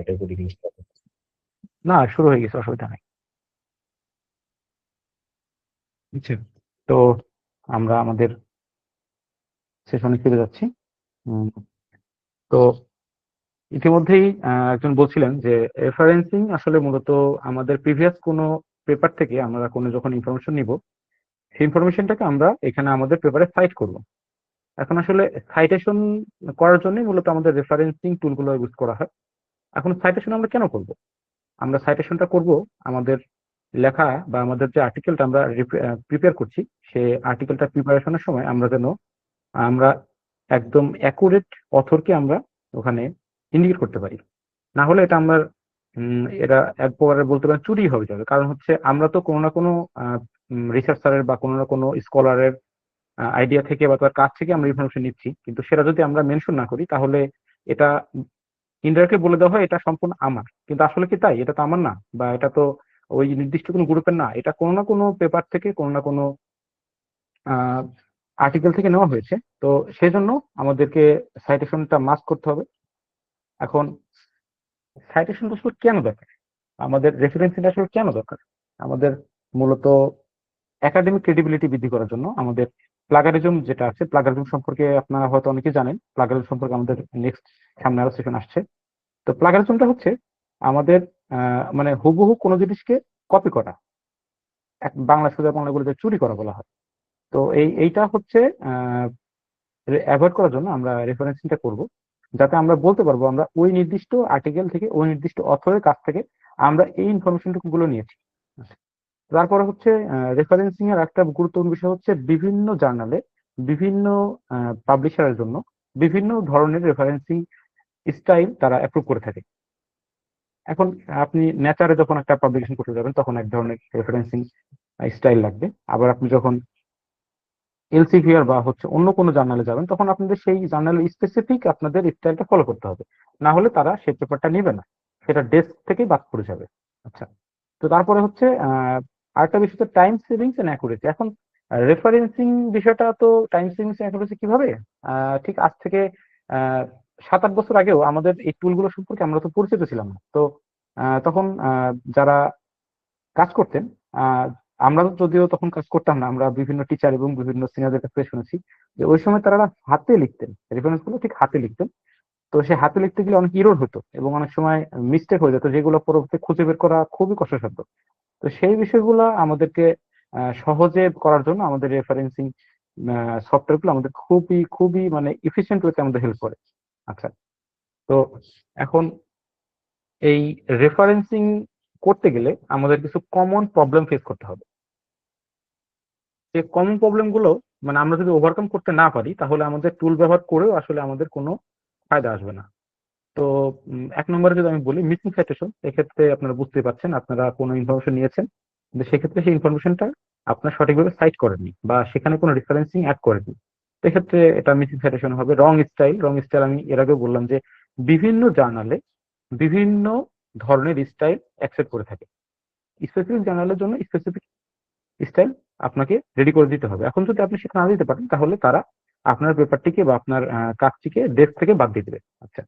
Category list. না, শুরু হয়ে গেছে, অসুবিধা নাই। আচ্ছা, তো আমরা আমাদের সেশনে ফিরে যাচ্ছি। উম, তো ইতিমধ্যেই একজন বলছিলেন যে রেফারেন্সিং আসলে মূলত আমাদের প্রিভিয়াস কোনো পেপার থেকে আমরা কোনো যখন ইনফরমেশন নিব, সেই ইনফরমেশনটাকে আমরা এখানে আমাদের পেপারে সাইট করব। এখন আসলে সাইটেশন করার জন্যই মূলত আমাদের রেফারেন্সিং টুলগুলো ইউজ করা হয়। এখন সাইটেশন আমরা কেন করব? আমরা সাইটেশনটা করব আমাদের লেখা বা আমাদের যে আর্টিকেলটা আমরা প্রিপেয়ার করছি, সেই আর্টিকেলটা প্রিপারেশনের সময় আমরা একদম অ্যাকুরেট অথরকে আমরা ওখানে ইন্ডিকেট করতে পারি। না হলে এটা আমরা এটা এক প্রকারের বলতে পারেন চুরি হয়ে যাবে। কারণ হচ্ছে আমরা তো কোনো না কোনো রিসার্চারের বা কোনো না কোনো স্কলারের আইডিয়া থেকে বা তার কাছ থেকে আমরা ইনফরমেশন নিচ্ছি, কিন্তু সেটা যদি আমরা মেনশন না করি তাহলে এটা ইনডাইরেক্টলি বলে দেওয়া হয় এটা সম্পূর্ণ আমার, কিন্তু আসলে কি তাই? এটা তো আমার না, বা এটা তো ওই নির্দিষ্ট কোনো গ্রুপের না, এটা কোনো না কোনো পেপার থেকে কোনো না কোনো আর্টিকেল থেকে নেওয়া হয়েছে। তো সেজন্য আমাদেরকে সাইটেশনটা মাস্ট করতে হবে। এখন সাইটেশন আসলে কেন দরকার? আমাদের রেফারেন্সিংটা আসলে কেন দরকার? আমাদের মূলত একাডেমিক ক্রেডিবিলিটি বৃদ্ধি করার জন্য। আমাদের প্লাগারিজম যেটা আছে, প্লাগারিজম সম্পর্কে আপনারা হয়তো অনেকে জানেন। প্লাগারিজম সম্পর্কে আমাদের নেক্সট সামনে আরো সেশন আসছে। তো প্লাগারিজমটা হচ্ছে আমাদের মানে হুবহু কোনো জিনিসকে কপি করা, এক বাংলা সোজা বাংলা বলে চুরি করা বলা হয়। তো এইটা হচ্ছে অ্যাভয়েড করার জন্য আমরা রেফারেন্সিংটা করব, যাতে আমরা বলতে পারবো আমরা ওই নির্দিষ্ট আর্টিকেল থেকে ওই নির্দিষ্ট অথরের কাছ থেকে আমরা এই ইনফরমেশনটুকু গুলো নিয়েছি। তারপরে হচ্ছে রেফারেন্সিং এর একটা গুরুত্বপূর্ণ বিষয় হচ্ছে বিভিন্ন জার্নালে বিভিন্ন পাবলিশারের জন্য বিভিন্ন ধরনের রেফারেন্সিং স্টাইল তারা অ্যাপ্রুভ করে থাকে। এখন আপনি নেচারে যখন একটা পাবলিকেশন করতে যাবেন তখন এক ধরনের রেফারেন্সিং স্টাইল লাগবে। আবার আপনি যখন এলসিভিআর বা হচ্ছে অন্য কোনো জার্নালে যাবেন তখন আপনাদের সেই জার্নালের স্পেসিফিক আপনাদের স্টাইলটা ফলো করতে হবে। না হলে তারা সেই পেপারটা নেবে না, সেটা ডেস্ক থেকেই বাদ পড়ে যাবে। আচ্ছা, তো তারপরে হচ্ছে আরেকটা বিষয় হচ্ছে টাইম সেভিংস এন্ড অ্যাকুরেসি। এখন রেফারেন্সিং বিষয়টা তো টাইম সেভিংস এন্ড অ্যাকুরেসি কিভাবে? ঠিক আজ থেকে 7-8 বছর আগেও আমাদের এই টুলগুলো সম্পর্কে আমরা তো পরিচিত ছিলাম না। তো তখন যারা কাজ করতেন, আহ আমরা যদিও তখন কাজ করতাম না, আমরা বিভিন্ন টিচার এবং বিভিন্ন সিনিয়রদের কাছ থেকে শুনেছি যে ওই সময় তারা হাতে লিখতেন, রেফারেন্স গুলো ঠিক হাতে লিখতেন। তো সে হাতে লিখতে গেলে অনেক ইরোর হতো এবং অনেক সময় মিস্টেক হয়ে যেত, যেগুলো পরবর্তীতে খুঁজে বের করা খুবই কষ্টসাধ্য। তো সেই বিষয়গুলো আমাদেরকে সহজে করার জন্য আমাদের রেফারেন্সিং সফটওয়্যার গুলো আমাদের খুবই খুবই মানে ইফিসিয়েন্ট ওয়েতে আমাদের হেল্প করে। আচ্ছা, তো এখন এই রেফারেন্সিং করতে গেলে আমাদের কিছু কমন প্রবলেম ফেস করতে হবে। যে কমন প্রবলেম গুলো মানে আমরা যদি ওভারকাম করতে না পারি তাহলে আমাদের টুল ব্যবহার করেও আসলে আমাদের কোনো ফায়দা আসবে না। তো 1 নম্বরে যদি আমি বলি মিসিং সাইটেশন, এক্ষেত্রে আপনারা বুঝতে পারছেন আপনারা কোনো ইনফরমেশন নিয়েছেন, কিন্তু সেক্ষেত্রে সেই ইনফরমেশনটা আপনার সঠিকভাবে সাইট করেননি বা সেখানে কোনো রেফারেন্সিং অ্যাড করেননি। সেক্ষেত্রে এটা মিসিং সাইটেশন হবে। রং স্টাইল আমি এর আগেও বললাম যে বিভিন্ন জার্নালে বিভিন্ন ধরনের স্টাইল অ্যাকসেপ্ট করে থাকে। স্পেসিফিক জার্নালের জন্য স্পেসিফিক স্টাইল আপনাকে রেডি করে দিতে হবে। এখন যদি আপনি সেটা না দিতে পারেন তাহলে তারা আপনার পেপারটিকে বা আপনার কাজটিকে ডেস্ক থেকে বাদ দিয়ে দেবে। আচ্ছা,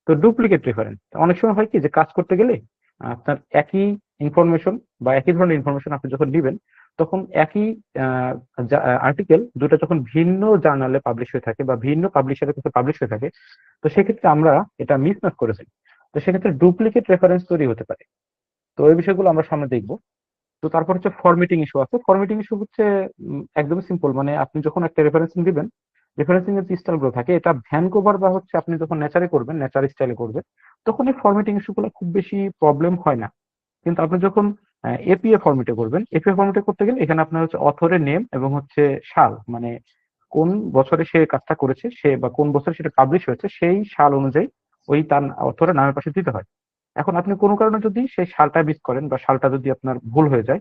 তো ডুপ্লিকেট রেফারেন্স অনেক সময় হয় কি যে কাজ করতে গেলে আপনার একই ইনফরমেশন বা একই ধরনের ইনফরমেশন আপনি যখন দিবেন তখন একই আর্টিকেল দুটো যখন ভিন্ন জার্নালে পাবলিশ হয়ে থাকে বা ভিন্ন পাবলিশারের কাছে পাবলিশ হয়ে থাকে, তো সেক্ষেত্রে আমরা এটা মিসম্যাচ করে ফেলি। তো সেক্ষেত্রে ডুপ্লিকেট রেফারেন্স তৈরি হতে পারে। তো এই বিষয়গুলো আমরা সামনে দেখবো। তো তারপর হচ্ছে ফরম্যাটিং ইস্যু আছে। ফরম্যাটিং ইস্যু হচ্ছে একদমই সিম্পল, মানে আপনি যখন একটা রেফারেন্সিং দিবেন, রেফারেন্সিং এর যে স্টাইল গুলো থাকে এটা ভ্যানকুভার বা হচ্ছে আপনি যখন নেচারে করবেন, নেচার স্টাইলে করবেন, তখন এই ফরম্যাটিং ইস্যু গুলো খুব বেশি প্রবলেম হয় না। কিন্তু আপনি যখন এপিএ ফরম্যাটে করবেন, এপিএ ফরম্যাটে করতে গেলে এখানে আপনার হচ্ছে অথরের নেম এবং হচ্ছে সাল, মানে কোন বছরে সে কাজটা করেছে সে বা কোন বছরে সেটা পাবলিশ হয়েছে সেই সাল অনুযায়ী ওই তার অথরের নামের পাশে দিতে হয়। এখন আপনি কোনো কারণে যদি সেই সালটা মিস করেন বা সালটা যদি আপনার ভুল হয়ে যায়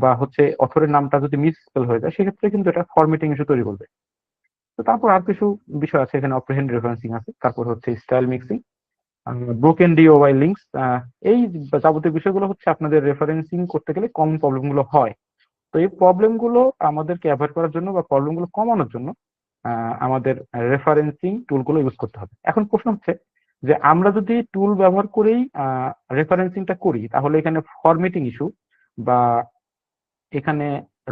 বা হচ্ছে অথরের নামটা যদি মিস স্পেল হয়ে যায়, সেক্ষেত্রে কিন্তু এটা ফরম্যাটিং ইস্যু তৈরি করবে। তো তারপর আর কিছু বিষয় আছে এখানে, অপ্রিহেন্ড রেফারেন্সিং আছে, তারপর হচ্ছে স্টাইল মিক্সিং, ব্রোকেন ডিওওয়াই লিঙ্কস। এই যাবতীয় বিষয়গুলো হচ্ছে আপনাদের রেফারেন্সিং করতে গেলে কমন প্রবলেম গুলো হয়। তো এই প্রবলেম গুলো আমাদেরকে অ্যাভয়েড করার জন্য বা প্রবলেম গুলো কমানোর জন্য আমাদের রেফারেন্সিং টুল গুলো ইউজ করতে হবে। এখন প্রশ্ন হচ্ছে যে আমরা যদি টুল ব্যবহার করেই রেফারেন্সিংটা করি, তাহলে এখানে ফরম্যাটিং ইস্যু বা এখানে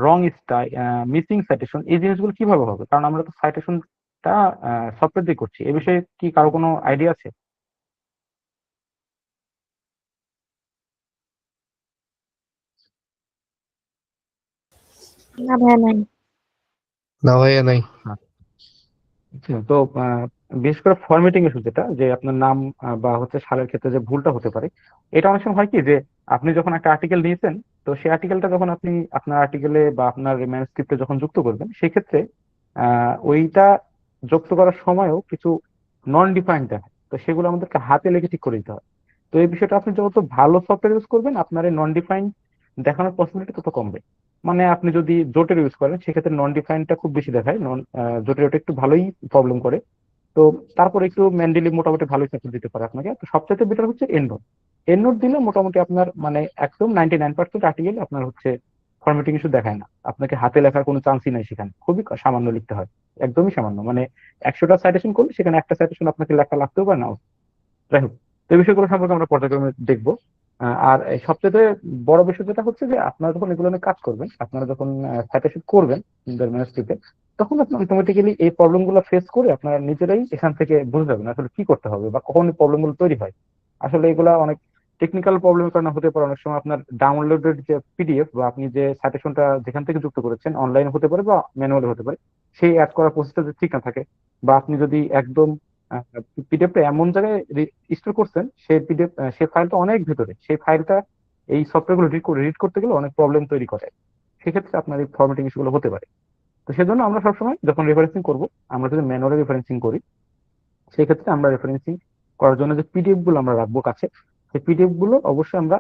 রং স্টাইল, মিসিং সাইটেশন, এই জিনিসগুলো কিভাবে হবে? কারণ আমরা তো সাইটেশনটা সফটওয়্যার দিয়ে করছি। এ বিষয়ে কি কারো কোনো আইডিয়া আছে? না ভাইয়া নাই। না ভাইয়া নাই। আচ্ছা, তো বিশেষ করে ফরম্যাটিং ইস্যু, যেটা যে আপনার নাম বা হচ্ছে সালের ক্ষেত্রে যে ভুলটা হতে পারে, এটা অনেক সময় হয় কি যে আপনি যখন একটা আর্টিকেল নিয়েছেন, তো সেই আর্টিকেলটা যখন আপনি আপনার আর্টিকেলে বা আপনার ম্যানুস্ক্রিপ্টে যখন যুক্ত করবেন, সেক্ষেত্রে ওইটা যুক্ত করার সময়ও কিছু নন ডিফাইন্ড দেখায়। তো সেগুলো আমাদেরকে হাতে লিখে ঠিক করে দিতে হয়। তো এই বিষয়টা আপনি যত ভালো সফটওয়্যার ইউজ করবেন, আপনার এই নন ডিফাইন্ড দেখানোর পসিবিলিটি তত কমবে। মানে আপনি যদি জোটের ইউজ করেন, সেক্ষেত্রে নন ডিফাইনটা খুব বেশি দেখায়, জোটের ওটা একটু ভালোই প্রবলেম করে। তো তারপর একটু ম্যান্ডেলি মোটামুটি ভালোই সাপোর্ট দিতে পারে আপনাকে। তো সবচেয়ে বেটার হচ্ছে এন্ডনোট। এন্ডনোট দিলে মোটামুটি আপনার মানে একদম 99% আর্টিকেল আপনার হচ্ছে ফরম্যাটিং ইস্যু দেখায় না। আপনাকে হাতে লেখার কোনো চান্সই নাই, সেখানে খুবই সামান্য লিখতে হয়, একদমই সামান্য। মানে 100টা সাইটেশন করলে সেখানে একটা সাইটেশন আপনাকে লেখা লাগতেও পারে না। যাই হোক, তো এই বিষয়গুলো সম্পর্কে আমরা পর্যায়ক্রমে দেখবো। আর এই সবচেয়ে বড় বিষয় যেটা হচ্ছে যে আপনারা যখন এগুলো নিয়ে কাজ করবেন, আপনারা যখন সাইটেশন করবেন ম্যানেজমেন্টে, তখন আপনার অটোমেটিক্যালি এই প্রবলেম গুলো ফেস করে আপনারা নিজেরাই এখান থেকে বুঝে যাবেন আসলে কি করতে হবে বা কখন এই প্রবলেম গুলো তৈরি হয়। আসলে এগুলা অনেক টেকনিক্যাল প্রবলেমের কারণে হতে পারে। অনেক সময় আপনার ডাউনলোডেড যে পিডিএফ বা আপনি যে সাইটেশনটা যেখান থেকে যুক্ত করেছেন, অনলাইনে হতে পারে বা ম্যানুয়ালি হতে পারে, সেই অ্যাড করার প্রসেসটা যদি ঠিক না থাকে, বা আপনি যদি একদম পিডিএফটা এমন জায়গায় স্টোর করছেন, সেই পিডিএফ সেই ফাইলটা অনেক ভেতরে, সেই ফাইলটা এই সফটওয়্যার গুলো রিড করতে গেলে অনেক প্রবলেম তৈরি করে। সেক্ষেত্রে আপনার এই ফরম্যাটিং ইস্যুগুলো হতে পারে। তো সেজন্য আমরা সবসময় যখন রেফারেন্সিং করব, আমরা যদি ম্যানুয়ালি রেফারেন্সিং করি, সেক্ষেত্রে আমরা রেফারেন্সিং করার জন্য যে পিডিএফ গুলো আমরা রাখবো কাছে, সেই পিডিএফ গুলো অবশ্যই আমরা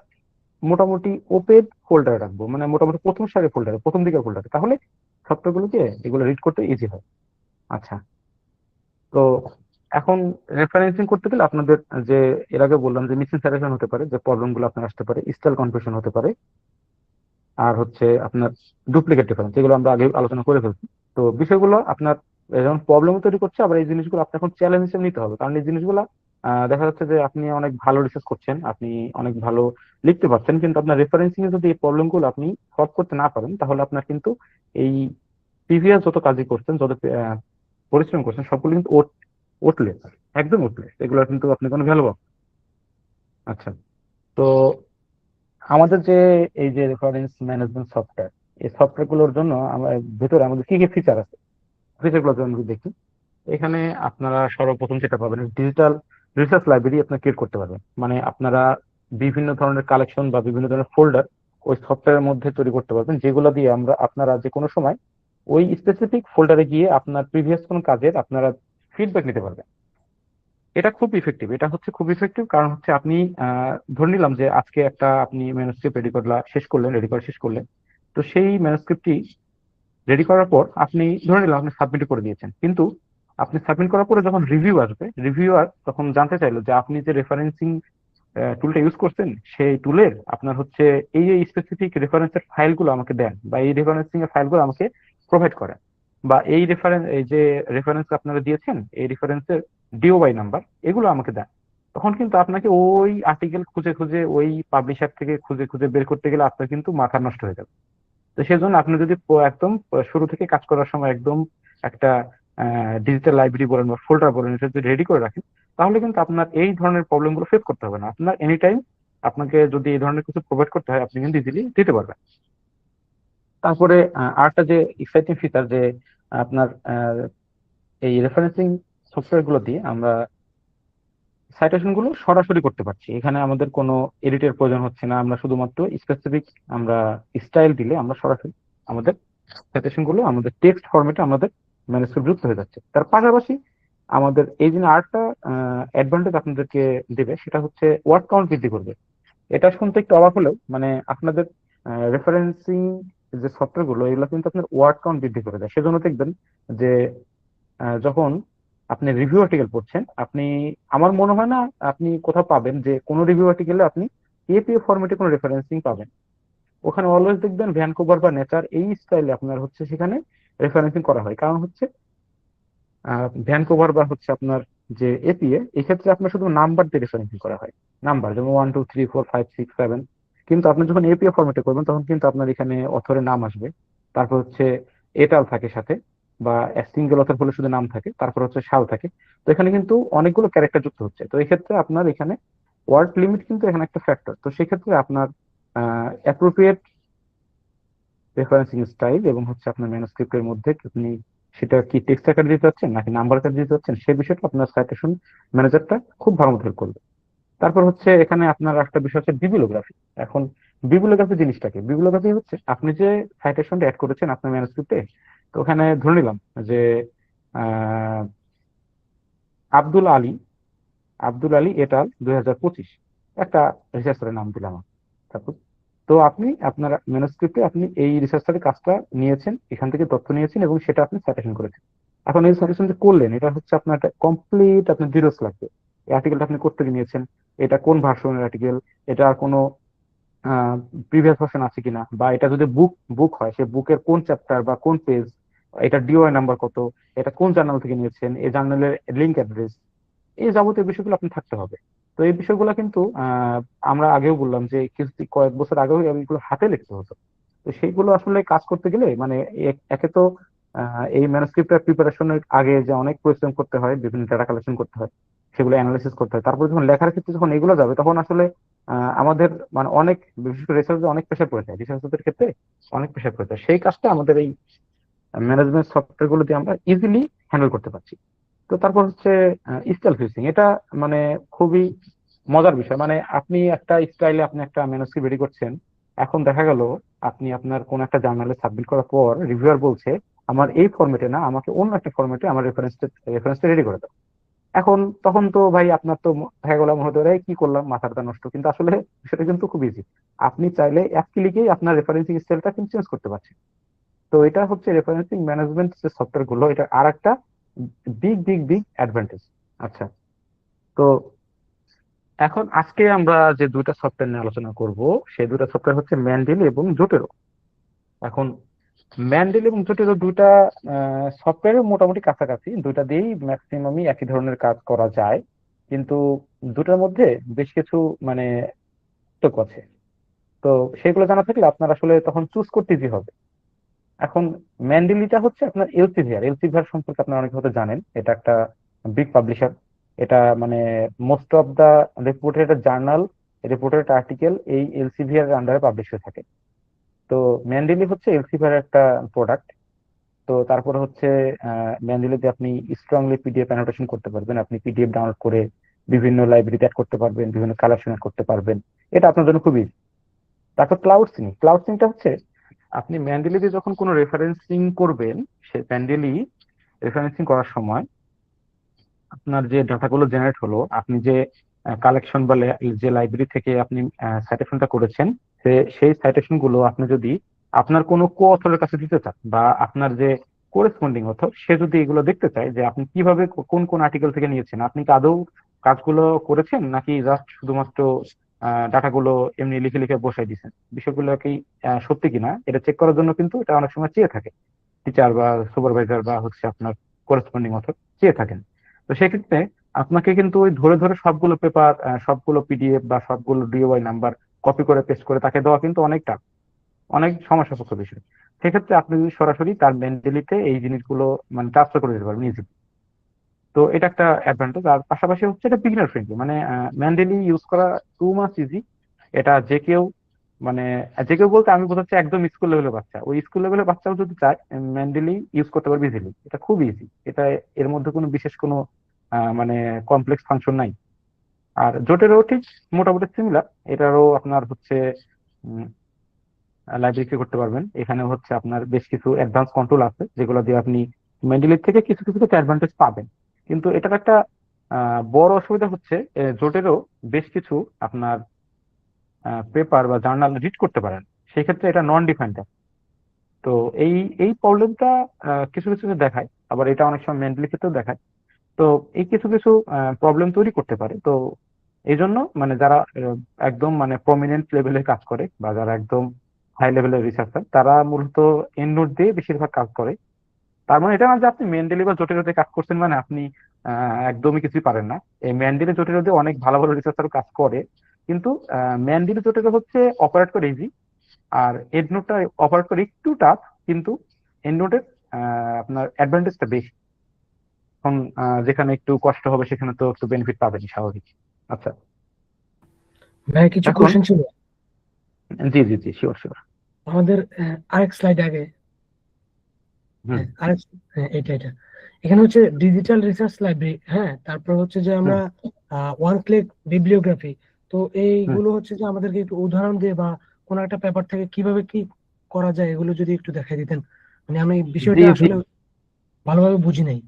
মোটামুটি ওপেন ফোল্ডারে রাখবো, মানে মোটামুটি প্রথম সারির ফোল্ডারে, প্রথম দিকের ফোল্ডারে। তাহলে সফটওয়্যার গুলোকে এগুলো রিড করতে ইজি হয়। আচ্ছা, তো এখন রেফারেন্সিং করতে গেলে আপনাদের যে এর আগে বললাম যে মিসিং সাজেশন হতে পারে, যে প্রবলেম গুলো আপনার আসতে পারে, স্টাইল কনফিউশন হতে পারে, আর হচ্ছে আপনার ডুপ্লিকেট রেফারেন্স, এগুলো আমরা আগে আলোচনা করে ফেলছি। তো বিষয়গুলো আপনার যেমন প্রবলেম তৈরি করছে, আবার এই জিনিসগুলো আপনি এখন চ্যালেঞ্জ হিসেবে নিতে হবে। কারণ এই জিনিসগুলো দেখা যাচ্ছে যে আপনি অনেক ভালো রিসার্চ করছেন, আপনি অনেক ভালো লিখতে পারছেন, কিন্তু আপনার রেফারেন্সিং এ যদি এই প্রবলেম গুলো আপনি সলভ করতে না পারেন, তাহলে আপনার কিন্তু এই প্রিভিয়াস যত কাজই করছেন, যত পরিশ্রম করছেন, সবগুলো কিন্তু ওটলেস, একদম ওটলেস। এগুলো কিন্তু আপনি কোনো ভ্যালু পাবেন। আচ্ছা, তো আমাদের যে এই যে রেফারেন্স ম্যানেজমেন্ট সফটওয়্যার, এই সফটওয়্যার গুলোর জন্য আমার ভেতরে আমাদের কি কি ফিচার আছে, ফিচার গুলো যদি দেখি, এখানে আপনারা সর্বপ্রথম যেটা পাবেন, ডিজিটাল রিসার্চ লাইব্রেরি আপনার ক্রিয়েট করতে পারবেন। মানে আপনারা বিভিন্ন ধরনের কালেকশন বা বিভিন্ন ধরনের ফোল্ডার ওই সফটওয়্যারের মধ্যে তৈরি করতে পারবেন, যেগুলো দিয়ে আপনারা যে কোনো সময় ওই স্পেসিফিক ফোল্ডারে গিয়ে আপনার প্রিভিয়াস কোন কাজের আপনারা ফিডব্যাক নিতে পারবেন। এটা খুব ইফেক্টিভ, এটা হচ্ছে খুব ইফেক্টিভ। কারণ হচ্ছে আপনি ধরে নিলাম যে আজকে একটা আপনি ম্যানুস্ক্রিপ্ট রেডি করা শেষ করলেন। তো সেই ম্যানুস্ক্রিপ্টটি রেডি করার পর আপনি ধরে নিলাম আপনি সাবমিট করে দিয়েছেন, কিন্তু আপনি সাবমিট করার পরে যখন রিভিউ আসবে, রিভিউয়ার তখন জানতে চাইলো যে আপনি যে রেফারেন্সিং টুলটা ইউজ করছেন, সেই টুলের আপনার হচ্ছে এই স্পেসিফিক রেফারেন্সের ফাইলগুলো আমাকে দেন, বা এই রেফারেন্সিং এর ফাইলগুলো আমাকে প্রোভাইড করেন, বা এই যে রেফারেন্স আপনারা দিয়েছেন, এই রেফারেন্সের ডিওআই নাম্বার, এগুলো আমাকে দেন। তখন কিন্তু আপনাকে ওই আর্টিকেল খুঁজে খুঁজে ওই পাবলিশার থেকে খুঁজে খুঁজে বের করতে গেলে আপনার কিন্তু মাথা নষ্ট হয়ে যাবে। তো সেজন্য আপনি যদি একদম শুরু থেকে কাজ করার সময় একদম একটা ডিজিটাল লাইব্রেরি বলেন বা ফোল্ডার বলেন, এটা যদি রেডি করে রাখেন, তাহলে কিন্তু আপনার এই ধরনের প্রবলেম গুলো ফেস করতে হবে না। আপনার এনি টাইম আপনাকে যদি এই ধরনের কিছু প্রোভাইড করতে হয়, আপনি কিন্তু ইজিলি দিতে পারবেন। তারপরে আরেকটা যে এক্সাইটিং ফিচার, যে আপনার এই রেফারেন্সিং সফটওয়্যার গুলো দিয়ে আমরা সাইটেশন গুলো সরাসরি করতে পারছি। এখানে আমাদের কোনো এডিটের প্রয়োজন হচ্ছে না। আমরা শুধুমাত্র স্পেসিফিক আমরা স্টাইল দিলে আমরা সরাসরি আমাদের সাইটেশন গুলো আমাদের টেক্সট ফরম্যাটে আমাদের ম্যানুস্ক্রিপ্ট যুক্ত হয়ে যাচ্ছে। তার পাশাপাশি আমাদের এই যে আরেকটা অ্যাডভান্টেজ আপনাদেরকে দেবে, সেটা হচ্ছে ওয়ার্ড কাউন্ট বৃদ্ধি করবে। এটা শুনতে একটু অবাক হলেও মানে আপনাদের রেফারেন্সিং যে সফটওয়্যার গুলো, এগুলো কিন্তু আপনার ওয়ার্ড কাউন্ট বৃদ্ধি করে দেয়। সেজন্য দেখবেন যে যখন আপনি রিভিউ আর্টিকেল পড়ছেন, আপনি, আমার মনে হয় না আপনি কোথাও পাবেন যে কোনো রিভিউ আর্টিকেলে আপনি এপিএ ফরম্যাটে কোনো রেফারেন্সিং পাবেন। ওখানে অলওয়েজ দেখবেন ভ্যানকুভার বা নেচার এই স্টাইলে আপনার হচ্ছে সেখানে রেফারেন্সিং করা হয়। কারণ হচ্ছে ভ্যানকুভার বা হচ্ছে আপনার যে এপিএ, এই ক্ষেত্রে আপনার শুধু নাম্বার দিয়ে রেফারেন্সিং করা হয়, নাম্বার যেমন 1 2 3 4 5 6 7। কিন্তু আপনি যখন এপিএ ফরম্যাটে করবেন তখন কিন্তু আপনার এখানে অথরের নাম আসবে, তারপর হচ্ছে এটাল থাকে সাথে, বা সিঙ্গেল অথর হলে শুধু নাম থাকে, তারপর হচ্ছে সাল থাকে। তো এখানে কিন্তু অনেকগুলো ক্যারেক্টার যুক্ত হচ্ছে, তো এই ক্ষেত্রে আপনার এখানে ওয়ার্ড লিমিট কিন্তু এখানে একটা ফ্যাক্টর। তো সেক্ষেত্রে আপনার অ্যাপ্রোপ্রিয়েট রেফারেন্সিং স্টাইল এবং হচ্ছে আপনার ম্যানুস্ক্রিপ্টের মধ্যে আপনি সেটা কি টেক্সট আকারে দিতে চাচ্ছেন নাকি নাম্বার আকারে দিতে চাচ্ছেন, সেই বিষয়টা আপনার সাইটেশন ম্যানেজারটা খুব ভালো মতো হেল্প করবে। তারপর হচ্ছে এখানে আপনার একটা বিষয় হচ্ছে বিবিলোগ্রাফি। এখন বিবিলোগ্রাফি জিনিসটা কি? বিবিলোগ্রাফি হচ্ছে আপনি যে সাইটেশনটা অ্যাড করেছেন আপনার ম্যানুস্ক্রিপ্টে, তো ওখানে ধরে নিলাম যে আহ, আব্দুল আলী, আব্দুল আলী এটাল 2025, একটা রিসার্চারের নাম দিলাম আমি। তারপর তো আপনি আপনার ম্যানুস্ক্রিপ্টে আপনি এই রিসার্চারের কাজটা নিয়েছেন, এখান থেকে তথ্য নিয়েছেন এবং সেটা আপনি সাইটেশন করেছেন। এখন এই সাইটেশন যে করলেন এটা হচ্ছে আপনার একটা কমপ্লিট আপনার ডিটেলস লাগবে। এই আর্টিকেলটা আপনি করতে নিয়েছেন, এটা কোন ভার্সনের আর্টিকেল, এটা আর কোনো প্রিভিয়াস ভার্সন আছে কিনা, বা এটা যদি বুক বুক হয় সে বুকের কোন চ্যাপ্টার বা কোন পেজ, এটা ডিওআই নাম্বার কত, এটা কোন জার্নাল থেকে নিয়েছেন, এই জার্নালের লিঙ্ক অ্যাড্রেস, এই যাবতীয় বিষয়গুলো আপনি থাকতে হবে। তো এই বিষয়গুলো কিন্তু আমরা আগেও বললাম যে কিছু কয়েক বছর আগেও এইগুলো হাতে লিখতে হতো। তো সেইগুলো আসলে কাজ করতে গেলে মানে একে তো এই ম্যানুস্ক্রিপ্টের প্রিপারেশনের আগে যে অনেক পরিশ্রম করতে হয়, বিভিন্ন ডাটা কালেকশন করতে হয়, সেগুলো অ্যানালাইসিস করতে হয়, তারপর যখন লেখার ক্ষেত্রে যখন এগুলো যাবে তখন আসলে আমাদের মানে অনেক, বিশেষ করে রিসার্চে অনেক প্রেশার পড়ে যায়, রিসার্চের ক্ষেত্রে অনেক প্রেশার পড়ে যায়। সেই কাজটা আমাদের এই ম্যানেজমেন্ট সফটওয়্যার গুলো দিয়ে আমরা ইজিলি হ্যান্ডেল করতে পারছি। তো তারপর হচ্ছে স্টাইল ফিক্সিং, এটা মানে খুবই মজার বিষয়। মানে আপনি একটা স্টাইলে আপনি একটা ম্যানুস্ক্রিপ্ট রেডি করছেন, এখন দেখা গেল আপনি আপনার কোন একটা জার্নালে সাবমিট করার পর রিভিউয়ার বলছে আমার এই ফরম্যাটে না, আমাকে অন্য একটা ফরম্যাটে আমার রেফারেন্সটা রেডি করে দাও। এখন তখন তো ভাই আপনার তো দেখা গেল মনে হতে পারে, "এই কি করলাম, মাথাটা নষ্ট"। কিন্তু আসলে সেটা কিন্তু খুব ইজি। আপনি চাইলে এক ক্লিকেই আপনার রেফারেন্সিং স্টাইলটা কিন্তু চেঞ্জ করতে পারছেন। তো এটা হচ্ছে রেফারেন্সিং ম্যানেজমেন্ট যে সফটওয়্যার গুলো, এটা আর একটা বিগ বিগ বিগ অ্যাডভান্টেজ। আচ্ছা, তো এখন আজকে আমরা যে দুইটা সফটওয়্যার নিয়ে আলোচনা করব, সেই দুইটা সফটওয়্যার হচ্ছে ম্যান্ডেল এবং জোটেরো। এখন ম্যান্ডেল এবং জোটেরো দুইটা সফটওয়্যার মোটামুটি কাছাকাছি, দুইটা দিয়েই ম্যাক্সিমামই একই ধরনের কাজ করা যায়, কিন্তু দুটার মধ্যে বেশ কিছু মানে পার্থক্য আছে। তো সেগুলো জানা থাকলে আপনার আসলে তখন চুজ করতে ইজি হবে। এখন ম্যান্ডেলিটা হচ্ছে আপনার এলসিভিআর, এলসিভিআর সম্পর্কে আপনারা অনেক হয়তো জানেন, এটা একটা বিগ পাবলিশার। এটা মানে most of the reputed journal, reputed article এই এলসিভিআর এর আন্ডারে পাবলিশ হয়ে থাকে। তো ম্যান্ডেলি হচ্ছে এলসিভিআর একটা প্রোডাক্ট। তো তারপরে হচ্ছে ম্যান্ডেলিতে আপনি স্ট্রংলি পিডিএফ অ্যানোটেশন করতে পারবেন, আপনি পিডিএফ ডাউনলোড করে বিভিন্ন লাইব্রেরিতে অ্যাড করতে পারবেন, বিভিন্ন কালেকশন অ্যাড করতে পারবেন। এটা আপনার জন্য খুবই easy। তারপর ক্লাউড সিং, ক্লাউড সিংটা হচ্ছে আপনি ম্যান্ডেলি দিয়ে যখন কোনো রেফারেন্সিং করবেন, সে ম্যান্ডেলি রেফারেন্সিং করার সময় আপনার যে ডাটাগুলো জেনারেট হলো, আপনি যে কালেকশন বা যে লাইব্রেরি থেকে আপনি সাইটেশনটা করেছেন, সেই সাইটেশন গুলো আপনি যদি আপনার কোনো কো অথরের কাছে দিতে চান, বা আপনার যে কোরেসপন্ডিং অথর সে যদি এগুলো দেখতে চায় যে আপনি কিভাবে কোন কোন আর্টিকেল থেকে নিয়েছেন, আপনি কি আদৌ কাজগুলো করেছেন নাকি জাস্ট শুধুমাত্র ডাটাগুলো এমনি লিখে লিখে বসাই দিচ্ছেন, বিষয়গুলো কি সত্যি কিনা এটা চেক করার জন্য কিন্তু এটা অনেক সময় চেয়ে থাকে টিচার বা সুপারভাইজার বা হচ্ছে আপনার করেসপন্ডিং অথর চেয়ে থাকেন। তো সেক্ষেত্রে আপনাকে কিন্তু ওই ধরে ধরে সবগুলো পেপার, সবগুলো পিডিএফ বা সবগুলো ডিওআই নাম্বার কপি করে পেস্ট করে তাকে দেওয়া কিন্তু অনেকটা অনেক সময় সাপেক্ষ বিষয়। সেক্ষেত্রে আপনি যদি সরাসরি তার মেন্টালিতে এই জিনিসগুলো মানে ট্রান্সফার করে দিতে পারবেন ইজিলি। তো এটা একটা অ্যাডভান্টেজ। আর পাশাপাশি হচ্ছে এটা বিগিনার ফ্রেন্ডলি, মানে ম্যান্ডেলি ইউজ করা টু মাচ ইজি। এটা যে কেউ মানে যে কেউ বলতে আমি বোঝাচ্ছি একদম স্কুল লেভেলের বাচ্চা, ওই স্কুল লেভেলের বাচ্চাও যদি চায় ম্যান্ডেলি ইউজ করতে পারবে ইজিলি। এটা খুব ইজি, এটা এর মধ্যে কোনো বিশেষ কোনো মানে কমপ্লেক্স ফাংশন নাই। আর জোটেরও ঠিক মোটামুটি সিমিলার, এটারও আপনার হচ্ছে লাইব্রেরি করতে পারবেন। এখানে হচ্ছে আপনার বেশ কিছু অ্যাডভান্স কন্ট্রোল আছে যেগুলো দিয়ে আপনি মেন্ডেলির থেকে কিছু কিছু অ্যাডভান্টেজ পাবেন। কিন্তু এটার একটা বড় অসুবিধা হচ্ছে জোটেরও বেশ কিছু আপনার পেপার বা জার্নাল রিড করতে পারেন, সেক্ষেত্রে এটা নন ডিফাইন্ড। তো এই এই প্রবলেমটা কিছু কিছু দেখায়, আবার এটা অনেক সময় মেন্টালি ক্ষেত্রেও দেখায়। তো এই কিছু কিছু প্রবলেম তৈরি করতে পারে। তো এই জন্য মানে যারা একদম মানে প্রমিনেন্ট লেভেলে কাজ করে বা যারা একদম হাই লেভেলের রিসার্চার, তারা মূলত এন্ড নোট দিয়ে বেশিরভাগ কাজ করে। তার মানে এটা না যে আপনি মেন্টালি বা জটিলতায় কাজ করছেন মানে আপনি একদমই কিছুই পারেন না। এই ম্যান্ডেলা জটিলতা অনেক ভালো ভালো রিসার্চার কাজ করে, কিন্তু ম্যান্ডেলা জটিলতা হচ্ছে অপারেট করে ইজি, আর এন্ডনোটটা অপারেট করে একটু টাফ, কিন্তু এন্ডনোটের আপনার অ্যাডভান্টেজটা বেশি। এখন যেখানে একটু কষ্ট হবে সেখানে তো একটু বেনিফিট পাবেনই, স্বাভাবিক। আচ্ছা, ভাই কিছু এখন কোশ্চেন ছিল জি জি জি, শিওর শিওর। আমাদের। আরেক স্লাইড আগে। হুম হ্যাঁ আরেক, হ্যাঁ এটা এটা এখানে হচ্ছে ডিজিটাল রিসার্চ লাইব্রেরি। হ্যাঁ, তারপর হচ্ছে যে হুম আমরা ওয়ান ক্লিক বিবলিওগ্রাফি। তো হুম। এইগুলো হচ্ছে যে আমাদেরকে একটু উদাহরণ দিয়ে বা কোনো একটা পেপার থেকে কিভাবে কি করা যায় এগুলো যদি একটু দেখাই দিতেন, মানে আমি জি বিষয়টা জি, আসলে ভালোভাবে বুঝি নাই।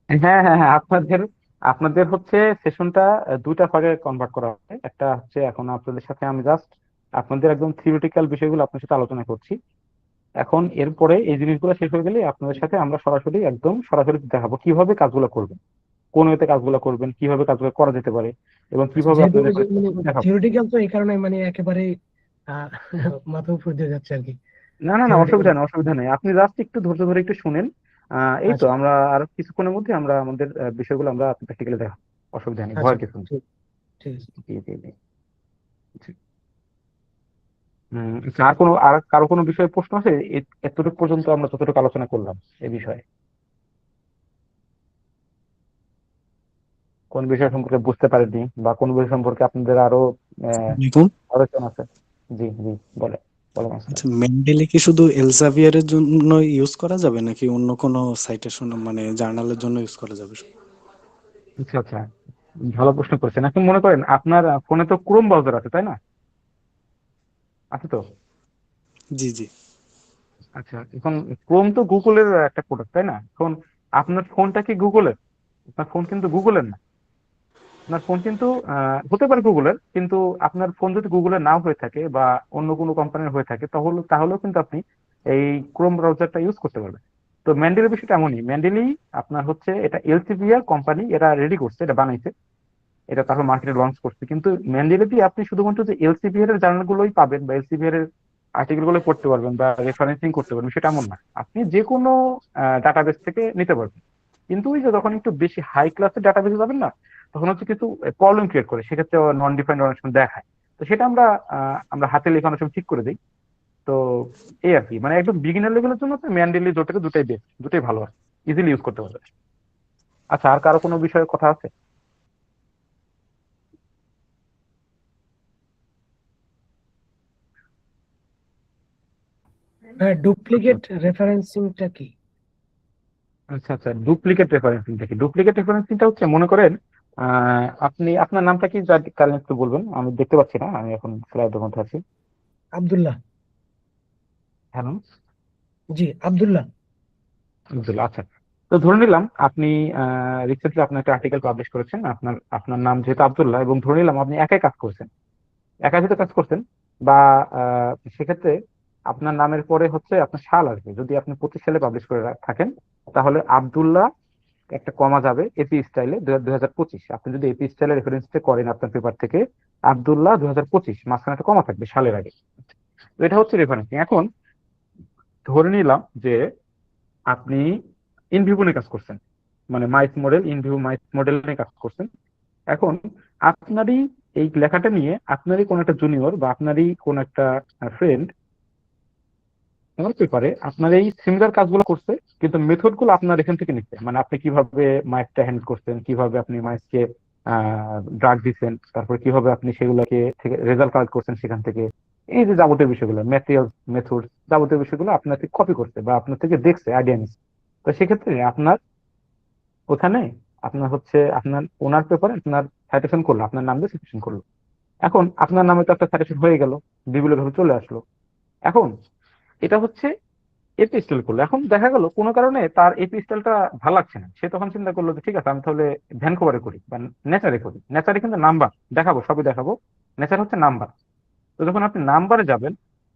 হ্যাঁ হ্যাঁ হ্যাঁ, আপনাদের আপনাদের হচ্ছে সেশনটা দুইটা ভাগে কনভার্ট করা হবে। একটা হচ্ছে এখন আপনাদের সাথে আমি জাস্ট আপনাদের একদম থিওরিটিক্যাল বিষয়গুলো আপনার সাথে আলোচনা করছি। এখন এরপরে এই জিনিসগুলো শেষ হয়ে গেলে আপনাদের সাথে আমরা সরাসরি একদম সরাসরি দেখাবো কিভাবে কাজগুলো করবেন, কোন ওয়েতে কাজগুলো করবেন, কিভাবে কাজগুলো করা যেতে পারে, এবং আচ্ছা, কিভাবে যেহেতু আপনাদের ওই যে পরীক্ষা মানে দেখাবো। থিওরিটিক্যাল তো এই কারণে মানে একেবারে আহ মাথা উপর দিয়ে যাচ্ছে আর কি, না না না, থিওরিটিক্যাল। অসুবিধা নেই, অসুবিধা নেই, আপনি জাস্ট একটু ধৈর্য ধরে একটু শুনেন। এই তো আচ্ছা, আমরা আর কিছুক্ষণের মধ্যে আমরা আমাদের বিষয়গুলো আমরা প্র্যাকটিক্যালি দেখাবো। অসুবিধা নেই, আচ্ছা, ভয়ের কিছু নেই। ঠিক, ঠিক আছে। জি জি জি জি। আচ্ছা, আর কারো কোনো বিষয়ে প্রশ্ন আছে? এতটুকু পর্যন্ত আমরা যতটুকু আলোচনা করলাম এই বিষয়ে, কোন বিষয় সম্পর্কে বুঝতে পারেননি বা কোন বিষয় সম্পর্কে আপনাদের আরো আহ, দেখুন, আলোচনা আছে? জি জি, বলে বলেন আসসালাম। আচ্ছা, মেন্ডেলে কি শুধু এলজাভিয়ারের জন্য ইউজ করা যাবে নাকি অন্য কোনো সাইটেশন মানে জার্নালের জন্য ইউজ করা যাবে? আচ্ছা আচ্ছা, ভালো প্রশ্ন করেছেন। এখন মনে করেন আপনার ফোনে তো ক্রোম ব্রাউজার আছে, তাই না? আছে তো। জি জি। আচ্ছা, এখন ক্রোম তো গুগলের একটা প্রোডাক্ট, তাই না? এখন আপনার ফোনটা কি গুগলের? আপনার ফোন কিন্তু গুগলের না। আপনার ফোন কিন্তু হতে পারে গুগলের, কিন্তু আপনার ফোন যদি গুগলের নাও হয়ে থাকে বা অন্য কোনো কোম্পানির হয়ে থাকে, তাহলেও কিন্তু আপনি এই ক্রোম ব্রাউজারটা ইউজ করতে পারবেন। তো ম্যান্ডেলের বিষয়টা এমনই, ম্যান্ডেলি আপনার হচ্ছে এটা এলসিভিআর কোম্পানি এরা রেডি করছে, এটা বানাইছে, এটা তারপর মার্কেটে লঞ্চ করছে। কিন্তু ম্যান্ডেলে দিয়ে আপনি শুধুমাত্র যে এলসিভিআর এর জার্নাল গুলোই পাবেন বা এলসিভিআর এর আর্টিকেল গুলো পড়তে পারবেন বা রেফারেন্সিং করতে পারবেন, সেটা এমন না। আপনি যে কোনো ডাটাবেস থেকে নিতে পারবেন। কিন্তু ওই যে যখন একটু বেশি হাই ক্লাসের ডাটাবেসে যাবেন না, তখন হচ্ছে কিছু প্রবলেম ক্রিয়েট করে, সেক্ষেত্রে নন ডিফাইন্ড অনেক সময় দেখায়। তো সেটা আমরা হাতে লেখা অনেক সময় ঠিক করে দিই। তো এই আর কি, মানে একদম বিগিনার লেভেলের জন্য ম্যান্ডেলি জোটের দুটাই বেস্ট, দুটাই ভালো আছে, ইজিলি ইউজ করতে পারবে। আচ্ছা, আর কারো কোনো বিষয়ে কথা আছে? হ্যাঁ, আচ্ছা ডুপ্লিকেট রেফারেন্সিংটা কি? আচ্ছা আচ্ছা, ডুপ্লিকেট রেফারেন্সিংটা কি? ডুপ্লিকেট রেফারেন্সিংটা হচ্ছে, মনে করেন আপনি আপনার নামটা কি কারেন্ট একটু বলবেন, আমি দেখতে পাচ্ছি না, আমি এখন স্লাইডের মধ্যে আছি। আব্দুল্লাহ। হ্যালো, জি, আব্দুল্লাহ। আব্দুল্লাহ, আচ্ছা। তো ধরে নিলাম আপনি রিসেন্টলি আপনার একটা আর্টিকেল পাবলিশ করেছেন, আপনার আপনার নাম যেহেতু আব্দুল্লাহ, এবং ধরে নিলাম আপনি একাই কাজ করছেন, একা যেহেতু কাজ করছেন, বা সেক্ষেত্রে আপনার নামের পরে হচ্ছে আপনার সাল আসবে। যদি আপনি 25 সালে পাবলিশ করে থাকেন, তাহলে আব্দুল্লাহ একটা কমা যাবে এপি স্টাইলে 2025। আপনি যদি এপি স্টাইলে রেফারেন্সটা করেন আপনার পেপার থেকে, আব্দুল্লাহ 2025 মাঝখানে একটা কমা থাকবে সালের আগে। তো এটা হচ্ছে রেফারেন্সিং। এখন ধরে নিলাম যে আপনি ইনভিভো নিয়ে কাজ করছেন, মানে মাইস মডেল, ইনভিভো মাইস মডেল নিয়ে কাজ করছেন। এখন আপনারই এই লেখাটা নিয়ে আপনারই কোন একটা জুনিয়র বা আপনারই কোন একটা ফ্রেন্ড আমার পেপারে আপনার এই সিমিলার কাজগুলো করছে, কিন্তু মেথড গুলো আপনার এখান থেকে নিচ্ছে। মানে আপনি কিভাবে মাইসটা হ্যান্ডেল করছেন, কিভাবে আপনি মাইসকে ড্রাগ দিচ্ছেন, তারপর কিভাবে আপনি সেগুলোকে থেকে রেজাল্ট কালেক্ট করছেন সেখান থেকে, এই যে যাবতীয় বিষয়গুলো, ম্যাটেরিয়াল, মেথড, যাবতীয় বিষয়গুলো আপনার থেকে কপি করছে বা আপনার থেকে দেখছে, আইডিয়া নিচ্ছে। তো সেক্ষেত্রে আপনার ওখানে আপনার হচ্ছে আপনার ওনার পেপারে আপনার সাইটেশন করলো, আপনার নাম দিয়ে সাইটেশন করলো। এখন আপনার নামে তো একটা সাইটেশন হয়ে গেল, বিপুল ভাবে চলে আসলো। এখন এটা হচ্ছে এপি স্টাইল করলো। এখন দেখা গেল কোনো কারণে তার এপি স্টাইলটা ভালো লাগছে না, সে তখন চিন্তা করলো যে ঠিক আছে, আমি তাহলে ভ্যানকুভারে করি বা নেচারে করি। নেচারে কিন্তু নাম্বার দেখাবো, সবই দেখাবো, নেচার হচ্ছে নাম্বার। তো যখন আপনি নাম্বারে যাবেন,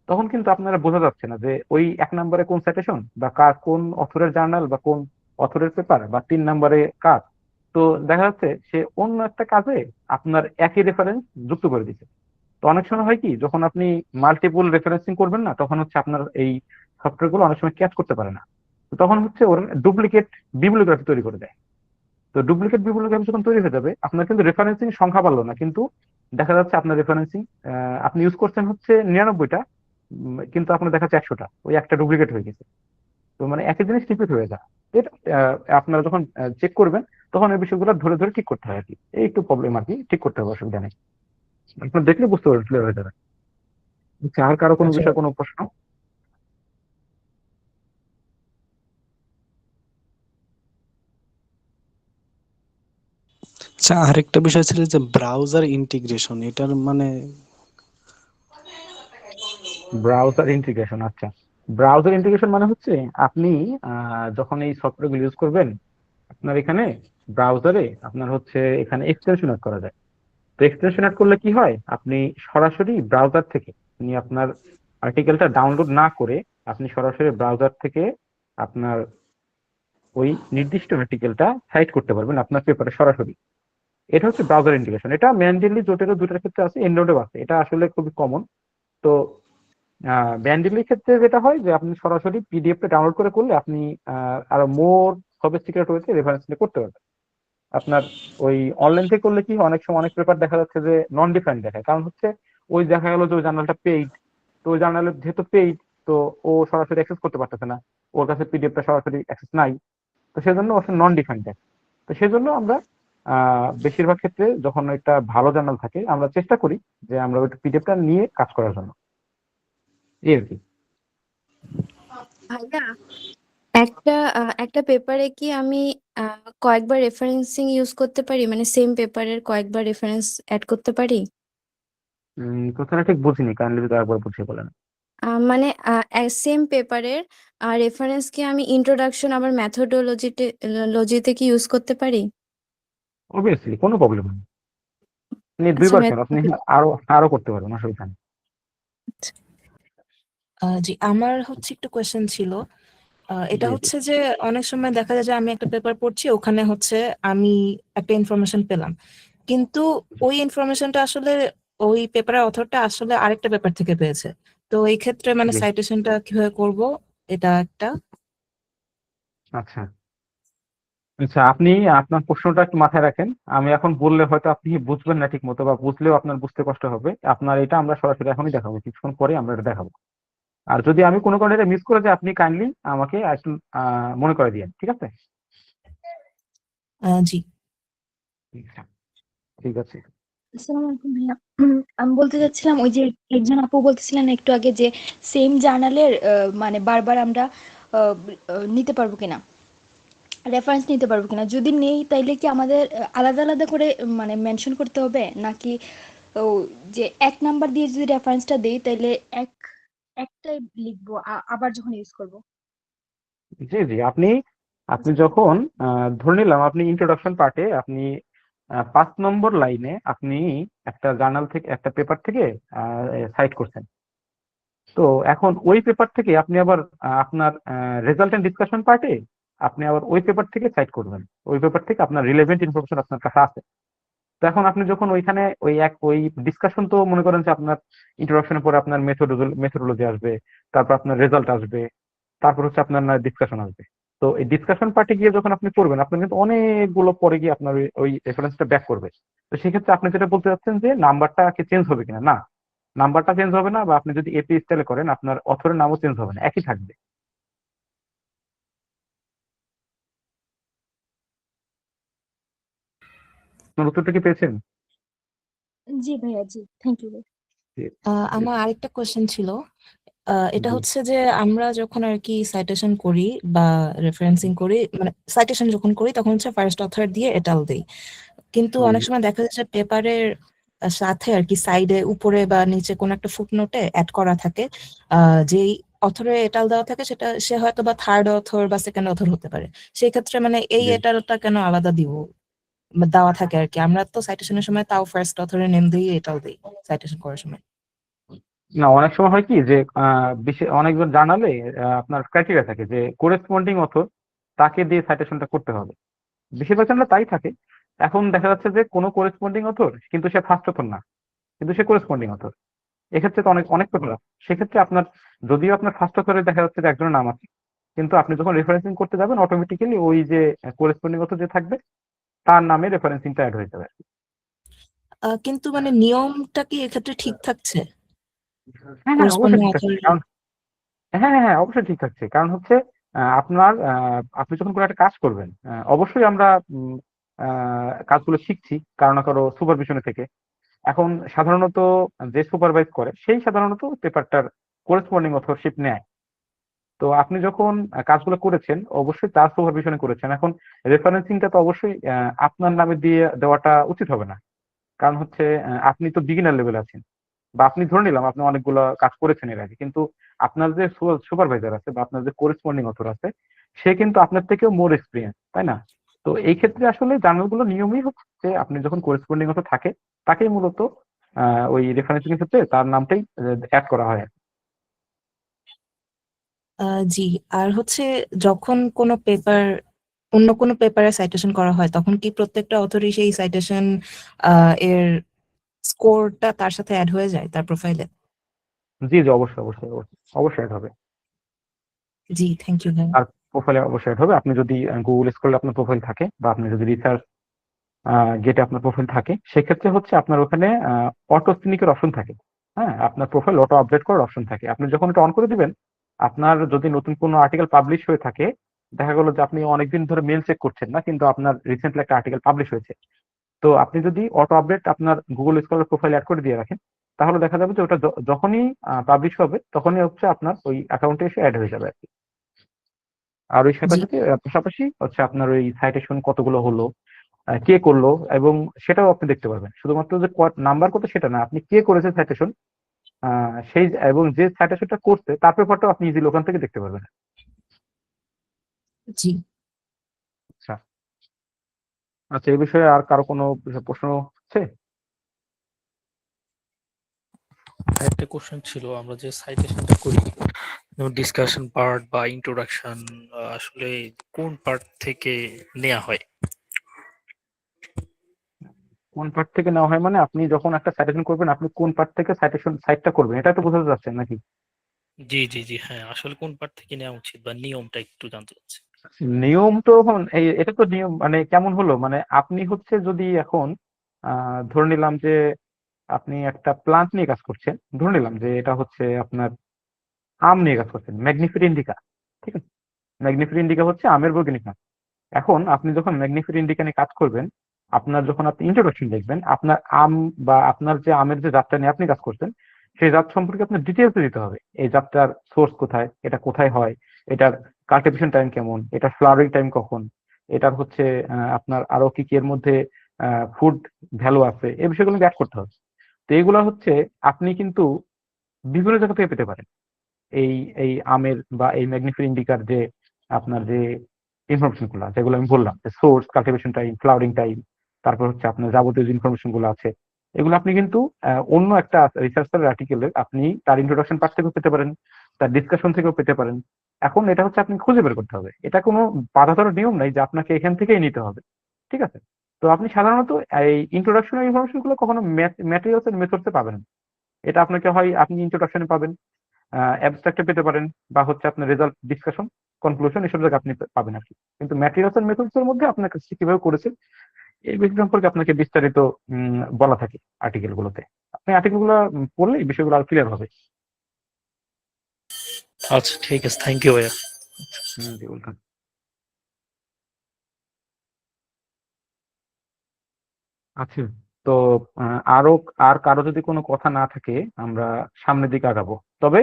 তখন কিন্তু আপনারা বোঝা যাচ্ছে না যে ওই 1 নম্বরে কোন সাইটেশন বা কোন অথরের জার্নাল বা কোন অথরের পেপার, বা 3 নম্বরে কাজ। তো দেখা যাচ্ছে সে অন্য একটা কাজে আপনার একই রেফারেন্স যুক্ত করে দিচ্ছে। তো অনেক সময় হয় কি, যখন আপনি মাল্টিপল রেফারেন্সিং করবেন না, তখন হচ্ছে আপনার এই সফটওয়্যার গুলো অনেক সময় ক্যাচ করতে পারে না। তো তখন হচ্ছে ওর ডুপ্লিকেট বিবলিওগ্রাফি তৈরি করে দেয়। তো তো ডুপ্লিকেট বিপ্লিকেট যখন তৈরি হয়ে যাবে, আপনার কিন্তু রেফারেন্সিং সংখ্যা বাড়লো না, কিন্তু দেখা যাচ্ছে আপনার রেফারেন্সিং আপনি ইউজ করছেন হচ্ছে 99টা, কিন্তু আপনার দেখাচ্ছে 100টা, ওই একটা ডুপ্লিকেট হয়ে গেছে। তো মানে একই জিনিস রিপিট হয়ে যায়। এটা আপনারা যখন চেক করবেন তখন এই বিষয়গুলো ধরে ধরে ঠিক করতে হয় আর কি। এই একটু প্রবলেম আর কি, ঠিক করতে হবে, অসুবিধা নেই। আপনার দেখলে বুঝতে পারবেন, ক্লিয়ার হয়ে যাবে। আচ্ছা, আর কারো কোনো আচ্ছা বিষয়ে কোনো প্রশ্ন? আচ্ছা, আরেকটা বিষয় ছিল যে ব্রাউজার ইন্টিগ্রেশন, এটার মানে ব্রাউজার ইন্টিগ্রেশন, আচ্ছা। ব্রাউজার ইন্টিগ্রেশন মানে হচ্ছে আপনি যখন এই সফটওয়্যার ইউজ করবেন, আপনার এখানে ব্রাউজারে আপনার হচ্ছে এখানে এক্সটেনশন অ্যাড করা যায়। তো এক্সটেনশন অ্যাড করলে কি হয়, আপনি সরাসরি ব্রাউজার থেকে আপনি আপনার আর্টিকেলটা ডাউনলোড না করে আপনি সরাসরি ব্রাউজার থেকে আপনার ওই নির্দিষ্ট আর্টিকেলটা সাইট করতে পারবেন আপনার পেপারে সরাসরি। এটা হচ্ছে ব্রাউজার ইন্টিগ্রেশন। এটা মেনলি জোটেরও দুটার ক্ষেত্রে আছে, এন্ড্রয়েডেও আছে, এটা আসলে খুবই কমন। তো ব্যান্ডেলের ক্ষেত্রে যেটা হয় যে আপনি সরাসরি পিডিএফটা ডাউনলোড করে করলে আপনি আরো মোর সফিস্টিকেটেড ওয়েতে রেফারেন্স করতে পারবেন। আপনার ওই অনলাইন থেকে করলে কি হয়, অনেক সময় অনেক পেপার দেখা যাচ্ছে যে নন ডিফাইন্ড দেখায়, কারণ হচ্ছে ওই দেখা গেল যে ওই জার্নালটা পেইড। তো ওই জার্নালের যেহেতু পেইড, তো ও সরাসরি অ্যাক্সেস করতে পারতেছে না, ওর কাছে পিডিএফটা সরাসরি অ্যাক্সেস নাই। তো সেজন্য ওর নন ডিফাইন্ড দেয়। তো সেজন্য আমরা বেশিরভাগ ক্ষেত্রে যখন একটা ভালো জার্নাল থাকে আমরা চেষ্টা করি যে আমরা ওই পিডিএফটা নিয়ে কাজ করার জন্য, এই আর কি। ভাইয়া, একটা পেপারে কি আমি কয়েকবার রেফারেন্সিং ইউজ করতে পারি, মানে সেম পেপারের কয়েকবার রেফারেন্স অ্যাড করতে পারি? কথাটা ঠিক বুঝিনি, কাইন্ডলি যদি আরেকবার বুঝিয়ে বলেন। মানে সেম পেপারের রেফারেন্স কি আমি ইন্ট্রোডাকশন আবার লজিতে কি ইউজ করতে পারি? অবভিয়াসলি কোনো প্রবলেম নেই, আপনি আচ্ছা, দুইবার কেন, আপনি আরো আরো করতে পারবেন, অসুবিধা নেই। জি, আমার হচ্ছে একটু কোয়েশ্চেন ছিল। এটা জি জি হচ্ছে যে অনেক সময় দেখা যায় যে আমি একটা পেপার পড়ছি, ওখানে হচ্ছে আমি একটা ইনফরমেশন পেলাম, কিন্তু ওই ইনফরমেশনটা আসলে ওই পেপারের অথরটা আসলে আরেকটা পেপার থেকে পেয়েছে। তো এই ক্ষেত্রে মানে জি। সাইটেশনটা কিভাবে করব, এটা একটা। আচ্ছা আচ্ছা, আপনি আপনার প্রশ্নটা একটু মাথায় রাখেন। আমি এখন বললে হয়তো আপনি বুঝবেন না ঠিক মতো, বা বুঝলেও আপনার বুঝতে কষ্ট হবে। আপনার এটা আমরা সরাসরি এখনই দেখাবো, কিছুক্ষণ পরে আমরা এটা দেখাবো। আর যদি আমি কোনো কারণে এটা মিস করে যাই, আপনি কাইন্ডলি আমাকে একটু মনে করে দিয়েন, ঠিক আছে? জি। আচ্ছা, ঠিক আছে। আসসালামু আলাইকুম ভাইয়া। আমি বলতে চাচ্ছিলাম, ওই যে একজন আপু বলতেছিলেন একটু আগে যে সেম জার্নালের মানে বারবার আমরা আহ, নিতে পারবো কিনা, রেফারেন্স নিতে পারবো কিনা। যদি নেই তাইলে কি আমাদের আলাদা আলাদা করে মানে মেনশন করতে হবে, নাকি ও যে এক নাম্বার দিয়ে যদি রেফারেন্সটা দেই তাইলে একটাই লিখবো আবার যখন ইউজ করব? জি জি, আপনি আপনি যখন ধরে নিলাম আপনি ইন্ট্রোডাকশন পার্টে আপনি 5 নম্বর লাইনে আপনি একটা জার্নাল থেকে, একটা পেপার থেকে সাইট করছেন। তো এখন ওই পেপার থেকে আপনি আবার আপনার রেজাল্ট এন্ড ডিসকাশন পার্টে আপনি আবার ওই পেপার থেকে সাইট করবেন। ওই পেপার থেকে আপনার রিলেভেন্ট ইনফরমেশন আপনার কাছে আছে। তো এখন আপনি যখন ওইখানে ওই ডিসকাশন, তো মনে করেন যে আপনার ইন্ট্রোডাকশনের পরে আপনার মেথোডোলজি আসবে, তারপর আপনার রেজাল্ট আসবে, তারপর হচ্ছে আপনার ডিসকাশন আসবে। তো এই ডিসকাশন পার্টে গিয়ে যখন আপনি করবেন, আপনার কিন্তু অনেকগুলো পরে গিয়ে আপনার ওই রেফারেন্সটা ব্যাক করবে। তো সেক্ষেত্রে আপনি যেটা বলতে চাচ্ছেন যে নাম্বারটা কি চেঞ্জ হবে কিনা, না, নাম্বারটা চেঞ্জ হবে না, বা আপনি যদি এপি স্টাইলে করেন আপনার অথরের নামও চেঞ্জ হবে না, একই থাকবে। আপনার উত্তরটা কি পেয়েছেন? জি ভাইয়া, জি, থ্যাংক ইউ। জি জি আমার আরেকটা কোয়েশ্চেন ছিল। এটা জি হচ্ছে যে আমরা যখন আর কি সাইটেশন করি বা রেফারেন্সিং করি, মানে সাইটেশন যখন করি তখন হচ্ছে ফার্স্ট অথর দিয়ে এটাল দেই, কিন্তু অনেক জি সময় দেখা যাচ্ছে পেপারের সাথে আর কি সাইডে উপরে বা নিচে কোন একটা ফুটনোটে অ্যাড করা থাকে যেই অথরে এটাল দেওয়া থাকে, সেটা সে হয়তো বা থার্ড অথর বা সেকেন্ড অথর হতে পারে। সেই ক্ষেত্রে মানে এই জি। এটালটা কেন আলাদা দিব, বা দেওয়া থাকে আর কি? আমরা তো সাইটেশনের সময় তাও ফার্স্ট অথরের নেম দিয়ে এটাল দিই সাইটেশন করার সময়। না, অনেক সময় হয় কি যে অনেকজন জানালে আপনার ক্রাইটেরিয়া থাকে যে কোরেসপন্ডিং অথর তাকে দিয়ে সাইটেশনটা করতে হবে। বেশিরভাগ জানলে তাই থাকে। এখন দেখা যাচ্ছে যে কোনো কোরেসপন্ডিং অথর কিন্তু সে ফার্স্ট অথর না, কিন্তু সে কোরেসপন্ডিং অথর। এক্ষেত্রে তো অনেক অনেক পেপার আছে। সেক্ষেত্রে আপনার, যদিও আপনার ফার্স্ট অথরে দেখা যাচ্ছে যে একজনের নাম আছে, কিন্তু আপনি যখন রেফারেন্সিং করতে যাবেন অটোমেটিক্যালি ওই যে কোরেসপন্ডিং অথর যে থাকবে তার নামে রেফারেন্সিংটা অ্যাড হয়ে যাবে। কিন্তু মানে নিয়মটা কি এক্ষেত্রে ঠিক থাকছে? হ্যাঁ হ্যাঁ, অবশ্যই করেসপন্ডিং ঠিক থাকছে, কারণ হ্যাঁ হ্যাঁ হ্যাঁ, অবশ্যই ঠিক থাকছে। কারণ হচ্ছে আপনি যখন কোনো একটা কাজ করবেন, অবশ্যই আমরা কাজগুলো শিখছি কারো না কারো সুপারভিশনে থেকে। এখন সাধারণত যে সুপারভাইজ করে সেই সাধারণত পেপারটার করেসপন্ডিং অথরশিপ নেয়। তো আপনি যখন কাজগুলো করেছেন অবশ্যই তার সুপারভিশনে করেছেন। এখন রেফারেন্সিংটা তো অবশ্যই আপনার নামে দিয়ে দেওয়াটা উচিত হবে না। কারণ হচ্ছে আপনি তো বিগিনার লেভেল আছেন, বা আপনি ধরে নিলাম আপনি অনেকগুলো কাজ করেছেন এর আগে, কিন্তু আপনার যে সুপারভাইজার আছে বা আপনার যে করেসপন্ডিং অথর আছে সে কিন্তু আপনার থেকেও মোর এক্সপিরিয়েন্স, তাই না? তো এই ক্ষেত্রে আসলে জার্নালগুলো নিয়মই হচ্ছে যে আপনি যখন করেসপন্ডিং অথর থাকে তাকেই মূলত ওই রেফারেন্সিং এর ক্ষেত্রে তার নামটাই অ্যাড করা হয়। জি। আর হচ্ছে যখন কোনো পেপার অন্য কোনো পেপারে সাইটেশন করা হয় তখন কি প্রত্যেকটা অথরই সেই সাইটেশন এর স্কোরটা তার সাথে অ্যাড হয়ে যায় তার প্রোফাইলে? জি জি, অবশ্যই অবশ্যই অবশ্যই অবশ্যই অ্যাড হবে। জি, থ্যাংক ইউ ভাই। আর প্রোফাইলে অবশ্যই অ্যাড হবে। আপনি যদি গুগল স্কলারে আপনার প্রোফাইল থাকে বা আপনি যদি রিসার্চ গেটে আপনার প্রোফাইল থাকে সেক্ষেত্রে হচ্ছে আপনার ওখানে অটো সিনিকের অপশন থাকে। হ্যাঁ, আপনার প্রোফাইল অটো আপডেট করার অপশন থাকে। আপনি যখন এটা অন করে দিবেন, আপনার যদি নতুন কোনো আর্টিকেল পাবলিশ হয়ে থাকে, দেখা গেল যে আপনি অনেকদিন ধরে মেল চেক করছেন না কিন্তু আপনার রিসেন্টলি একটা আর্টিকেল পাবলিশ হয়েছে, তো আপনি যদি অটো আপডেট আপনার গুগল স্কলার প্রোফাইল অ্যাড করে দিয়ে রাখেন তাহলে দেখা যাবে যে ওটা যখনই পাবলিশ হবে তখনই হচ্ছে আপনার ওই অ্যাকাউন্টে এসে অ্যাড হয়ে যাবে আর কি। আর ওই সাথে জি সাথে পাশাপাশি হচ্ছে আপনার ওই সাইটেশন কতগুলো হলো, কে করলো, এবং সেটাও আপনি দেখতে পারবেন। শুধুমাত্র যে নাম্বার কত সেটা না, আপনি কে করেছে সাইটেশন সেই এবং যে সাইটেশনটা করছে তার পেপারটাও আপনি ইজিলি ওখান থেকে দেখতে পারবেন। জি। আচ্ছা আচ্ছা, এই বিষয়ে আর কারো কোনো প্রশ্ন আছে? একটা কোশ্চেন ছিল, আমরা যে সাইটেশনটা করি যেমন ডিসকাশন পার্ট বা ইন্ট্রোডাকশন, আসলে কোন পার্ট থেকে নেওয়া হয়? কোন পার্ট থেকে নেওয়া হয় মানে আপনি যখন একটা সাইটেশন করবেন আপনি কোন পার্ট থেকে সাইটটা করবেন এটা তো বোঝাতে যাচ্ছেন নাকি? জি জি জি, হ্যাঁ, আসলে কোন পার্ট থেকে নেওয়া উচিত বা নিয়মটা একটু জানতে চাচ্ছি। নিয়ম তো এটা তো নিয়ম মানে কেমন হলো, মানে আপনি হচ্ছে যদি এখন ধরে নিলাম যে আপনি একটা প্লান্ট নিয়ে কাজ করছেন, ধরে নিলাম যে এটা হচ্ছে আপনার আম নিয়ে কাজ করছেন, ম্যাগনিফির ইন্ডিকা, ঠিক আছে? ম্যাগনিফির ইন্ডিকা হচ্ছে আমের বৈজ্ঞানিক নাম। এখন আপনি যখন ম্যাগনিফির ইন্ডিকা নিয়ে কাজ করবেন, আপনার যখন আপনি ইন্ট্রোডাকশন লিখবেন, আপনার আম বা আপনার যে আমের যে জাতটা নিয়ে আপনি কাজ করছেন সেই জাত সম্পর্কে আপনার ডিটেলস দিতে হবে। এই জাতটার সোর্স কোথায়, এটা কোথায় হয়, এটার কাল্টিভেশন টাইম কেমন, এটার ফ্লাওয়ারিং টাইম কখন, এটার হচ্ছে আপনার আরো কি কি এর মধ্যে ফুড ভ্যালু আছে, এই বিষয়গুলো অ্যাড করতে হবে। তো এগুলো হচ্ছে আপনি কিন্তু বিভিন্ন জায়গা থেকে পেতে পারেন। এই এই আমের বা এই ম্যাগনিফির ইন্ডিকার যে আপনার যে ইনফরমেশন গুলো যেগুলো আমি বললাম, যে source, cultivation time, flowering time, তারপর হচ্ছে আপনার যাবতীয় যে ইনফরমেশন গুলো আছে এগুলো আপনি কিন্তু অন্য একটা রিসার্চারের আর্টিকেলে আপনি তার ইন্ট্রোডাকশন পার্ট থেকেও পেতে পারেন, তার ডিসকাশন থেকেও পেতে পারেন। এখন এটা হচ্ছে আপনি খুঁজে বের করতে হবে, এটা কোনো বাধাধরা নিয়ম নাই যে আপনাকে এখান থেকেই নিতে হবে, ঠিক আছে? তো আপনি সাধারণত এই ইন্ট্রোডাকশন ইনফরমেশন গুলো কখনো ম্যাটেরিয়ালস এর মেথডসে পাবেন না। এটা আপনাকে হয় আপনি ইন্ট্রোডাকশনে পাবেন, অ্যাবস্ট্রাক্টে পেতে পারেন, বা হচ্ছে আপনার রেজাল্ট, ডিসকাশন, কনক্লুশন এসব জায়গায় আপনি পাবেন আর কি। কিন্তু ম্যাটেরিয়ালস এন্ড মেথডস এর মধ্যে আপনার কাছে কিভাবে করেছে এই বিষয় সম্পর্কে আপনাকে বিস্তারিত বলা থাকে আর্টিকেল গুলোতে। আপনি আর্টিকেল গুলো পড়লে এই বিষয়গুলো আরো ক্লিয়ার হবে। আচ্ছা ঠিক আছে, থ্যাংক ইউ ভাইয়া। জি, welcome। আচ্ছা, তো আরো আর কারো যদি কোনো কথা না থাকে আমরা সামনের দিকে আগাবো। তবে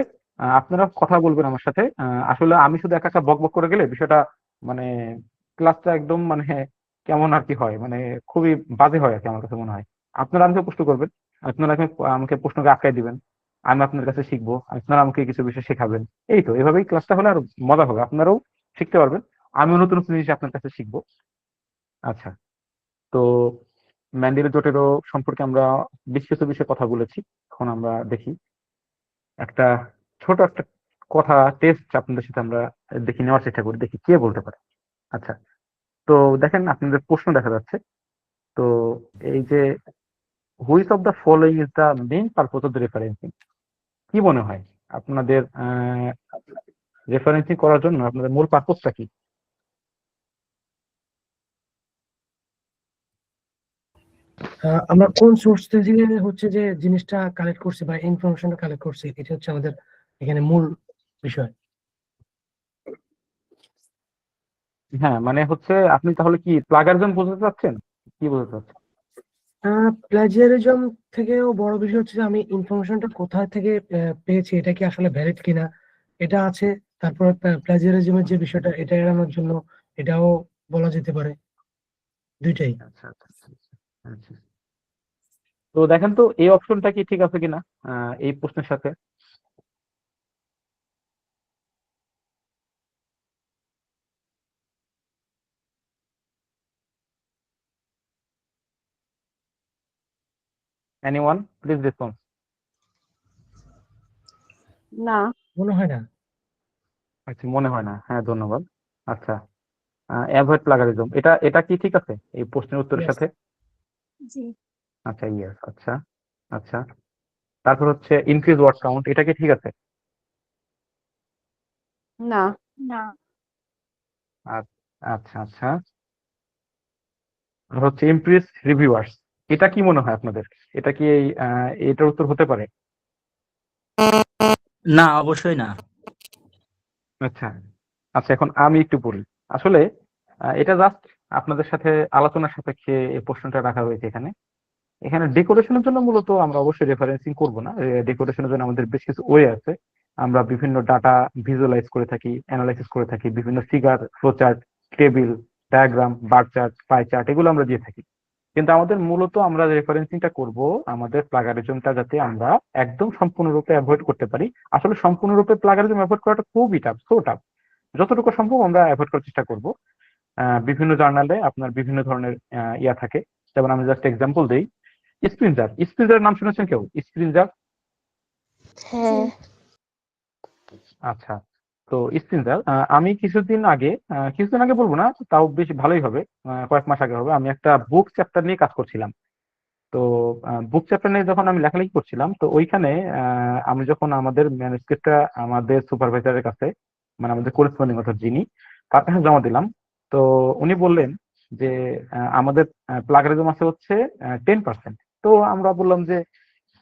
আপনারা কথা বলবেন আমার সাথে। আসলে আমি শুধু একা একা বক বক করে গেলে বিষয়টা মানে ক্লাসটা একদম মানে কেমন আর কি হয়, মানে খুবই বাজে হয় আর কি আমার কাছে মনে হয়। আপনারা আমাকে প্রশ্ন করবেন, আপনারা আমাকে প্রশ্নকে আটকাই দিবেন, আমি আপনার কাছে শিখবো, আপনারা আমাকে কিছু বিষয় শেখাবেন। এই তো এভাবেই ক্লাসটা হলে আর মজা হবে, আপনারাও শিখতে পারবেন, আমিও নতুন নতুন জিনিস আপনার কাছে শিখবো। আচ্ছা, তো ম্যান্ডেলা জোটেরও সম্পর্কে আমরা বেশ কিছু বিষয়ে কথা বলেছি। এখন আমরা দেখি একটা ছোট একটা কথা টেস্ট আপনাদের সাথে আমরা দেখি নেওয়ার চেষ্টা করি, দেখি কে বলতে পারে। আচ্ছা, তো দেখেন আপনাদের প্রশ্ন দেখা যাচ্ছে। তো এই যে which of the following is the main purpose of the referencing, কি মনে হয় আপনাদের রেফারেন্সিং করার জন্য আপনাদের মূল পারপোজটা কি? আমরা কোন সোর্স থেকে হচ্ছে যে জিনিসটা কালেক্ট করছি বা ইনফরমেশনটা কালেক্ট করছি, এটা হচ্ছে আমাদের এখানে মূল বিষয়। হ্যাঁ, মানে হচ্ছে আপনি তাহলে কি প্লাগারিজম বোঝাতে চাচ্ছেন, কি বোঝাতে চাচ্ছেন? প্লাজিয়ারিজম থেকেও বড় বিষয় হচ্ছে যে আমি ইনফরমেশনটা কোথায় থেকে পেয়েছি, এটা কি আসলে ভ্যালিড কিনা, এটা আছে। তারপর প্লাজিয়ারিজমের যে বিষয়টা, এটা এড়ানোর জন্য এটাও বলা যেতে পারে, দুইটাই। আচ্ছা আচ্ছা আচ্ছা আচ্ছা। আচ্ছা। তো দেখেন তো এই অপশনটা কি ঠিক আছে কিনা এই প্রশ্নের সাথে। Anyone please response. না। মনে হয় না। আচ্ছা, মনে হয় না, হ্যাঁ ধন্যবাদ। আচ্ছা, অ্যাভয়েড প্লাগারিজম, এটা এটা কি ঠিক আছে এই প্রশ্নের উত্তরের Yes. সাথে? জি। আচ্ছা, ইয়েস। আচ্ছা আচ্ছা, তারপর হচ্ছে ইনক্রিজ ওয়ার্ড কাউন্ট, এটা কি ঠিক আছে? না। না। আচ্ছা আচ্ছা, আর হচ্ছে ইমপ্রেস রিভিউয়ার্স, এটা কি মনে হয় আপনাদের? এটা কি এটার উত্তর হতে পারে? না, অবশ্যই না। আচ্ছা আচ্ছা, এখন আমি একটু বলি। আসলে এটা জাস্ট আপনাদের সাথে আলোচনার সাপেক্ষে এই প্রশ্নটা রাখা হয়েছে এখানে। এখানে ডেকোরেশনের জন্য মূলত আমরা অবশ্যই রেফারেন্সিং করব না। ডেকোরেশনের জন্য আমাদের বেশ কিছু ওয়ে আছে। আমরা বিভিন্ন ডাটা ভিজুয়ালাইজ করে থাকি, অ্যানালাইসিস করে থাকি, বিভিন্ন figure, flowchart, table, diagram, bar chart, pie chart, এগুলো আমরা দিয়ে থাকি। কিন্তু আমাদের মূলত আমরা রেফারেন্সিংটা করব আমাদের প্লাগারিজমটা যাতে আমরা একদম সম্পূর্ণরূপে অ্যাভয়েড করতে পারি। আসলে সম্পূর্ণরূপে প্লাগারিজম অ্যাভয়েড করাটা খুবই টাফ, সো টাফ। যতটুকু সম্ভব আমরা অ্যাভয়েড করার চেষ্টা করব। বিভিন্ন জার্নালে আপনার বিভিন্ন ধরনের ইয়া থাকে। যেমন আমি জাস্ট এক্সাম্পল দিই, স্প্রিনজার। স্প্রিনজারের নাম শুনেছেন কেউ? স্প্রিনজার? হ্যাঁ। আচ্ছা, তো স্প্রিনজার আমি কিছুদিন আগে বলবো না, তাও বেশ ভালোই হবে, কয়েক মাস আগে হবে, আমি একটা বুক চ্যাপ্টার নিয়ে কাজ করছিলাম। তো বুক চ্যাপ্টার নিয়ে যখন আমি লেখালেখি করছিলাম, তো ওইখানে আমি যখন আমাদের ম্যানুস্ক্রিপ্টটা আমাদের সুপারভাইজারের কাছে, মানে আমাদের করেসপন্ডিং অথর যিনি, তার কাছে জমা দিলাম। তো উনি বললেন যে আমাদের প্লাগারিজম আছে হচ্ছে 10%। তো আমরা বললাম যে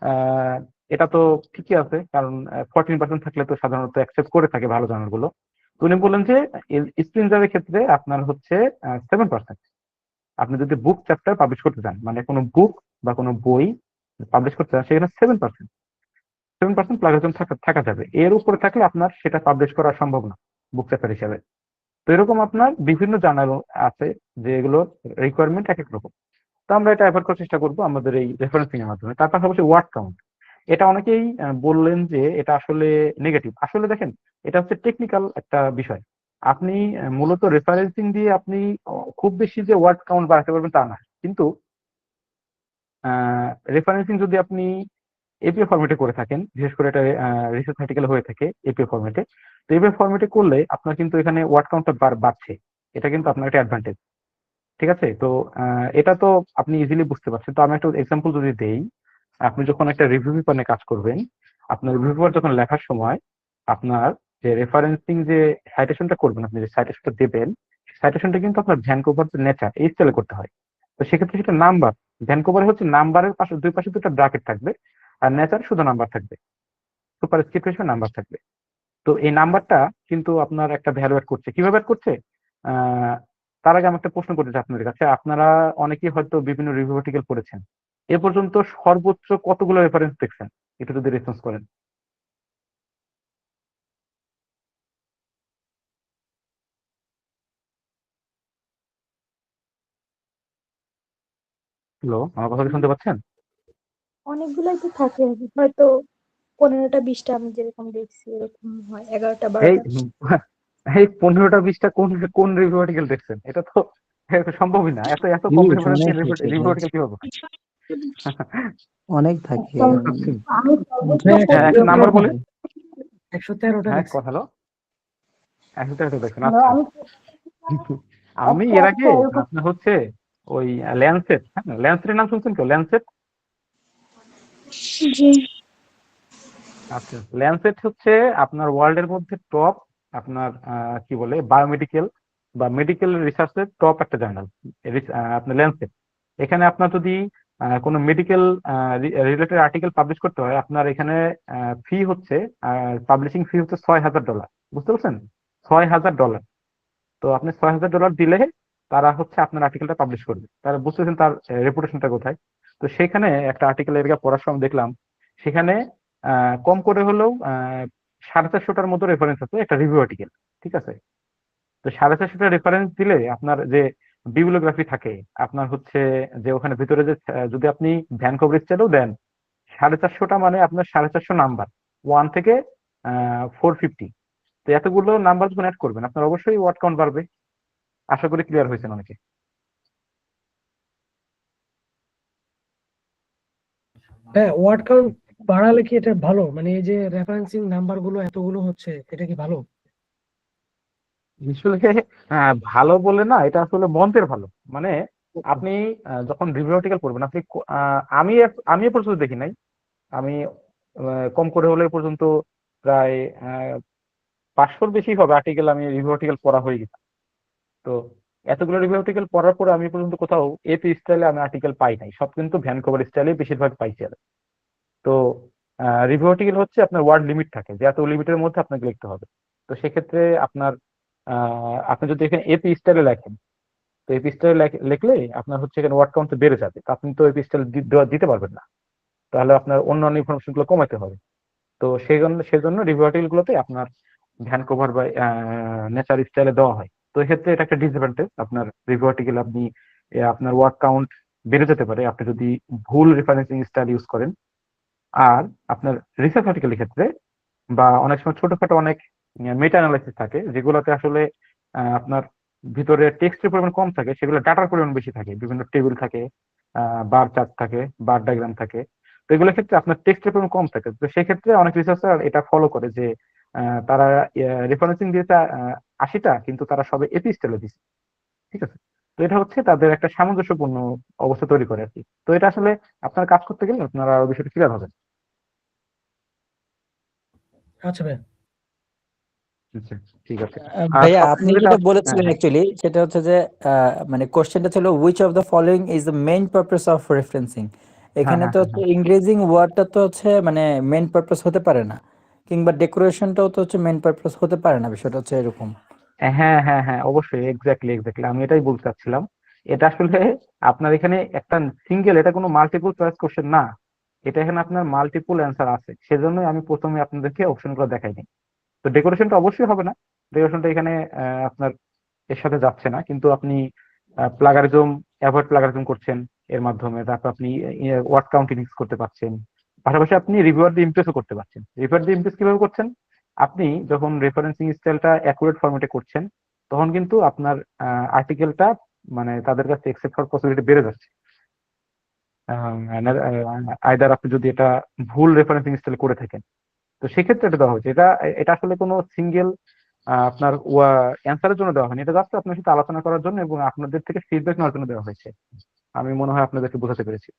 আহ, এটা তো ঠিকই আছে, কারণ 14% থাকলে তো সাধারণত অ্যাকসেপ্ট করে থাকে ভালো জার্নালগুলো। তো উনি বললেন যে স্প্রিনজারের ক্ষেত্রে আপনার হচ্ছে 7%। আপনি যদি বুক চ্যাপ্টার পাবলিশ করতে চান, মানে কোনো বুক বা কোনো বই পাবলিশ করতে চান, সেখানে 7% প্লাগারিজম থাকা যাবে। এর উপরে থাকলে আপনার সেটা পাবলিশ করা সম্ভব না বুক চ্যাপ্টার হিসাবে। তো এরকম আপনার বিভিন্ন জার্নাল আছে যেগুলো রিকোয়ারমেন্ট এক এক রকম। তো আমরা এটা অ্যাভয়েড করার চেষ্টা করবো আমাদের এই রেফারেন্সিং এর মাধ্যমে। তার পাশাপাশি ওয়ার্ড কাউন্ট, এটা অনেকেই বললেন যে এটা আসলে নেগেটিভ। আসলে দেখেন, এটা হচ্ছে টেকনিক্যাল একটা বিষয়। আপনি মূলত রেফারেন্সিং দিয়ে আপনি খুব বেশি যে ওয়ার্ড কাউন্ট বাড়াতে পারবেন তা না, কিন্তু রেফারেন্সিং যদি আপনি এপিএ ফরম্যাটে করে থাকেন, বিশেষ করে এটা রিসার্চ আর্টিকেল হয়ে থাকে এপিএ ফরম্যাটে, তো এপিএ ফরম্যাটে করলে আপনার কিন্তু এখানে ওয়ার্ড কাউন্টটা বাড়ছে। এটা কিন্তু আপনার একটা অ্যাডভান্টেজ। ঠিক আছে, তো এটা তো আপনি ইজিলি বুঝতে পারছেন। তো আমি একটা এক্সাম্পল যদি দেই, আপনি যখন একটা রিভিউ পেপার নিয়ে কাজ করবেন, আপনার রিভিউ পেপার যখন লেখার সময় আপনার যে রেফারেন্সিং যে সাইটেশনটা করবেন, আপনি যে সাইটেশনটা দেবেন, সাইটেশনটা কিন্তু আপনার ভ্যানকুভার যে নেচার এই স্টাইলে করতে হয়। তো সেক্ষেত্রে সেটা নাম্বার, ভ্যানকুভারে হচ্ছে নাম্বারের পাশে দুই পাশে দুটো ব্র্যাকেট থাকবে, আর নেচার শুধু নাম্বার থাকবে, সুপার স্ক্রিপ্ট হিসেবে নাম্বার থাকবে। তো এই নাম্বারটা কিন্তু আপনার একটা ভ্যালু অ্যাড করছে। কিভাবে অ্যাড করছে? আহ, তার আগে আমি একটা প্রশ্ন করতে চাই আপনাদের কাছে। আপনারা অনেকেই হয়তো বিভিন্ন রিভিউ আর্টিকেল পড়েছেন, এ পর্যন্ত সর্বোচ্চ কতগুলো রেফারেন্স দেখছেন? এটা যদি রেসপন্স করেন। হ্যালো, আমার কথা কি শুনতে পাচ্ছেন? অনেকগুলাই তো থাকে, হয়তো 15টা 20টা আমি যেরকম দেখছি এরকম হয়, 11টা এই 12টা। এই 15টা 20টা কোন কোন রিভিউ আর্টিকেল দেখছেন? এটা তো সম্ভবই না। এত এত কম রেফারেন্স অনেক রিভিউ আর্টিকেল কিভাবে হয়? অনেক থাকে। আমি হ্যাঁ, একটা নাম্বার বলে। 113টা হ্যাঁ, দেখছি। হ্যালো, 113টা দেখছেন? হ্যালো, আচ্ছা। আমি আমি একটা এর একটা আগে এরকম। আপনার হচ্ছে ওই ল্যান্সেট, হ্যাঁ ল্যান্সেটের নাম শুনছেন কেউ? ল্যান্সেট? জি। আচ্ছা, ল্যান্সেট হচ্ছে আপনার ওয়ার্ল্ডের মধ্যে টপ, আপনার কি বলে, বায়োমেডিকেল বা মেডিকেল রিসার্চের টপ একটা জার্নাল আপনার ল্যান্সেট। এখানে আপনার যদি কোনো মেডিকেল রিলেটেড আর্টিকেল পাবলিশ করতে হয়, আপনার এখানে ফি হচ্ছে, পাবলিশিং ফি হচ্ছে $6,000। বুঝতে পারছেন? $6,000। তো আপনি $6,000 দিলে তারা হচ্ছে আপনার আর্টিকেলটা পাবলিশ করবে। তারা বুঝতেছেন তার রেপুটেশনটা কোথায়। তো সেখানে একটা আর্টিকেল এর পড়ার সময় দেখলাম, সেখানে কম করে হলেও 450টার মতো রেফারেন্স আছে একটা রিভিউ আর্টিকেল। ঠিক আছে? তো 450টা রেফারেন্স দিলে আপনার যে বিবলিওগ্রাফি থাকে, আপনার হচ্ছে যে ওখানে ভিতরে যে যদি আপনি ভ্যান কভারেজ চাইলেও দেন, 450টা মানে আপনার 450 নাম্বার, 1 থেকে 450। তো এতগুলো নাম্বার যখন অ্যাড করবেন আপনার অবশ্যই ওয়ার্ড কাউন্ট বাড়বে। আশা করি ক্লিয়ার হয়েছেন অনেকে। হ্যাঁ, ওয়ার্ড কাউন্ট বাড়ালে কি এটা ভালো? মানে এই যে রেফারেন্সিং নাম্বার গুলো এতগুলো হচ্ছে, এটা কি ভালো? আসলে ভালো বলে না, এটা আসলে মন্ত্রের ভালো। মানে আপনি যখন রিভিউ আর্টিকেল পড়বেন, আপনি আমি এ পর্যন্ত দেখি নাই। আমি কম করে হলে এ পর্যন্ত প্রায় 500-র বেশি হবে আর্টিকেল, আমি রিভিউ আর্টিকেল পড়া হয়ে গেছে। তো এতগুলো রিভিউ আর্টিকেল পড়ার পরে আমি এ পর্যন্ত কোথাও এপি স্টাইলে আমি আর্টিকেল পাই নাই, সব কিন্তু ভ্যানকোভার স্টাইলে বেশিরভাগ পাইছি আর। তো রিভিউ আর্টিকেল হচ্ছে আপনার ওয়ার্ড লিমিট থাকে, যে এত লিমিটের মধ্যে আপনাকে লিখতে হবে। তো সেক্ষেত্রে আপনার আপনি যদি এখানে এপি স্টাইলে লেখেন, তো এপি স্টাইলে লিখলে আপনার হচ্ছে এখানে ওয়ার্ড কাউন্ট বেড়ে যাবে। তো আপনি তো এপি স্টাইল দিতে পারবেন না, তাহলে আপনার অন্যান্য ইনফরমেশন গুলো কমাতে হবে। তো সেজন্য রিভিউ আর্টিকেল গুলোতে আপনার ভ্যানকোভার বা নেচার স্টাইলে দেওয়া হয়। তো এক্ষেত্রে এটা একটা ডিসঅ্যাডভান্টেজ, আপনার রিভিউ আর্টিকেল আপনি আপনার ওয়ার্ড কাউন্ট বেড়ে যেতে পারে আপনি যদি ভুল রেফারেন্সিং স্টাইল ইউজ করেন। আর আপনার রিসার্চ আর্টিকেলের ক্ষেত্রে বা অনেক সময় ছোটখাটো অনেক মেটা অ্যানালাইসিস থাকে, যেগুলোতে আসলে আপনার ভিতরে টেক্সটের পরিমাণ কম থাকে, সেগুলো ডাটার পরিমাণ বেশি থাকে, বিভিন্ন টেবিল থাকে, বার চার্ট থাকে, বার ডায়াগ্রাম থাকে। তো এগুলোর ক্ষেত্রে আপনার টেক্সটের পরিমাণ কম থাকে। তো সেক্ষেত্রে অনেক রিসার্চার এটা ফলো করে যে তারা রেফারেন্সিং দিয়েছে 80টা, কিন্তু তারা সবে এপি স্টাইলে দিচ্ছে। ঠিক আছে? তো এটা হচ্ছে তাদের একটা সামঞ্জস্যপূর্ণ অবস্থা তৈরি করে আর কি। তো এটা আসলে আপনার কাজ করতে গেলে আপনারা বিষয়টা ক্লিয়ার হবেন। আচ্ছা ভাই। আচ্ছা, ঠিক আছে। আর ভাইয়া আপনি সবচেয়ে যেটা, যেটা হ্যাঁ বলেছিলেন হ্যাঁ অ্যাকচুয়ালি সেটা হচ্ছে যে মানে কোশ্চেনটা ছিল which of the following is the main purpose of referencing. হ্যাঁ এখানে হ্যাঁ তো হ্যাঁ হচ্ছে হ্যাঁ ইংরেজিং ওয়ার্ডটা তো হচ্ছে মানে মেইন পারপাস হতে পারে না, কিংবা ডেকোরেশনটাও তো হচ্ছে মেইন পারপাস হতে পারে না, বিষয়টা হচ্ছে এরকম। হ্যাঁ হ্যাঁ হ্যাঁ অবশ্যই, এক্স্যাক্টলি এক্স্যাক্টলি আমি এটাই বলতে চাচ্ছিলাম। এটা আসলে আপনার এখানে একটা সিঙ্গেল, এটা কোনো মাল্টিপল চয়েস কোশ্চেন না। এটা এখানে আপনার মাল্টিপল অ্যান্সার আছে, সেজন্যই আমি প্রথমে আপনাদেরকে অপশনগুলো দেখাইনি। তো ডেকোরেশনটা অবশ্যই হবে না, ডেকোরেশনটা এখানে আপনার এর সাথে যাচ্ছে না। কিন্তু আপনি প্লাগারিজম, অ্যাভয়েড প্লাগারিজম করছেন এর মাধ্যমে, তারপর আপনি ওয়ার্ড কাউন্ট ইনক্রিজ করতে পারছেন, পাশাপাশি আপনি রিভিউয়ার দিয়ে ইমপ্রেসও করতে পারছেন। রিভিউয়ার দিয়ে ইমপ্রেস কিভাবে করছেন? আপনি যখন রেফারেন্সিং স্টাইলটা অ্যাকুরেট ফরম্যাটে করছেন, তখন কিন্তু আপনার আর্টিকেলটা মানে তাদের কাছে একসেপ্ট হওয়ার পসিবিলিটি বেড়ে যাচ্ছে। আইদার আপনি যদি এটা ভুল রেফারেন্সিং স্টাইল করে থাকেন, তো সেক্ষেত্রে এটা দেওয়া হয়েছে। এটা এটা আসলে কোনো সিঙ্গেল আপনার অ্যান্সারের জন্য দেওয়া হয়নি, এটা জাস্ট আপনার সাথে আলোচনা করার জন্য এবং আপনাদের থেকে ফিডব্যাক নেওয়ার জন্য দেওয়া হয়েছে। আমি মনে হয় আপনাদেরকে বোঝাতে পেরেছি।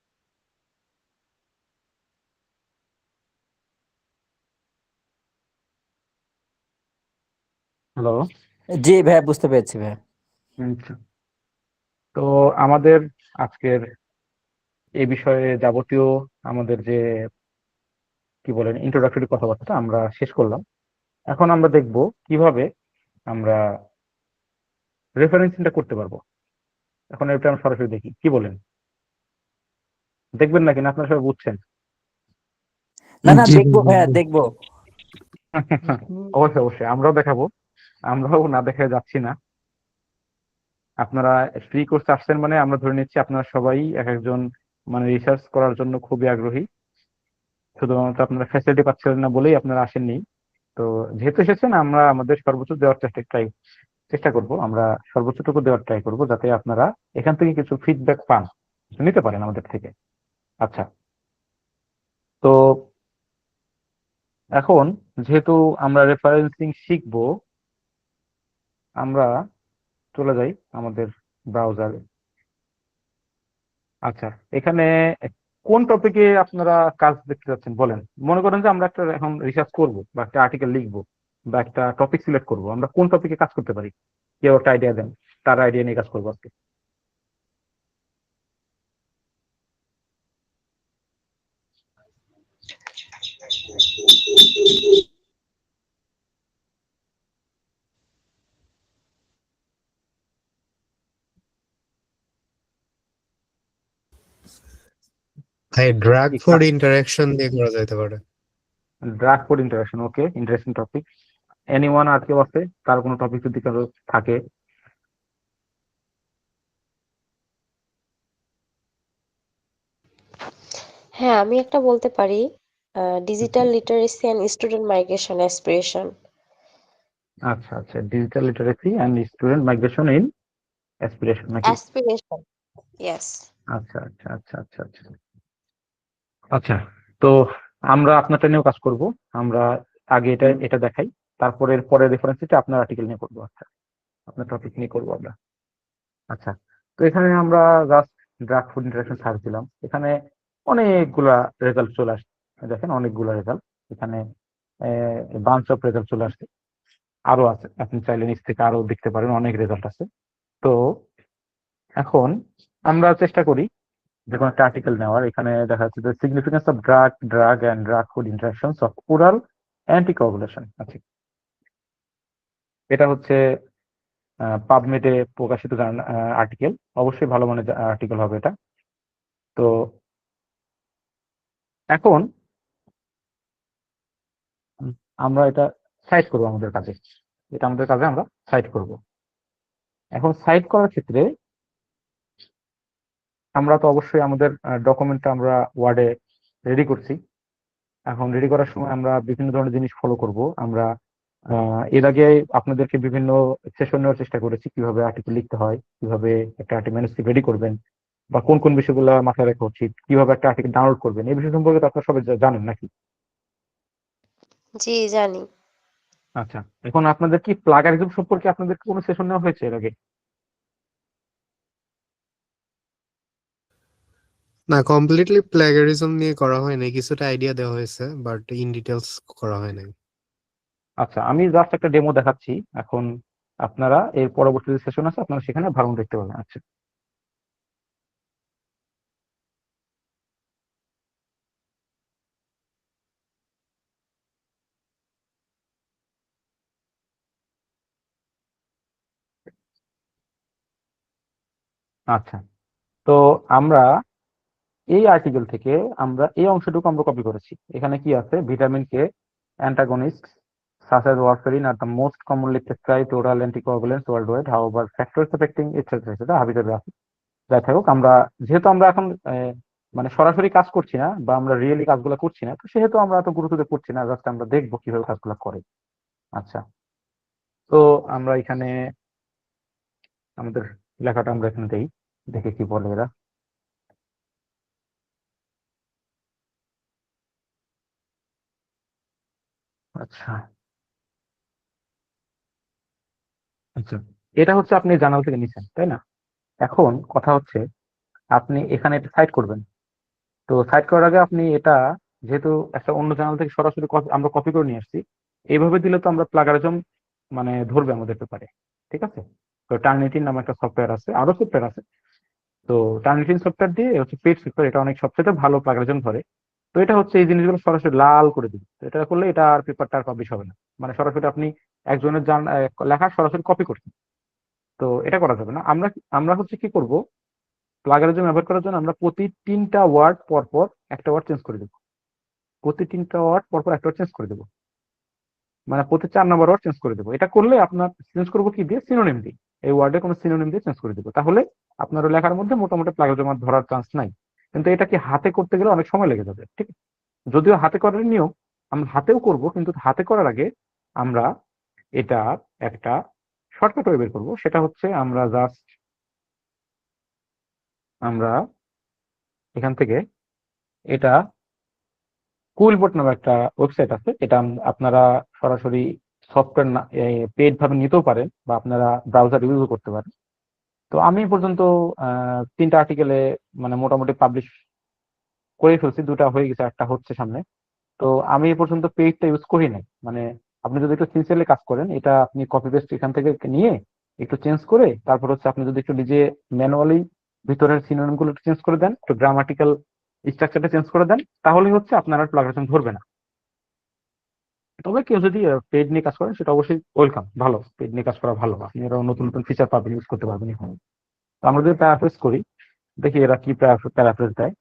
হ্যালো। জি ভাইয়া, বুঝতে পেরেছি ভাইয়া। আচ্ছা, তো আমাদের আজকের এই বিষয়ে যাবতীয় আমাদের যে কি বলেন ইন্ট্রোডাক্টরি কথাবার্তা আমরা শেষ করলাম। এখন আমরা দেখব কিভাবে আমরা রেফারেন্সিংটা করতে পারবো। এখন এটা আমরা সরাসরি দেখি, কি বলেন? দেখবেন নাকি না আপনারা সবাই বুঝছেন? না না, জি দেখবো ভাইয়া। ভাইয়া, দেখবো। অবশ্যই অবশ্যই আমরাও দেখাবো, আমরাও না দেখে যাচ্ছি না। আপনারা ফ্রি কোর্স আসছেন মানে আমরা ধরে নিচ্ছি আপনারা সবাই এক একজন মানে রিসার্চ করার জন্য খুবই আগ্রহী। শুধুমাত্র আপনারা ফ্যাসিলিটি পাচ্ছেন না বলেই আপনারা আসেননি। তো যেহেতু এসেছেন, আমরা আমাদের সর্বোচ্চ দেওয়ার চেষ্টা করব, আমরা সর্বোচ্চটুকু দেওয়ার ট্রাই করব, যাতে আপনারা এখান থেকে কিছু ফিডব্যাক পান, কিছু নিতে পারেন আমাদের থেকে। আচ্ছা, তো এখন যেহেতু আমরা রেফারেন্সিং শিখবো, আমরা চলে যাই আমাদের ব্রাউজারে। আচ্ছা, এখানে কোন টপিকে আপনারা কাজ দেখতে যাচ্ছেন বলেন? মনে করেন যে আমরা একটা এখন রিসার্চ করব বা একটা আর্টিকেল লিখবো বা একটা টপিক সিলেক্ট করব, আমরা কোন টপিকে কাজ করতে পারি? কেউ একটা আইডিয়া দেন, তার আইডিয়া নিয়ে কাজ করবো আজকে। ভাই ড্রাগ ফুড ইন্টারাকশন দিয়ে করা যেতে পারে। ড্রাগ ফুড ইন্টারাকশন, ওকে, ইন্টারেস্টিং টপিক। এনিওয়ান আর কেউ আছে তার কোনো টপিক যদি কারো থাকে? হ্যাঁ, আমি একটা বলতে পারি, digital literacy and student migration aspiration. আচ্ছা আচ্ছা, digital literacy and student migration in aspiration নাকি? Aspiration, yes. আচ্ছা আচ্ছা আচ্ছা আচ্ছা আচ্ছা আচ্ছা। তো আমরা আপনারটা নিয়েও কাজ করব। আমরা আগে এটা এটা দেখাই, তারপরে পরের রেফারেন্সটা আপনার আর্টিকেল নিয়ে করবো। আচ্ছা, আপনার টপিক নিয়ে করবো আমরা। আচ্ছা, তো এখানে আমরা just drug food interaction search দিলাম, এখানে অনেকগুলা রেজাল্ট চলে আসছে। দেখেন অনেকগুলা রেজাল্ট এখানে, বাঞ্চ অফ রেজাল্ট চলে আসছে। আরো আছে, আপনি চাইলে নিচ থেকে আরো দেখতে পারেন, অনেক রেজাল্ট আছে। তো এখন আমরা চেষ্টা করি যে কোনো একটা আর্টিকেল নেওয়ার। এখানে দেখা যাচ্ছে যে significance of drug and drug food interactions of oral anticoagulation. আচ্ছা, এটা হচ্ছে পাবমেডে প্রকাশিত আর্টিকেল, অবশ্যই ভালো মানের আর্টিকেল হবে এটা। তো এখন আমরা এটা সাইট করবো আমাদের কাজে, এটা আমাদের কাজে আমরা সাইট করব। এখন সাইট করার ক্ষেত্রে আমরা তো অবশ্যই আমাদের ডকুমেন্টটা আমরা ওয়ার্ডে রেডি করছি। এখন রেডি করার সময় আমরা বিভিন্ন ধরনের জিনিস ফলো করব। আমরা এর আগে আপনাদেরকে বিভিন্ন সেশন নেওয়ার চেষ্টা করেছি, কিভাবে আর্টিকেল লিখতে হয়, কিভাবে একটা আর্টিকেল ম্যানুস্ক্রিপ্ট রেডি করবেন, বা কোন কোন বিষয়গুলো মাথায় রাখা উচিত, কিভাবে একটা আর্টিকেল ডাউনলোড করবেন, এই বিষয় সম্পর্কে তো আপনারা সবাই জানেন নাকি? জি, জানি। আচ্ছা, এখন আপনাদের কি প্লাগারিজম সম্পর্কে আপনাদের কোনো সেশন নেওয়া হয়েছে এর আগে? না, কমপ্লিটলি প্লেগারিজম নিয়ে করা হয় নাই, কিছুটা আইডিয়া দেওয়া হয়েছে বাট ইন ডিটেলস করা হয় নাই। আচ্ছা, আমি জাস্ট একটা ডেমো দেখাচ্ছি। এখন আপনারা এর পরবর্তী যে সেশন আছে আপনারা সেখানে ভালো মতো দেখতে পাবেন। আচ্ছা আচ্ছা, তো আমরা এই আর্টিকেল থেকে আমরা এই অংশটুকু আমরা কপি করেছি। এখানে কি আছে? Vitamin K antagonist such as warfarin are the most commonly prescribed oral anticoagulants worldwide. However, factors affecting etc. হাবিজাবি আছে। যাই থাকুক, আমরা যেহেতু আমরা এখন মানে সরাসরি কাজ করছি না, বা আমরা রিয়েলি কাজগুলো করছি না, তো সেহেতু আমরা এত গুরুত্ব দিয়ে করছি না, জাস্ট আমরা দেখবো কিভাবে কাজগুলো করে। আচ্ছা, তো আমরা এখানে আমাদের লেখাটা আমরা এখানে দেই, দেখে কি বলে এরা। আচ্ছা আচ্ছা, এটা হচ্ছে আপনি জার্নাল থেকে নিছেন, তাই না? এখন কথা হচ্ছে আপনি এখানে এটা সাইট করবেন। তো সাইট করার আগে আপনি এটা, যেহেতু একটা অন্য চ্যানেল থেকে সরাসরি আমরা কপি করে নিয়ে আসছি, এইভাবে দিলে তো আমরা প্লাগারিজম মানে ধরবে আমাদের পেপারে, ঠিক আছে? তো টার্নিটিন নামে একটা সফটওয়্যার আছে, আরো সফটওয়্যার আছে। তো টার্নিটিন সফটওয়্যার দিয়ে হচ্ছে পেড সফটওয়্যার, এটা অনেক সবচেয়ে ভালো প্লাগারিজম ধরে। তো এটা হচ্ছে এই জিনিসগুলো সরাসরি লাল করে দিবে। তো এটা করলে এটা আর পেপারটা আর পাবলিশ হবে না, মানে সরাসরি আপনি একজনের লেখা সরাসরি কপি করছেন। তো এটা করা যাবে না। আমরা আমরা হচ্ছে কি করব, প্লাগারিজম ব্যবহার করার জন্য আমরা প্রতি 3টা ওয়ার্ড পর পর একটা ওয়ার্ড চেঞ্জ করে দেবো। প্রতি 3টা ওয়ার্ড পর পর একটা ওয়ার্ড চেঞ্জ করে দেবো, মানে প্রতি 4 নম্বর ওয়ার্ড চেঞ্জ করে দেবো। এটা করলে আপনার চেঞ্জ করবো কি দিয়ে? সিনোনিম দিয়ে। এই ওয়ার্ডে কোনো সিনোনিম দিয়ে চেঞ্জ করে দেবো, তাহলে আপনার লেখার মধ্যে মোটামুটি প্লাগারিজম ধরার চান্স নাই। কিন্তু এটা কি হাতে করতে গেলে অনেক সময় লেগে যাবে, ঠিক আছে? যদিও হাতে করার নিয়ম, আমরা হাতেও করব, কিন্তু হাতে করার আগে আমরা এটা একটা শর্টকাট ওয়ে বের করবো। সেটা হচ্ছে আমরা জাস্ট আমরা এখান থেকে এটা কুইলবোট নামে একটা ওয়েবসাইট আছে, এটা আপনারা সরাসরি সফটওয়্যার পেড ভাবে নিতেও পারেন, বা আপনারা ব্রাউজার ইউজও করতে পারেন। তো আমি এ পর্যন্ত 3টা আর্টিকেলে মানে মোটামুটি পাবলিশ করে ফেলছি, 2টা হয়ে গেছে, একটা হচ্ছে সামনে। তো আমি এ পর্যন্ত পেজটা ইউজ করি নাই। মানে আপনি যদি একটু সিনসিয়ারলি কাজ করেন, এটা আপনি কপি পেস্ট এখান থেকে নিয়ে একটু চেঞ্জ করে, তারপর হচ্ছে আপনি যদি একটু নিজে ম্যানুয়ালি ভিতরের সিনোনিম গুলো একটু চেঞ্জ করে দেন, একটু গ্রামাটিক্যাল স্ট্রাকচারটা চেঞ্জ করে দেন, তাহলে হচ্ছে আপনার আর প্লাগারিজম ধরবে না। তবে কেউ যদি পেড নিয়ে কাজ করেন সেটা অবশ্যই ওয়েলকাম, ভালো, পেড নিয়ে কাজ করা ভালো, আপনি আরো নতুন নতুন ফিচার পাবেন, ইউজ করতে পারবেন এখানে। তো আমরা যদি প্যারাফ্রেজ করি, দেখি এরা কি প্যারাফ্রেজ দেয়।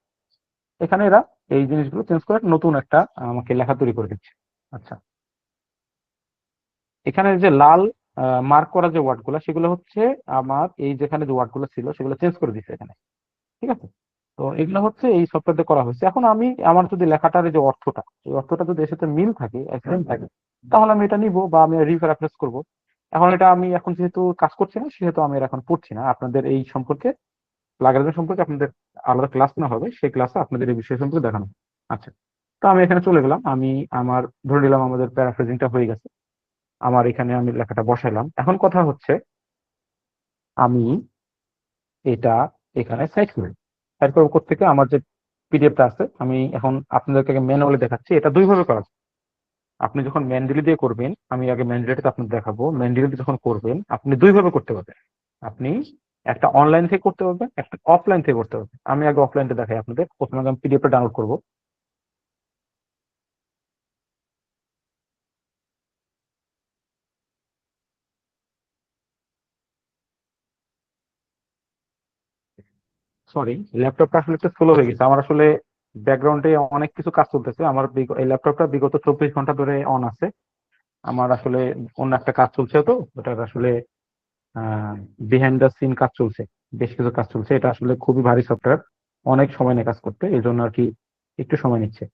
এখানে এরা এই জিনিসগুলো চেঞ্জ করে নতুন একটা আমাকে লেখা তৈরি করে দিচ্ছে। আচ্ছা, এখানে যে লাল মার্ক করা যে ওয়ার্ডগুলো, সেগুলো হচ্ছে আমার এই যেখানে যে ওয়ার্ডগুলো ছিল সেগুলো চেঞ্জ করে দিচ্ছে এখানে, ঠিক আছে। তো এগুলো হচ্ছে এই সফটওয়্যারতে করা হয়েছে। এখন আমি আমার যদি লেখাটার এই যে অর্থটা, এই অর্থটা যদি এর সাথে মিল থাকে, সেম থাকে, তাহলে আমি এটা নিব বা আমি রিপ্যারাফ্রেজ করব। এখন এটা আমি এখন যেহেতু কাজ করছি না, সেহেতু আমি এটা এখন পড়ছি না। আপনাদের এই সম্পর্কে, প্লাগরিজম সম্পর্কে আপনাদের আলাদা ক্লাস না হবে, সেই ক্লাসে আপনাদের এই বিষয় সম্পর্কে দেখানো হবে। আচ্ছা, তো আমি এখানে চলে গেলাম, আমি আমার ধরে নিলাম আমাদের প্যারাফ্রেজিংটা হয়ে গেছে, আমার এখানে আমি লেখাটা বসাইলাম। এখন কথা হচ্ছে আমি এটা এখানে সাইড করবো কোত্থেকে, আমার যে পিডিএফটা আছে, আমি এখন আপনাদেরকে ম্যানুয়ালি দেখাচ্ছি। এটা দুইভাবে করা যায়। আপনি যখন ম্যানুয়ালি দিয়ে করবেন, আমি আগে ম্যানুয়ালিটা আপনাদের দেখাবো, ম্যানুয়ালি যখন করবেন আপনি দুইভাবে করতে পারবেন। আপনি একটা অনলাইন থেকে করতে পারবেন, একটা অফলাইন থেকে করতে পারবেন। আমি আগে অফলাইনটা দেখাই আপনাদের। প্রথমে আমি পিডিএফটা ডাউনলোড করবো। সরি, ল্যাপটপটা আসলে একটু স্লো হয়ে গেছে। আমার আসলে ব্যাকগ্রাউন্ডে অনেক কিছু কাজ চলতেছে। আমার এই ল্যাপটপটা বিগত 24 ঘন্টা ধরে অন আছে। আমার আসলে অন্য একটা কাজ চলছে, তো ওটার আসলে বিহাইন্ড দ্য সিন কাজ চলছে, বেশ কিছু কাজ চলছে। এটা আসলে খুবই ভারী সফটওয়্যার, অনেক সময় নিয়ে কাজ করতে, এই জন্য আর কি একটু সময় নিচ্ছে।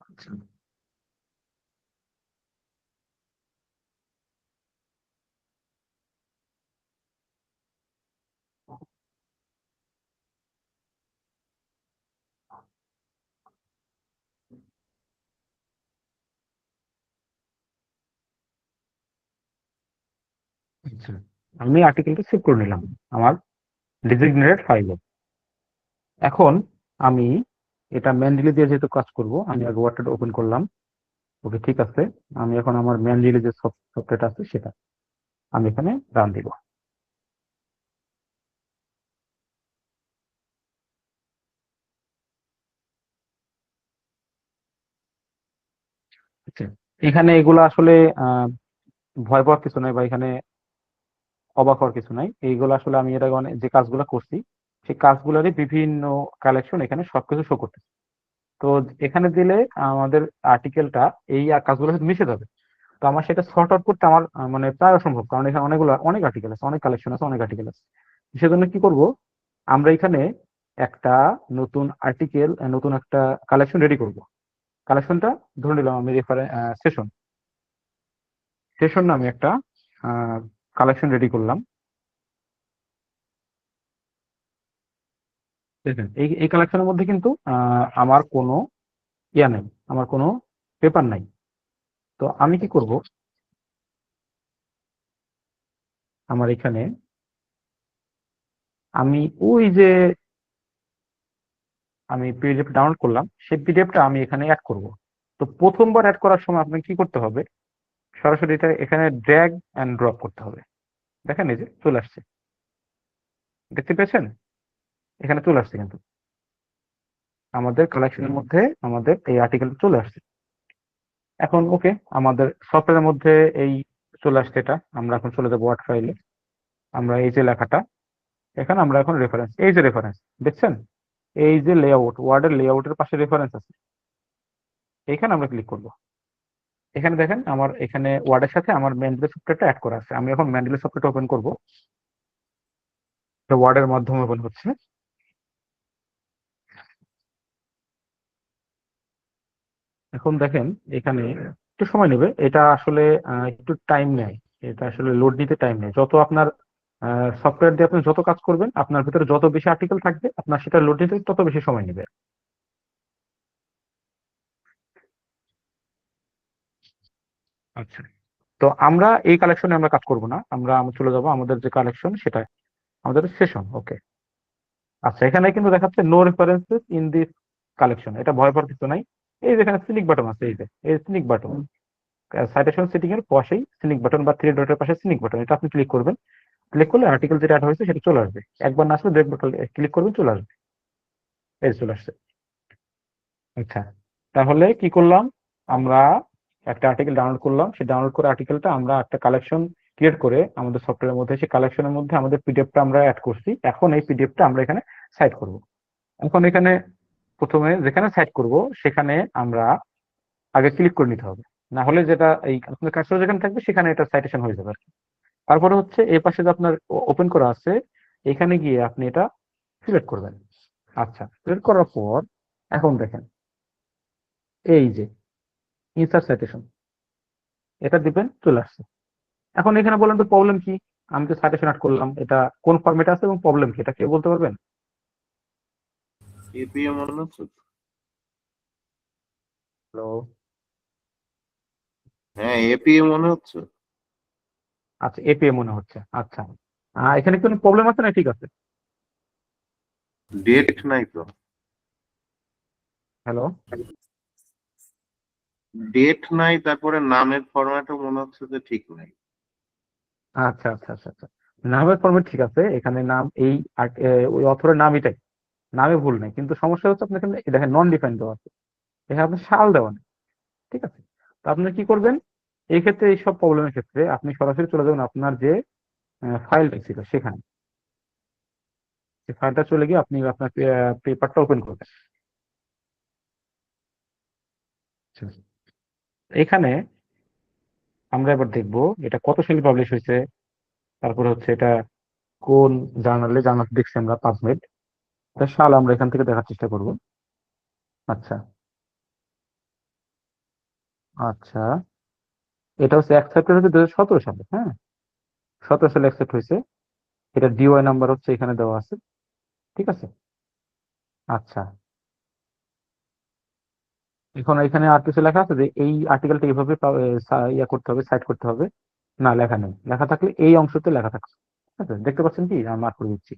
আচ্ছা, আচ্ছা, আমি আর্টিকেলটা সেভ করে নিলাম আমার ডিজিগনেটেড ফাইলে। এখন আমি এটা ম্যানুয়ালি দিয়ে যেহেতু কাজ করব, আমি আগে ওয়ার্ডটা ওপেন করলাম। ওকে, ঠিক আছে। আমি এখন আমার ম্যানুয়ালি যে সফটওয়্যারটা আছে সেটা আমি এখানে রান দিব। আচ্ছা, এখানে এগুলো আসলে আহ ভয় পাওয়ার কিছু নাই, বা এখানে অবাক হওয়ার কিছু নাই। এইগুলো আসলে আমি এর আগে যে কাজগুলো করছি, সেই কাজগুলোরই বিভিন্ন কালেকশন এখানে সবকিছু শো করতেছে। তো এখানে দিলে আমাদের আর্টিকেলটা এই কাজগুলোর সাথে মিশে যাবে। তো আমার সেটা সর্ট আউট করতে আমার মানে প্রায় অসম্ভব, কারণ এখানে অনেক আর্টিকেল আছে, অনেক কালেকশন আছে, অনেক আর্টিকেল আছে। সেজন্য কি করব, আমরা এখানে একটা নতুন আর্টিকেল, নতুন একটা কালেকশন রেডি করব। কালেকশনটা ধরে নিলাম আমি সেশন সেশন নামে একটা কালেকশন রেডি করলাম। দেখেন, এই কালেকশনের মধ্যে কিন্তু আমার কোনো ইয়া নাই, আমার কোনো পেপার নাই। তো আমি কি করব, আমার এখানে আমি ওই যে আমি পিডিএফ ডাউনলোড করলাম, সেই পিডিএফটা আমি এখানে অ্যাড করব। তো প্রথমবার অ্যাড করার সময় আপনাকে কি করতে হবে, সরাসরি এটা এখানে ড্র্যাগ অ্যান্ড ড্রপ করতে হবে। দেখেন, এই যে চলে আসছে, দেখতে পেয়েছেন? এখানে চলে আসছে কিন্তু আমাদের কালেকশনের মধ্যে আমাদের এই আর্টিকেল চলে আসছে। এখন ওকে, আমাদের সফটওয়্যারের মধ্যে এই চলে আসছে এটা। আমরা এখন চলে যাবো ওয়ার্ড ফাইলে। আমরা এই যে লেখাটা, এখানে আমরা এখন রেফারেন্স, এই যে রেফারেন্স দেখছেন, এই যে লেআউট, ওয়ার্ডের লেআউটের পাশে রেফারেন্স আছে, এখানে আমরা ক্লিক করব। এখানে দেখেন আমার এখানে ওয়ার্ডের সাথে আমার ম্যান্ডেলি সফটওয়্যারটা অ্যাড করা আছে। আমি এখন ম্যান্ডেলি সফটওয়্যারটা ওপেন করব, ওয়ার্ডের মাধ্যমে ওপেন হচ্ছে। এখন দেখেন এখানে একটু সময় নেবে, এটা আসলে একটু টাইম নেয়, এটা আসলে লোড নিতে টাইম নেয়। যত আপনার সফটওয়্যার দিয়ে আপনি যত কাজ করবেন, আপনার ভিতরে যত বেশি আর্টিকেল থাকবে, আপনার সেটা লোড নিতে তত বেশি সময় নেবে। আচ্ছা, তো আমরা এই কালেকশনে আমরা কাজ করব না, আমরা চলে যাব আমাদের যে কালেকশন সেটা আমাদের সেশন। ওকে, আচ্ছা, এখানে কিন্তু দেখাচ্ছে no references in this collection. এটা ভয় পাওয়ার কিছু নাই। এই যেখানে স্নিক বাটন আছে, এই যে এই স্নিক বাটন, সাইটেশন সেটিং এর পাশেই স্নিক বাটন বা থ্রি ডটের পাশে স্নিক বাটন, এটা আপনি ক্লিক করবেন। ক্লিক করলে আর্টিকেল যেটা অ্যাড হয়েছে সেটা চলে আসবে, একবার না আসলে দেখবে ক্লিক করবেন চলে আসবে, এই চলে আসছে। আচ্ছা, তাহলে কি করলাম আমরা, একটা আর্টিকেল ডাউনলোড করলাম, সেই ডাউনলোড করে আর্টিকেলটা আমরা একটা কালেকশন ক্রিয়েট করে আমাদের সফটওয়্যারের মধ্যে, সেই কালেকশনের মধ্যে আমাদের পিডিএফটা আমরা অ্যাড করছি। এখন এই পিডিএফটা আমরা এখানে সাইট করব। এখন এখানে প্রথমে যেখানে সাইট করব সেখানে আমরা আগে ক্লিক করে নিতে হবে, না হলে যেটা এই আপনার কার্সর যেখানে থাকবে সেখানে এটা সাইটেশন হয়ে যাবে আর কি। তারপরে হচ্ছে এই পাশে যে আপনার ওপেন করা আছে এখানে গিয়ে আপনি এটা সিলেক্ট করবেন। আচ্ছা, সিলেক্ট করার পর এখন দেখেন এই যে ইনসার্ট সাইটেশন, এটা দিবেন, চলে আসছে। এখন এখানে বলেন তো প্রবলেম কি, আমি তো সাইটেশন অ্যাড করলাম, এটা কোন ফরম্যাটে আছে এবং প্রবলেম কি, এটা কেউ বলতে পারবেন? এপিএ মনে হচ্ছে। হ্যালো, হ্যাঁ এপিএ মনে হচ্ছে। আচ্ছা এপিএ মনে হচ্ছে। আচ্ছা, এখানে কোনো প্রবলেম আছে না? ঠিক আছে। ডেট নাই তো, হ্যালো, ডেট নাই, তারপরে নামের ফরম্যাটও মনে হচ্ছে যে ঠিক নাই। আচ্ছা আচ্ছা আচ্ছা আচ্ছা, নামের ফরম্যাট ঠিক আছে, এখানে নাম এই ওই অথরের নাম এটাই, নামে ভুল নেই, কিন্তু সমস্যা হচ্ছে আপনার এখানে দেখেন নন ডিফাইন দেওয়া আছে, এখানে আপনার সাল দেওয়া নেই। ঠিক আছে, তো আপনি কি করবেন এই ক্ষেত্রে, এই সব প্রবলেমের ক্ষেত্রে আপনি সরাসরি চলে যাবেন আপনার যে ফাইলটা ছিল সেখানে, সেই ফাইলটা চলে গিয়ে আপনি আপনার পেপারটা ওপেন করবেন। আচ্ছা, এখানে আমরা এবার দেখবো এটা কত সালে পাবলিশ হয়েছে, তারপরে হচ্ছে এটা কোন জার্নালে, জার্নাল দেখছি আমরা পাবমেড, এটা সাল আমরা এখান থেকে দেখার চেষ্টা করব। আচ্ছা আচ্ছা, এটা হচ্ছে অ্যাকসেপ্ট হয়েছে 2017 সালে, হ্যাঁ 17 সালে অ্যাকসেপ্ট হয়েছে, এটা ডিওয়াই নাম্বার হচ্ছে এখানে দেওয়া আছে। ঠিক আছে, আচ্ছা এখন এখানে আর কিছু লেখা আছে যে এই আর্টিকেলটা এইভাবে ইয়া করতে হবে, সাইট করতে হবে, না লেখা নেই, লেখা থাকলে এই অংশতে লেখা থাকছে। ঠিক আছে, দেখতে পাচ্ছেন কি আমি মার্ক করে দিচ্ছি।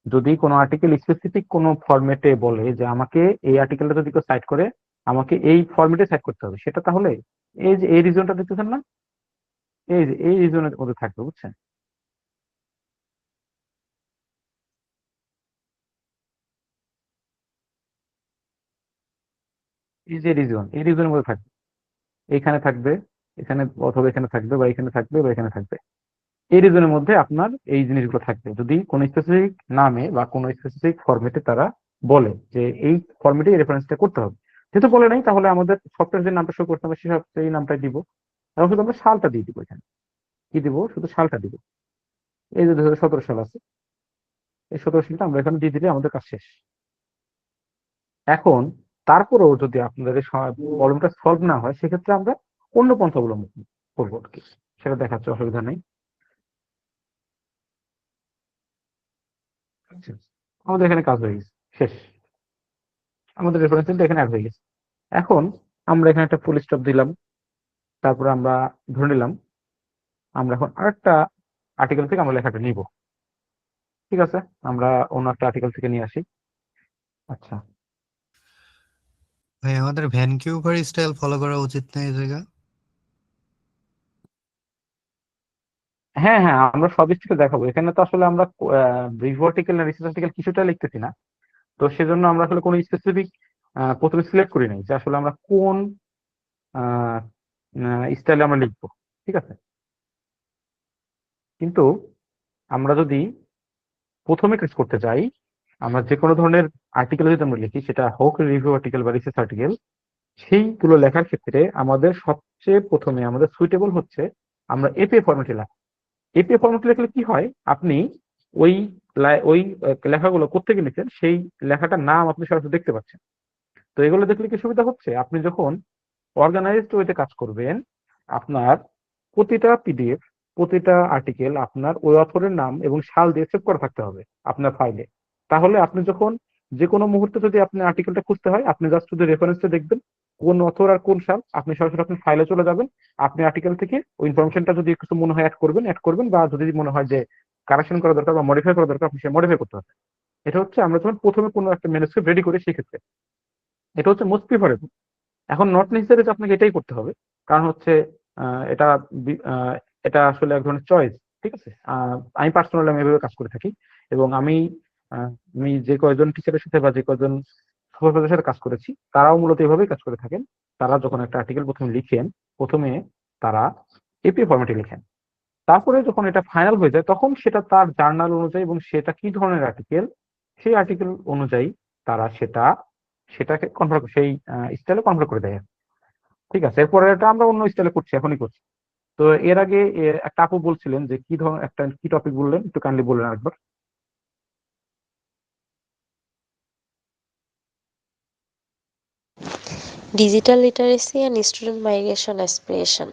যদি কোনো আর্টিকেল স্পেসিফিক কোনো ফরম্যাটে বলে যে আমাকে এই আর্টিকেলটা যদি কেউ সাইট করে আমাকে এই ফরম্যাটে সাইট করতে হবে, সেটা তাহলে এই যে এই রিজনটা দেখতেছেন না, এই যে এই রিজনের মধ্যে থাকবে, বুঝছেন? এই যে রিজন, এই রিজনের মধ্যে থাকবে, এইখানে থাকবে, এখানে অথবা এখানে থাকবে, বা এখানে থাকবে, বা এখানে থাকবে, এই রিজনের মধ্যে আপনার এই জিনিসগুলো থাকবে। যদি কোনো স্পেসিফিক নামে বা কোনো স্পেসিফিক ফরম্যাটে তারা বলে যে এই ফরম্যাটে রেফারেন্সটা করতে হবে, যেহেতু বলে নাই তাহলে আমাদের সফটওয়্যার যে নামটা শো করতে হবে সেই নামটাই দিব, এবং শুধু আমরা সালটা দিয়ে দিব, এখানে কি দিব, শুধু সালটা দিব। এই যে 2017 সাল আছে, এই 17 সালটা আমরা এখানে দিয়ে দিলে আমাদের কাজ শেষ। এখন তারপরেও যদি আপনাদের এই প্রবলেমটা সলভ না হয় সেক্ষেত্রে আমরা অন্য পন্থা অবলম্বন করবো আর কি, সেটা দেখাচ্ছে, অসুবিধা নেই। আচ্ছা, আমাদের এখানে কাজ হয়ে গেছে, শেষ, আমাদের রেফারেন্সটা এখানে অ্যাড হয়ে গেছে। এখন আমরা এখানে একটা ফুল স্টপ দিলাম, তারপরে আমরা ধরে নিলাম আমরা এখন আরেকটা আর্টিকেল থেকে আমরা লেখাটা নিব। ঠিক আছে, আমরা অন্য একটা আর্টিকেল থেকে নিয়ে আসি। আচ্ছা, ভাই আমাদের ভ্যানকিউভার স্টাইল ফলো করা উচিত না এই জায়গা? হ্যাঁ হ্যাঁ, আমরা সব স্টেপে দেখাবো। এখানে তো আসলে আমরা রিভিউ আর্টিকেল না রিসার্চ আর্টিকেল কিছুটা লিখতেছি না, তো সেজন্য আমরা আসলে কোনো স্পেসিফিক প্রথমে সিলেক্ট করি নাই যে আসলে আমরা কোন স্টাইলে আমরা লিখবো। ঠিক আছে, কিন্তু আমরা যদি প্রথমে কাজ করতে যাই, আমরা যে কোনো ধরনের আর্টিকেল যদি আমরা লিখি, সেটা হোক রিভিউ আর্টিকেল বা রিসার্চ আর্টিকেল, সেইগুলো লেখার ক্ষেত্রে আমাদের সবচেয়ে প্রথমে আমাদের সুইটেবল হচ্ছে আমরা এপিএ ফরম্যাটে লেখা। এপিএ ফরম্যাটে লিখলে কি হয়, আপনি ওই ওই লেখাগুলো কোত্থেকে লিখেন সেই লেখাটার নাম আপনি সরাসরি দেখতে পাচ্ছেন। তো এগুলো দেখলে কি সুবিধা হচ্ছে, আপনি যখন অর্গানাইজড ওয়েতে কাজ করবেন, আপনার প্রতিটা পিডিএফ, প্রতিটা আর্টিকেল আপনার ওই অথরের নাম এবং সাল দিয়ে সেভ করা থাকতে হবে আপনার ফাইলে। তাহলে আপনি যখন যে কোনো মুহূর্তে যদি আপনি আর্টিকেলটা খুঁজতে হয়, আপনি জাস্ট শুধু রেফারেন্সটা দেখবেন কোন অথর আর কোন সাল, আপনি সরাসরি আপনার ফাইলে চলে যাবেন, আপনি আর্টিকেল থেকে ওই ইনফরমেশনটা যদি কিছু মনে হয় অ্যাড করবেন, বা যদি মনে হয় যে কারেকশন করা দরকার বা মডিফাই করা দরকার, আপনি সে মডিফাই করতে হবে। এটা হচ্ছে আমরা যখন প্রথমে কোনো একটা ম্যানুস্ক্রিপ্ট রেডি করি সেক্ষেত্রে এটা হচ্ছে মোস্ট প্রিফারেবল। এখন নট নেসেসারি যে আপনাকে এটাই করতে হবে, কারণ হচ্ছে এটা এটা আসলে এক ধরনের চয়েস, ঠিক আছে। আমি পার্সোনালি আমি এভাবে কাজ করে থাকি, এবং আমি যে কয়জন টিচারের সাথে বা যে কয়জন সুপারভাইজারের সাথে কাজ করেছি তারাও মূলত এভাবেই কাজ করে থাকেন। তারা যখন একটা আর্টিকেল প্রথমে লিখেন, প্রথমে তারা এপিএ ফরম্যাটে লিখেন, তারপরে যখন এটা ফাইনাল হয়ে যায় তখন সেটা তার জার্নাল অনুযায়ী এবং সেটা কি ধরনের আর্টিকেল, সেই আর্টিকেল অনুযায়ী তারা সেটাকে কনভার্ট, সেই স্টাইলে কনভার্ট করে দেয়। ঠিক আছে, এরপরে এটা আমরা অন্য স্টাইলে করছি, এখনই করছি। তো এর আগে একটা আপু বলছিলেন যে কি ধরনের একটা কি টপিক বললেন, একটু কাইন্ডলি বললেন আরেকবার। Digital literacy and student migration aspiration.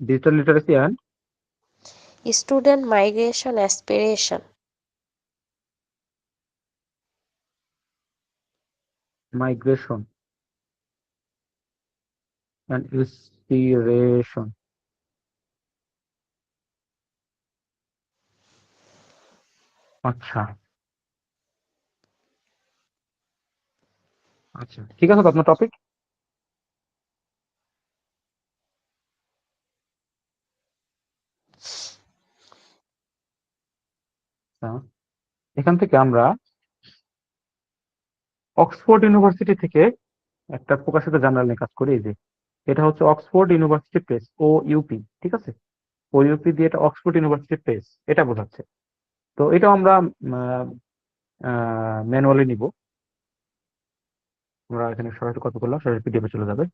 Digital literacy and Student migration aspiration. Migration and inspiration. আচ্ছা আচ্ছা, ঠিক আছে, তো আপনার টপিক। এখান থেকে আমরা অক্সফোর্ড ইউনিভার্সিটি থেকে একটা প্রকাশিত জার্নাল নিয়ে কাজ করি। এই যে এটা হচ্ছে অক্সফোর্ড ইউনিভার্সিটি প্রেস, ও ইউপি, ঠিক আছে। ও ইউপি দিয়ে এটা অক্সফোর্ড ইউনিভার্সিটি প্রেস, এটা বোঝাচ্ছে। তো এটা আমরা ম্যানুয়ালি নিব। আমরা এখানে সরাসরি কত করলাম, সরাসরি পিডিএফে চলে যাবে।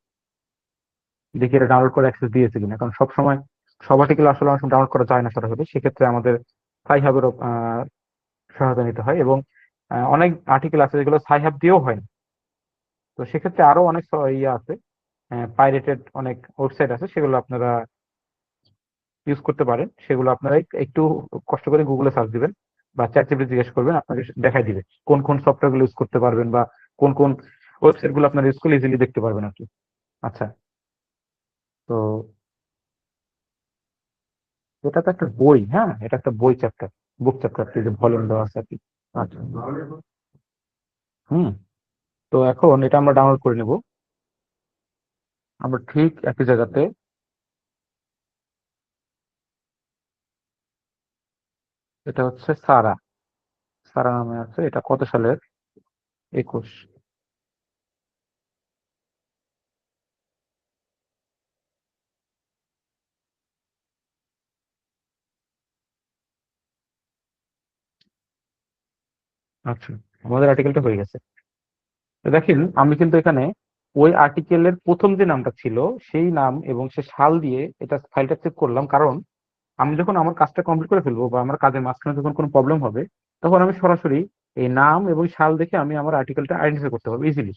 দেখি এটা ডাউনলোড করে অ্যাক্সেস দিয়েছে কিনা, কারণ সবসময় সব আর্টিকেল আসলে অনেক সময় ডাউনলোড করা যায় না সরাসরি, সেক্ষেত্রে আমাদের সাইহাবেরও সহায়তা নিতে হয়, এবং অনেক আর্টিকেল আছে যেগুলো সাইহাব দিয়েও হয় না। তো সেক্ষেত্রে আরো অনেক ইয়ে আছে, পাইরেটেড অনেক ওয়েবসাইট আছে, সেগুলো আপনারা ইউজ করতে পারেন। সেগুলো আপনারা একটু কষ্ট করে গুগলে সার্চ দিবেন বা চ্যাটজিপিটি জিজ্ঞেস করবেন, আপনাকে দেখাই দিবে কোন কোন সফটওয়্যার গুলো ইউজ করতে পারবেন বা কোন কোন ওয়েবসাইট গুলো আপনারা ইউজ করলে ইজিলি দেখতে পারবেন আর কি। আচ্ছা, তো এটা তো একটা বই, হ্যাঁ এটা একটা বই চ্যাপ্টার, বুক চ্যাপ্টার, যে ভলিউম দেওয়া আছে আর কি। আচ্ছা, হুম, তো এখন এটা আমরা ডাউনলোড করে নেব। আমরা ঠিক একই জায়গাতে এটা হচ্ছে সারা, সারা নামে আছে। এটা কত সালের? 21। আচ্ছা, আমাদের আর্টিকেলটা হয়ে গেছে। তো দেখেন আমি কিন্তু এখানে ওই আর্টিকেলের প্রথম যে নামটা ছিল সেই নাম এবং সে সাল দিয়ে এটা ফাইলটা সেভ করলাম, কারণ আমি যখন আমার কাজটা কমপ্লিট করে ফেলবো বা আমার কাজের মাঝখানে যখন কোনো প্রবলেম হবে, তখন আমি সরাসরি এই নাম এবং সাল দেখে আমি আমার আর্টিকেলটা আইডেন্টিফাই করতে পারবো ইজিলি।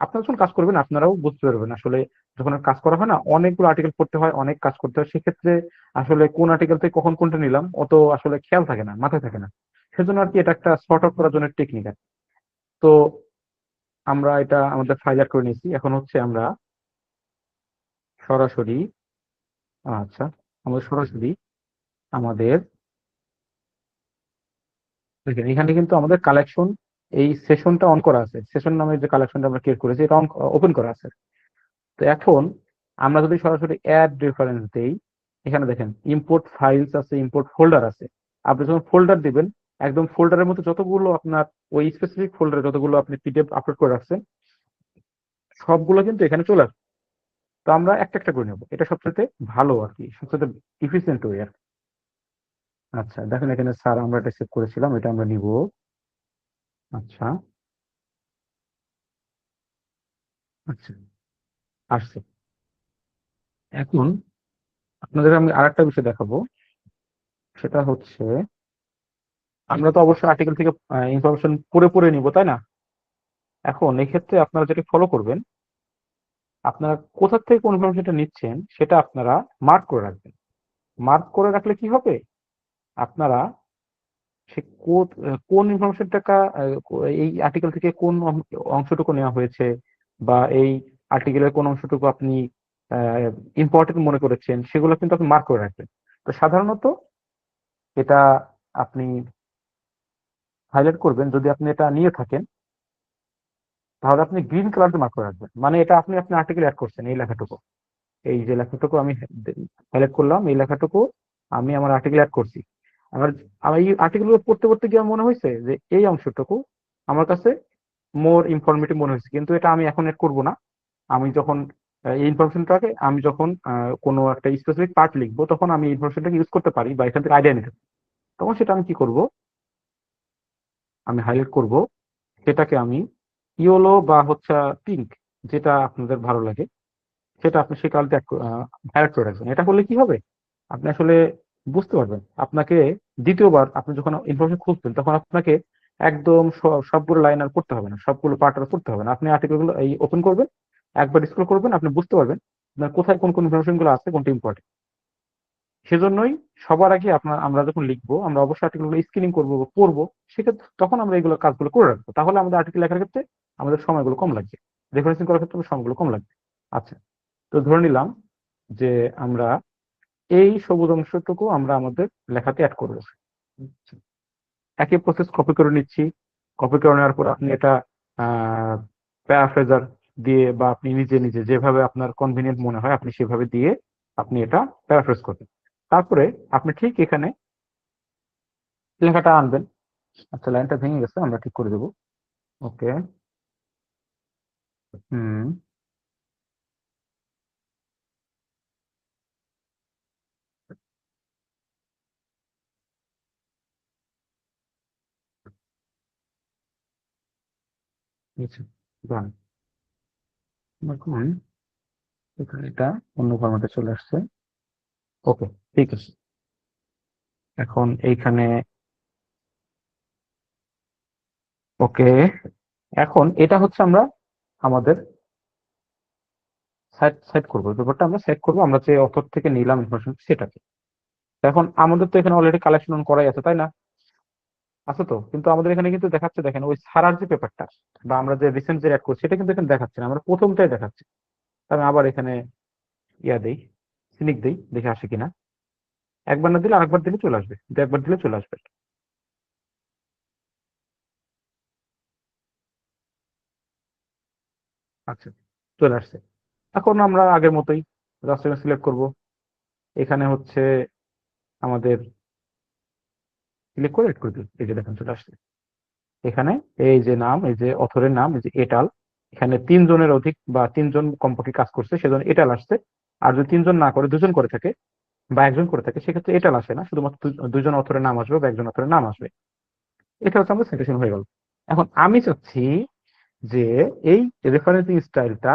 আপনারা যখন কাজ করবেন আপনারাও বুঝতে পারবেন আসলে যখন আর কাজ করা হয় না, অনেকগুলো আর্টিকেল পড়তে হয়, অনেক কাজ করতে হয়, সেক্ষেত্রে আসলে কোন আর্টিকেল থেকে কখন কোনটা নিলাম অত আসলে খেয়াল থাকে না, মাথায় থাকে না। সেজন্য আর কি এটা একটা সর্ট আউট করার জন্য টেকনিক আছে। তো আমরা এটা আমাদের ফাইল অ্যাড করে নিয়েছি। এখন হচ্ছে আমরা সরাসরি, আচ্ছা, আমাদের সরাসরি আমাদের দেখেন এখানে কিন্তু আমাদের কালেকশন, এই সেশনটা অন করা আছে, সেশন নামের যে কালেকশনটা আমরা ক্রিয়েট করেছি এটা ওপেন করা আছে। তো এখন আমরা যদি সরাসরি অ্যাড রেফারেন্স দেই, এখানে দেখেন ইম্পোর্ট ফাইলস আছে, ইম্পোর্ট ফোল্ডার আছে। আপনি যখন ফোল্ডার দিবেন, একদম ফোল্ডারের মধ্যে যতগুলো আপনার ওই স্পেসিফিক ফোল্ডারে যতগুলো আপনি পিডিএফ আপলোড করে রাখছেন সবগুলো কিন্তু এখানে চলে আসবে। তো আমরা একটা একটা করে নেবো, এটা সবচেয়ে ভালো আর কি, সবচেয়ে ইফিসিয়েন্ট ওয়ে আর কি। আচ্ছা দেখেন এখানে স্যার আমরা এটা সেভ করেছিলাম, এটা আমরা নিব। আচ্ছা আচ্ছা, আসছে। এখন আপনাদের আমি আরেকটা বিষয় দেখাবো, সেটা হচ্ছে আমরা তো অবশ্যই আর্টিকেল থেকে ইনফরমেশন পড়ে পড়ে নিব, তাই না? এখন এক্ষেত্রে আপনারা যেটা ফলো করবেন, আপনারা কোথা থেকে কোন ইনফরমেশনটা নিচ্ছেন সেটা আপনারা মার্ক করে রাখবেন। মার্ক করে রাখলে কি হবে, আপনারা সে কোন ইনফরমেশনটা এই আর্টিকেল থেকে কোন অংশটুকু নেওয়া হয়েছে বা এই আর্টিকেলের কোন অংশটুকু আপনি ইম্পর্টেন্ট মনে করেছেন সেগুলো কিন্তু আপনি মার্ক করে রাখবেন। তো সাধারণত এটা আপনি হাইলাইট করবেন যদি আপনি এটা নিয়ে থাকেন, তাহলে আপনি গ্রিন কালার দিয়ে মার্ক করে রাখবেন, মানে এটা আপনি আপনার আর্টিকেল অ্যাড করছেন। এই লেখাটুকু, এই যে লেখাটুকু আমি হাইলাইট করলাম, এই লেখাটুকু আমি আমার আর্টিকেল অ্যাড করছি। আমার আমার এই আর্টিকেলগুলো পড়তে পড়তে গিয়ে আমার মনে হয়েছে যে এই অংশটুকু আমার কাছে মোর ইনফরমেটিভ মনে হয়েছে, কিন্তু এটা আমি এখন অ্যাড করবো না। আমি যখন এই ইনফরমেশনটাকে আমি যখন কোনো একটা স্পেসিফিক পার্ট লিখবো, তখন আমি ইনফরমেশনটাকে ইউজ করতে পারি বা এখান থেকে আইডিয়া নিতে পারি। তখন সেটা আমি কি করব, আমি হাইলাইট করব, সেটাকে আমি ইয়েলো বা হচ্ছে পিঙ্ক, যেটা আপনাদের ভালো লাগে সেটা আপনি সেই কালারটা হাইলাইট করে রাখবেন। এটা করলে কি হবে, আপনি আসলে বুঝতে পারবেন। আপনাকে দ্বিতীয়বার আপনি যখন ইনফরমেশন খুঁজবেন, তখন আপনাকে একদম সবগুলো লাইন আর পড়তে হবে না, সবগুলো পার্ট আর পড়তে হবে না। আপনি আর্টিকেলগুলো এই ওপেন করবেন, একবার স্ক্রল করবেন, আপনি বুঝতে পারবেন আপনার কোথায় কোন কোন ইনফরমেশন গুলো আছে, কোনটা ইম্পর্টেন্ট। সেজন্যই সবার আগে আমরা যখন লিখবো, আমরা অবশ্যই আর্টিকেলগুলো স্ক্রিনিং করবো বা পড়বো, সেক্ষেত্রে তখন আমরা এগুলো কাজগুলো করে রাখবো। তাহলে আমাদের আর্টিকেল লেখার ক্ষেত্রে আমাদের সময়গুলো কম লাগবে, রেফারেন্সিং করার ক্ষেত্রে সময়গুলো কম লাগবে। আচ্ছা, তো ধরে নিলাম যে আমরা এই সবুজ অংশটুকু আমরা আমাদের লেখাতে অ্যাড করবো। একই প্রসেস কপি করে নিচ্ছি। কপি করে নেওয়ার পর আপনি এটা প্যারাফ্রেজার দিয়ে বা আপনি নিজে নিজে যেভাবে আপনার কনভিনিয়েন্ট মনে হয় আপনি সেভাবে দিয়ে আপনি এটা প্যারাফ্রেজ করবেন। তারপরে আপনি ঠিক এখানে লেখাটা আনবেন। আচ্ছা, লাইনটা ভেঙে গেছে, আমরা ঠিক করে দেবো। ওকে, হুম, আচ্ছা, done। এখন এখানে এটা অন্য ফরম্যাটে চলে আসছে। ওকে, ঠিক আছে। এখন এইখানে ওকে, এখন এটা হচ্ছে আমরা আমাদের সেট করবো, ব্যাপারটা আমরা সেট করবো, আমরা যে অথর থেকে নিলাম ইনফরমেশন সেটাকে। এখন আমাদের তো এখানে অলরেডি কালেকশন অন করাই আছে, তাই না? আছে তো, কিন্তু আমাদের এখানে কিন্তু দেখাচ্ছে, দেখেন ওই সারার যে পেপারটা বা আমরা যে রিসেন্ট যে অ্যাড করছি সেটা কিন্তু এখানে দেখাচ্ছে না, আমরা প্রথমটাই দেখাচ্ছে। আমি আবার এখানে ইয়া দেই, সিনিক দেই, দেখে আসে কিনা। একবার না দিলে আরেকবার দিলে চলে আসবে, একবার দিলে চলে আসবে। আচ্ছা, চলে আসছে। এখন আমরা আগের মতোই রাস্টার সিলেক্ট করব। এখানে হচ্ছে আমাদের সিলেক্ট করে এড করে দিই, এই যে দেখেন চলে আসছে। এখানে এই যে নাম, এই যে অথরের নাম, এই যে এটাল, এখানে 3 জনের অধিক বা 3 জন কমপক্ষে কাজ করছে সেজন্য এটাল আসছে। আর যদি 3 জন না করে 2 জন করে থাকে বা 1 জন করে থাকে, সেক্ষেত্রে এটাল আসে না, শুধুমাত্র 2 জন অথরের নাম আসবে বা 1 জন অথরের নাম আসবে। এটা হচ্ছে আমাদের সিলেকশন হয়ে গেল। এখন আমি চাচ্ছি যে এই রেফারেন্সিং স্টাইলটা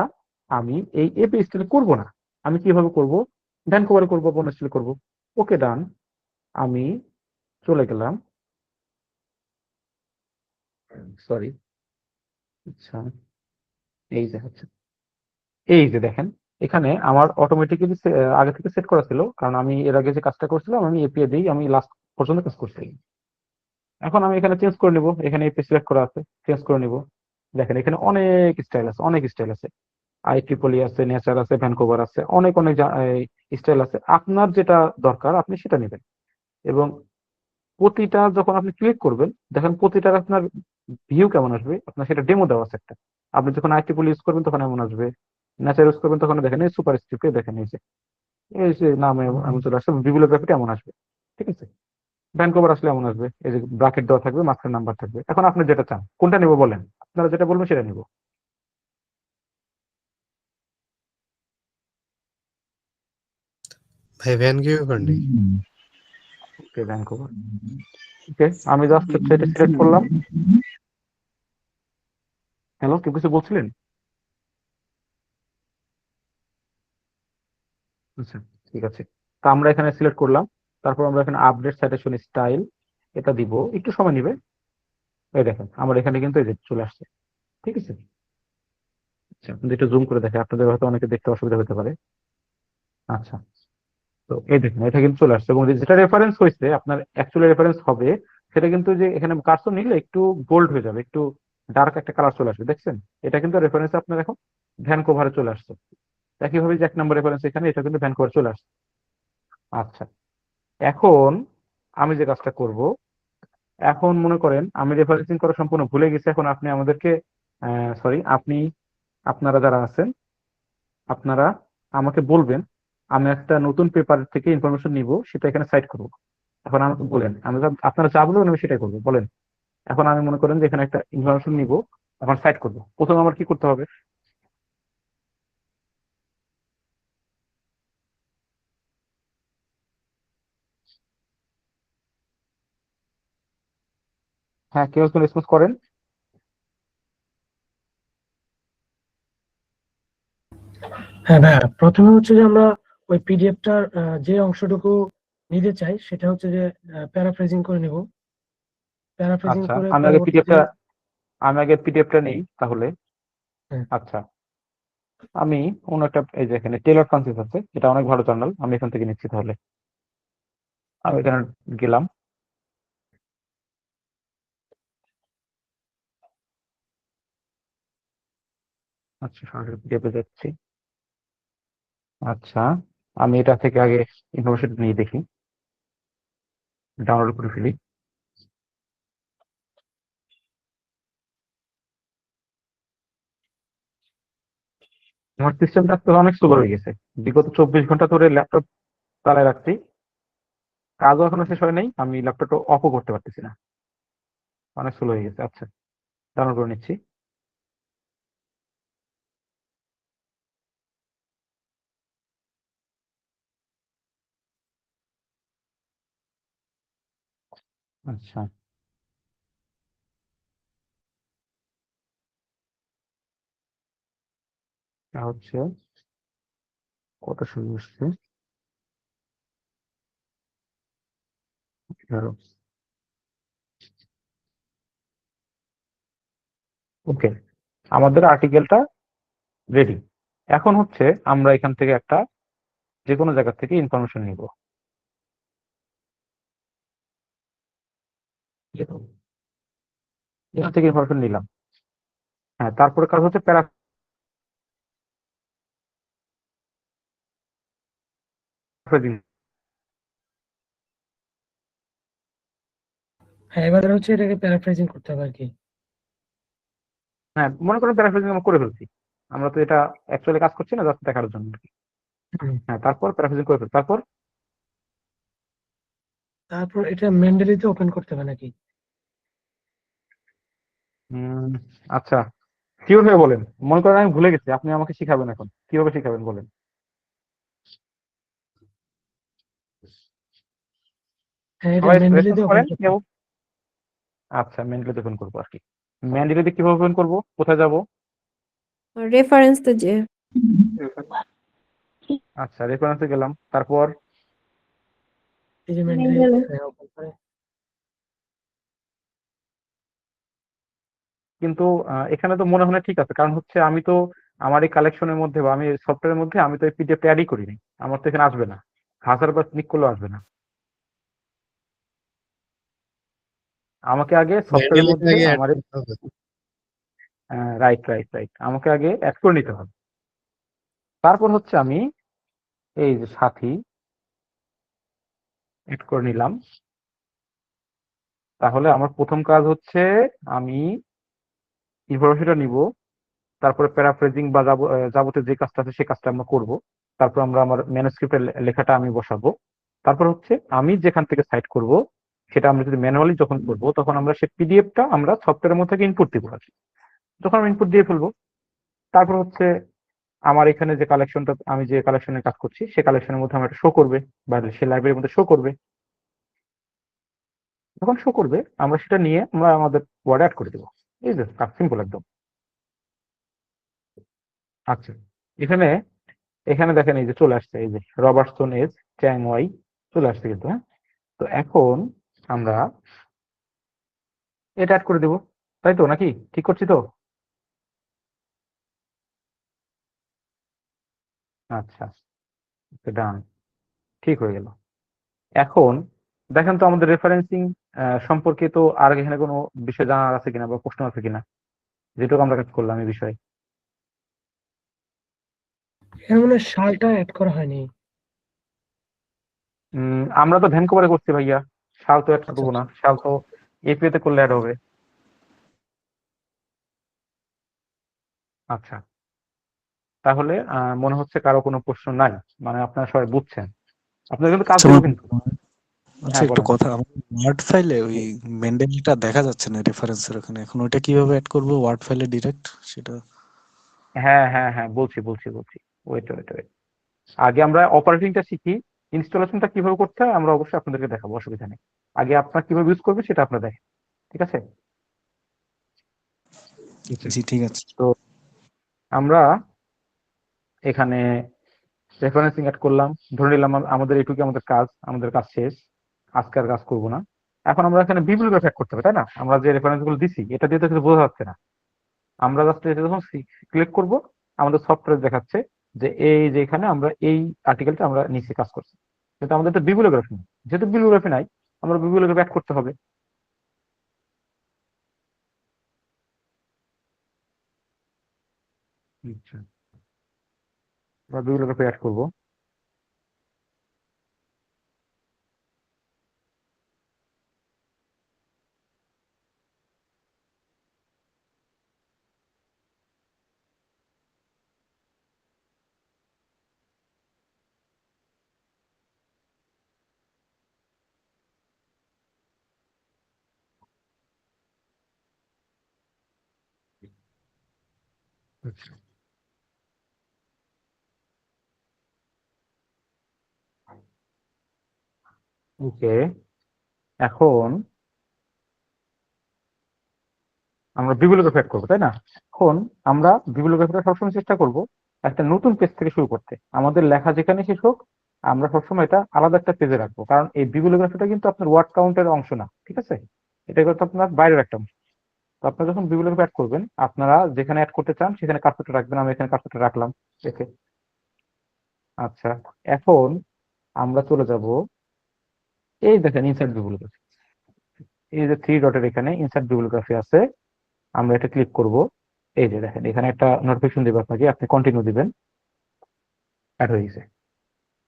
আমি এই এপি স্টাইলে করব না। আমি কিভাবে করব? ভ্যানকুভারে করব, বোন স্টাইলে করব। ওকে, ডান। আমি চলে গেলাম, সরি, আচ্ছা, এই যে হচ্ছে, এই যে দেখেন এখানে আমার অটোমেটিক্যালি আগে থেকে সেট করা ছিল, কারণ আমি এর আগে যে কাজটা করছিলাম আমি এপিএ দিয়েই আমি লাস্ট পর্যন্ত কাজ করছি। এখন আমি এখানে চেঞ্জ করে নিব, এখানে এপি সিলেক্ট করা আছে, চেঞ্জ করে নিব। দেখেন এখানে অনেক স্টাইল আছে, অনেক স্টাইল আছে, আইট্রিপলি আছে, নেচার আছে, ভ্যানকুভার আছে, অনেক অনেক স্টাইল আছে। আপনার যেটা দরকার আপনি সেটা নেবেন। এবং প্রতিটা যখন আপনি ক্লিক করবেন, দেখেন প্রতিটার আপনার ভিউ কেমন আসবে, আপনার সেটা ডেমো দেওয়া আছে একটা। আপনি যখন আইট্রিপলি ইউজ করবেন তখন এমন আসবে, নেচার ইউজ করবেন তখন দেখেন এই সুপার স্ক্রিপ্টে দেখেন এই যে নামে এমন চলে আসবে, বিবিলিওগ্রাফিটা এমন আসবে। ঠিক আছে, ভ্যানকুভার আসলে এমন আসবে, এই যে ব্র্যাকেট দেওয়া থাকবে, মাঝখানে নাম্বার থাকবে। এখন আপনি যেটা চান কোনটা নেবো বলেন, আপনারা যেটা বলবেন সেটা নিব। ভাই ভ্যানকুভার নেই। ওকে, ভ্যানকুভার। ওকে, আমি জাস্ট হচ্ছে এটা সিলেক্ট করলাম। হ্যালো, কেউ কিছু বলছিলেন? আচ্ছা, ঠিক আছে। তো আমরা এখানে সিলেক্ট করলাম, তারপর আমরা এখানে আপডেট সাইটেশন স্টাইল এটা দিব, একটু সময় নিবে। এই দেখেন আমার এখানে কিন্তু এই যে চলে আসছে। ঠিক আছে, আচ্ছা, আপনি একটু জুম করে দেখেন, আপনাদের হয়তো অনেকে দেখতে অসুবিধা হতে পারে। আচ্ছা, তো এই দেখেন এটা কিন্তু চলে আসছে, এবং যেটা রেফারেন্স হয়েছে আপনার অ্যাকচুয়ালি রেফারেন্স হবে সেটা কিন্তু যে এখানে কার্সর নিলে একটু বোল্ড হয়ে যাবে, একটু ডার্ক একটা কালার চলে আসবে, দেখছেন? এটা কিন্তু রেফারেন্স আপনার এখন ভ্যানকুভারে চলে আসছে। একইভাবে যে 1 নম্বর রেফারেন্স এখানে, এটা কিন্তু ভ্যানকুভার চলে আসছে। আচ্ছা, এখন আমি যে কাজটা করব, এখন মনে করেন আমি রেফারেন্সিং করা সম্পূর্ণ ভুলে গেছি, এখন আপনি আমাদেরকে সরি, আপনারা যারা আছেন আপনারা আমাকে বলবেন, আমি একটা নতুন পেপার থেকে ইনফরমেশন নিব, সেটা এখানে সাইট করবো। এখন আমাকে বলেন, আপনারা যা বলবেন আমি সেটাই করবো, বলেন। এখন আমি মনে করেন যে এখানে একটা ইনফরমেশন নিব, এখন সাইট করবো, প্রথমে আমার কি করতে হবে? হ্যাঁ, কেউ একজন রেসপন্স করেন। হ্যাঁ ভাইয়া, প্রথমে হচ্ছে যে আমরা ওই পিডিএফটার যে অংশটুকু নিতে চাই সেটা হচ্ছে যে প্যারাফ্রেজিং করে নেব। প্যারাফ্রেজিং আচ্ছা, করে আমি আগে পরবর্তীতে পিডিএফটা নেই তাহলে। হ্যাঁ, আচ্ছা, আমি অন্য একটা, এই যে এখানে টেলর ফ্রান্সিস আছে, এটা অনেক ভালো জার্নাল, আমি এখান থেকে নিচ্ছি তাহলে। আমি এখানে গেলাম। আচ্ছা, সরাসরি পিডিএফে যাচ্ছি। আচ্ছা, আমি এটা থেকে আগে ইনফরমেশন নিয়ে দেখি, ডাউনলোড করে ফেলি। আমার সিস্টেমটা তো অনেক স্লো হয়ে গেছে, বিগত 24 ঘন্টা ধরে ল্যাপটপ চালায় রাখছি, কাজও এখনো শেষ হয় নাই, আমি ল্যাপটপটা অফও করতে পারতেছি না, অনেক স্লো হয়ে গেছে। আচ্ছা, ডাউনলোড করে নিচ্ছি। আচ্ছা, এটা হচ্ছে কত শুরু হচ্ছে, 11। ওকে, আমাদের আর্টিকেলটা রেডি। এখন হচ্ছে আমরা এখান থেকে একটা যে কোনো জায়গা থেকে ইনফরমেশন নিব। এখান থেকে ইনফরমেশন নিলাম। হ্যাঁ, তারপরে কাজ হচ্ছে প্যারাফ্রেজিং। হ্যাঁ, এবার হচ্ছে এটাকে প্যারাফ্রেজিং করতে হবে আর কি। হ্যাঁ, মনে করেন প্যারাফ্রেজিং আমরা করে ফেলছি, আমরা তো এটা অ্যাকচুয়ালি কাজ করছি না, জাস্ট দেখার জন্য আর কি। হুম। হ্যাঁ, তারপর প্যারাফ্রেজিং করে ফেলছি, তারপর তারপর এটা মেন্ডেলিতে ওপেন করতে হবে নাকি? আচ্ছা, শিওর হয়ে বলেন, মনে করেন আমি ভুলে গেছি, আপনি আমাকে শিখাবেন, এখন কিভাবে শিখাবেন বলেন। হ্যাঁ, এটা সবাই মেন্ডেলিতে রেসপন্স ওপেন করেন করতে কেউ। হবে। আচ্ছা, মেন্ডেলিতে ওপেন করবো আর কি। মেন্ডেলিতে কিভাবে ওপেন করবো, কোথায় যাব? রেফারেন্স তো যে আচ্ছা, রেফারেন্সে গেলাম, তারপর এই যে মেন্ডেলি ওপেন করে কিন্তু এখানে তো মনে হয় না ঠিক আছে, কারণ হচ্ছে আমি তো আমার এই কালেকশনের মধ্যে বা আমি সফটওয়্যারের মধ্যে আমি তো এই পিডিএফ অ্যাডই করিনি, আমার তো এখানে আসবে না, 1000 বার ক্লিক করলেও আসবে না। আমাকে আগে সফটওয়্যারের ম্যানুয়ালি মধ্যে আগে অ্যাড আমার, করতে হবে। রাইট রাইট রাইট, আমাকে আগে অ্যাড করে নিতে হবে। তারপর হচ্ছে আমি এই যে সাথী অ্যাড করে নিলাম। তাহলে আমার প্রথম কাজ হচ্ছে আমি ইনফরমেশনটা নিব, তারপরে প্যারাফ্রেজিং বা যাবতীয় যে কাজটা আছে সেই কাজটা আমরা করব। তারপর আমরা আমার ম্যানুস্ক্রিপ্টের লেখাটা আমি বসাবো। তারপর হচ্ছে আমি যেখান থেকে সাইট করব, সেটা আমরা যদি ম্যানুয়ালি যখন করব, তখন আমরা সেই পিডিএফটা আমরা সফটওয়্যারের মধ্যে থেকে ইনপুট দিব আর কি। যখন আমি ইনপুট দিয়ে ফেলবো, তারপর হচ্ছে আমার এখানে যে কালেকশনটা, আমি যে কালেকশনের কাজ করছি সেই কালেকশনের মধ্যে আমার একটা শো করবে, বা সেই লাইব্রেরির মধ্যে শো করবে। যখন শো করবে আমরা সেটা নিয়ে আমরা আমাদের ওয়ার্ডে অ্যাড করে দেবো। এই যে কাজ সিম্পল একদম। আচ্ছা, এখানে এখানে দেখেন এই যে চলে আসছে, এই যে রবার্টসন এজ চ্যাং ওয়াই চলে আসছে কিন্তু। হ্যাঁ, তো এখন আমরা এটা অ্যাড করে দেবো, তাই তো নাকি? ঠিক করছি তো? আচ্ছা, ডান, ঠিক হয়ে গেল। এখন দেখেন তো আমাদের রেফারেন্সিং সম্পর্কে তো আর এখানে কোনো বিষয় জানার আছে কিনা বা প্রশ্ন আছে কিনা, যেটুকু আমরা কাজ করলাম এই বিষয়ে। এখানে মনে হয় সালটা অ্যাড করা হয়নি। আমরা তো ভ্যানকুভারে করছি ভাইয়া, সাল তো অ্যাড আচ্ছা করবো না, আচ্ছা সাল তো এপিএ তে করলে অ্যাড হবে। আচ্ছা, তাহলে মনে হচ্ছে কারো কোনো প্রশ্ন নাই, মানে আপনারা সবাই বুঝছেন। আপনারা কিন্তু কাজ আচ্ছা দেবো মানে কিন্তু। আচ্ছা হ্যাঁ, একটু বলেন। কথা, আমার ওয়ার্ড ফাইলে ওই মেন্ডেলটা দেখা যাচ্ছে না রেফারেন্সের ওখানে, এখন ওইটা কিভাবে অ্যাড করবো ওয়ার্ড ফাইলে ডিরেক্ট সেটা? হ্যাঁ হ্যাঁ হ্যাঁ, বলছি বলছি বলছি, ওয়েট ওয়েট ওয়েট। আগে আমরা অপারেটিংটা শিখি, ইনস্টলেশনটা কিভাবে করতে হয় আমরা অবশ্যই আপনাদেরকে দেখাবো, অসুবিধা নেই। আগে আপনার কিভাবে ইউজ করবে সেটা আপনারা দেখেন, ঠিক আছে? জি ঠিক আছে। তো আমরা এখানে রেফারেন্সিং অ্যাড করলাম, ধরে নিলাম আমাদের এইটুকু আমাদের কাজ শেষ, আজকে আর কাজ করবো না। এখন আমরা এখানে বিবলিওগ্রাফি অ্যাড করতে হবে, তাই না? আমরা যে রেফারেন্স গুলো দিছি এটা দিয়ে তো কিছু বোঝা যাচ্ছে না। আমরা জাস্ট এটা যখন সিলেক্ট করবো, আমাদের সফটওয়্যার দেখাচ্ছে যে এই যে এখানে আমরা এই আর্টিকেলটা আমরা নিচে কাজ করছি, কিন্তু আমাদের তো বিবলিওগ্রাফি নেই। যেহেতু বিবলিওগ্রাফি নাই, আমরা বিবলিওগ্রাফি অ্যাড করতে হবে। আচ্ছা, আমরা বিবলিওগ্রাফি অ্যাড করবো। আচ্ছা, ওকে। এখন আমরা বিবলিওগ্রাফি অ্যাড করবো, তাই না? এখন আমরা বিবলিওগ্রাফিটা সবসময় চেষ্টা করব একটা নতুন পেজ থেকে শুরু করতে। আমাদের লেখা যেখানে শেষ হোক, আমরা সবসময় এটা আলাদা একটা পেজে রাখবো, কারণ এই বিবলিওগ্রাফিটা কিন্তু আপনার ওয়ার্ড কাউন্টের অংশ না, ঠিক আছে? এটা কিন্তু আপনার বাইরের একটা অংশ। তো আপনারা যখন বিবলিওগ্রাফি অ্যাড করবেন, আপনারা যেখানে অ্যাড করতে চান সেখানে কার্সরটা রাখবেন। আমি এখানে কার্সরটা রাখলাম, দেখে। আচ্ছা, এখন আমরা চলে যাব, এই দেখেন ইনসার্ট বিবলিওগ্রাফি, এই যে 3 ডটের এখানে ইনসার্ট বিবলিওগ্রাফি আছে, আমরা এটা ক্লিক করব। এই যে দেখেন এখানে একটা নোটিফিকেশন দেবে আপনাকে, আপনি কন্টিনিউ দিবেন, অ্যাড হয়ে গেছে,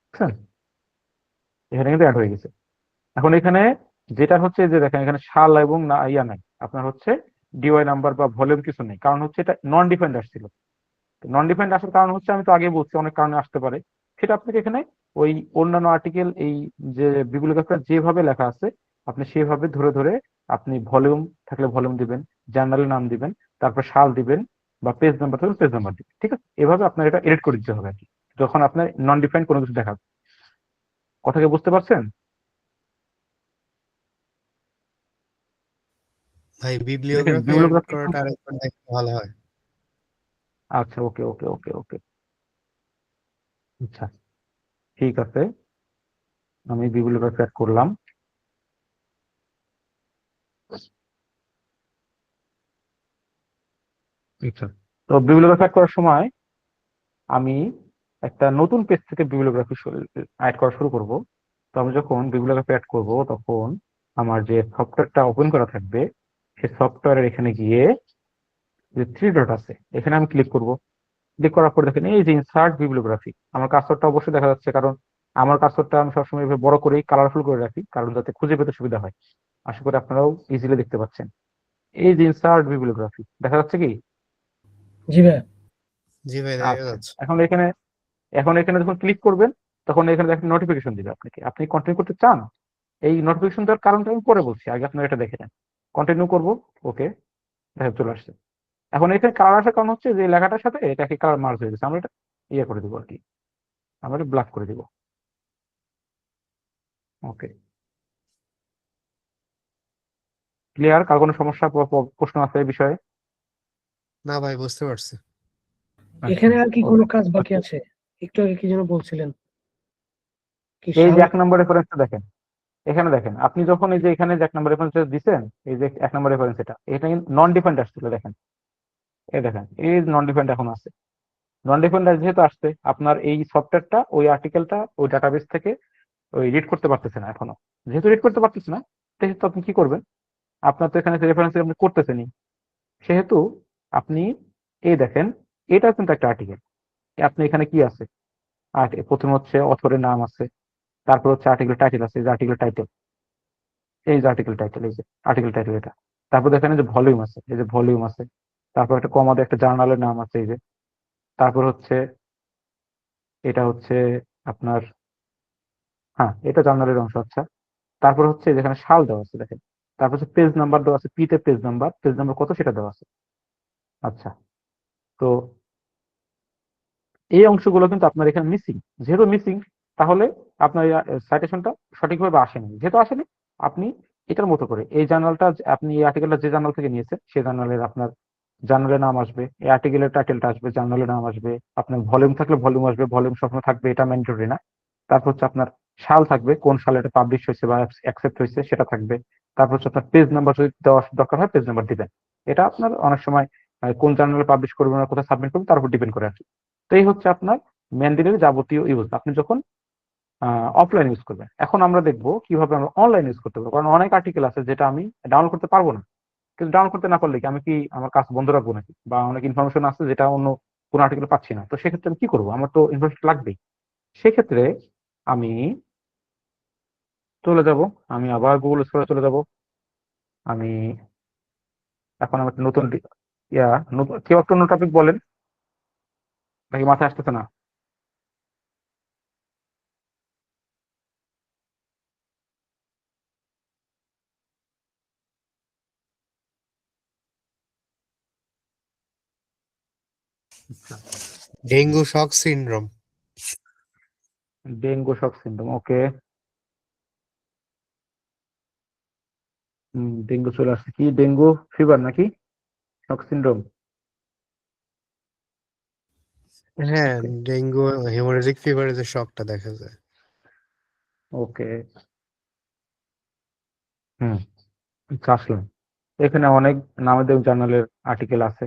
বুঝছেন? এখানে কিন্তু অ্যাড হয়ে গেছে। এখন এখানে যেটা হচ্ছে যে দেখেন এখানে সাল এবং না ইয়া নাই, আপনার হচ্ছে ডিওয়াই নাম্বার বা ভলিউম কিছু নেই, কারণ হচ্ছে এটা নন ডিফাইন্ড আসছিল। নন ডিফাইন্ড আসার কারণ হচ্ছে, আমি তো আগে বলছি অনেক কারণে আসতে পারে, সেটা আপনাকে এখানে ওই অন্যান্য আর্টিকেল এই যে বিবলিওগ্রাফিটা যেভাবে লেখা আছে আপনি সেভাবে ধরে ধরে আপনি ভলিউম থাকলে ভলিউম দিবেন, জার্নালের নাম দিবেন, তারপর সাল দিবেন, বা পেজ নাম্বার থাকলে পেজ নাম্বার দিবেন, ঠিক আছে? এভাবে আপনার এটা এডিট করে দিতে হবে আর কি, যখন আপনার নন ডিফাইন্ড কোনো কিছু দেখাবে। কথা কি বুঝতে পারছেন? ভাই দেখেন বিবলিওগ্রাফি অ্যাড বিবলিওগ্রাফি, করাটা আরেকবার দেখলে ভালো হয়। আচ্ছা ওকে ওকে ওকে ওকে, আচ্ছা ঠিক আছে, আমি বিবলিওগ্রাফি অ্যাড করলাম। আচ্ছা, তো বিবলিওগ্রাফি অ্যাড করার সময় আমি একটা নতুন পেজ থেকে বিবলিওগ্রাফি অ্যাড করা শুরু করব। তো আমি যখন বিবলিওগ্রাফি অ্যাড করব, তখন আমার যে সফটওয়্যারটা ওপেন করা থাকবে সেই সফটওয়্যারের এখানে গিয়ে যে 3 ডট আছে এখানে আমি ক্লিক করব। ক্লিক করার পর দেখেন এই যে ইনসার্ট বিবলিওগ্রাফি, আমার কার্সরটা অবশ্যই দেখা যাচ্ছে, কারণ আমার কার্সরটা আমি সবসময় এভাবে বড় করেই কালারফুল করে রাখি, কারণ যাতে খুঁজে পেতে সুবিধা হয়। আশা করি আপনারাও ইজিলি দেখতে পাচ্ছেন। এই যে ইনসার্ট বিবলিওগ্রাফি দেখা যাচ্ছে কি? জি ভাই। জি ভাই দেখা আচ্ছা, যাচ্ছে। এখন এখানে যখন ক্লিক করবেন, তখন এখানে দেখেন নোটিফিকেশন দিবে আপনাকে, আপনি কন্টিনিউ করতে চান। এই নোটিফিকেশন দেওয়ার কারণটা আমি পরে বলছি, আগে আপনারা এটা দেখে নেন। কন্টিনিউ করব, ওকে, দেখা চলে আসছে। এখন এখানে কালার আসার কারণ হচ্ছে যে লেখাটার সাথে এটাকে কালার মার্জ হয়ে গেছে, আমরা এটা ইয়ে করে দিব আর কি, আমরা এটা ব্ল্যাক করে দিব। ওকে, ক্লিয়ার? কার কোনো সমস্যা প্রশ্ন আছে এই বিষয়ে? না ভাই বুঝতে পারছি। এখানে আর কি ওকে, কোনো কাজ বাকি আছে? একটু আগে কি যেন বলছিলেন? কি এই যে সাল? 1 নম্বর রেফারেন্সটা দেখেন, এখানে দেখেন আপনি যখন এই যে এখানে যে 1 নম্বর রেফারেন্স দিচ্ছেন, এই যে 1 নম্বর রেফারেন্স এটা কিন্তু নন ডিফাইন্ড আসছিল, দেখেন এই দেখেন এই নন ডিফাইন্ড এখন আছে। নন ডিফাইন্ড যেহেতু আসছে, আপনার এই সফটওয়্যারটা ওই আর্টিকেলটা ওই ডাটাবেস থেকে ওই রিড করতে পারতেছে না এখনো। যেহেতু রিড করতে পারতেছে না, সেহেতু আপনি কি করবেন, আপনার তো এখানে রেফারেন্স আপনি করতেছেনই, সেহেতু আপনি এই দেখেন এটা কিন্তু একটা আর্টিকেল, আপনি এখানে কি আছে, প্রথমে হচ্ছে অথরের নাম আছে, তারপর হচ্ছে আর্টিকেল টাইটেল আছে, এই যে আর্টিকেল টাইটেল, এই যে আর্টিকেল টাইটেল, এই যে আর্টিকেল টাইটেল এটা। তারপর দেখেন এই যে ভলিউম আছে, এই যে ভলিউম আছে, তারপর একটা কমা দিয়ে একটা জার্নালের নাম আছে এই যে, তারপর হচ্ছে এটা হচ্ছে আপনার, হ্যাঁ এটা জার্নালের অংশ। আচ্ছা, তারপর হচ্ছে যেখানে সাল দেওয়া আছে দেখেন, তারপর হচ্ছে পেজ নাম্বার দেওয়া আছে, পি তে পেজ নাম্বার কত সেটা দেওয়া আছে। আচ্ছা, তো এই অংশগুলো কিন্তু আপনার এখানে মিসিং। যেহেতু মিসিং, তাহলে আপনার সাইটেশনটা সঠিকভাবে আসেনি। যেহেতু আসেনি, আপনি এটার মতো করে এই জার্নালটা, আপনি এই আর্টিকেলটা যে জার্নাল থেকে নিয়েছেন সেই জার্নালের আপনার জার্নালের নাম আসবে, এই আর্টিকেলের টাইটেলটা আসবে, জার্নালের নাম আসবে, আপনার ভলিউম থাকলে ভলিউম আসবে, ভলিউম সবসময় থাকবে এটা ম্যান্ডেটরি না। তারপর হচ্ছে আপনার সাল থাকবে, কোন সালে এটা পাবলিশ হয়েছে বা অ্যাকসেপ্ট হয়েছে সেটা থাকবে। তারপর হচ্ছে আপনার পেজ নাম্বার যদি দেওয়া দরকার হয় পেজ নাম্বার দিবেন। এটা আপনার অনেক সময় কোন জার্নালে পাবলিশ করবেন না কোথায় সাবমিট করবেন তার উপর ডিপেন্ড করে আর কি। তো এই হচ্ছে আপনার ম্যান্ডেটরি যাবতীয় ইউজ আপনি যখন অফলাইন ইউজ করবেন। এখন আমরা দেখবো কিভাবে আমরা অনলাইন ইউজ করতে পারবো, কারণ অনেক আর্টিকেল আছে যেটা আমি ডাউনলোড করতে পারবো না। কিন্তু ডাউনলোড করতে না পারলে কি আমি কি আমার কাজ বন্ধ রাখবো নাকি? বা অনেক ইনফরমেশন আছে যেটা অন্য কোনো আর্টিকেল পাচ্ছি না, তো সেক্ষেত্রে আমি কি করবো? আমার তো ইনফরমেশন লাগবেই। সেক্ষেত্রে আমি চলে যাব, আমি আবার গুগল স্কোরে চলে যাব। আমি এখন আমার একটা নতুন নতুন কেউ একটা অন্য টপিক বলেন, নাকি মাথায় আসতেছে না? Dengue shock syndrome. Dengue shock syndrome, okay. Dengue চলে আসছে, কি ডেঙ্গু ফিভার নাকি শক সিনড্রোম? হ্যাঁ, ওকে, ডেঙ্গু হেমোরেজিক ফিভারে যে শকটা দেখা যায়। ওকে। হুম, আচ্ছা, আসলাম। এখানে অনেক নামে জার্নালের আর্টিকেল আছে।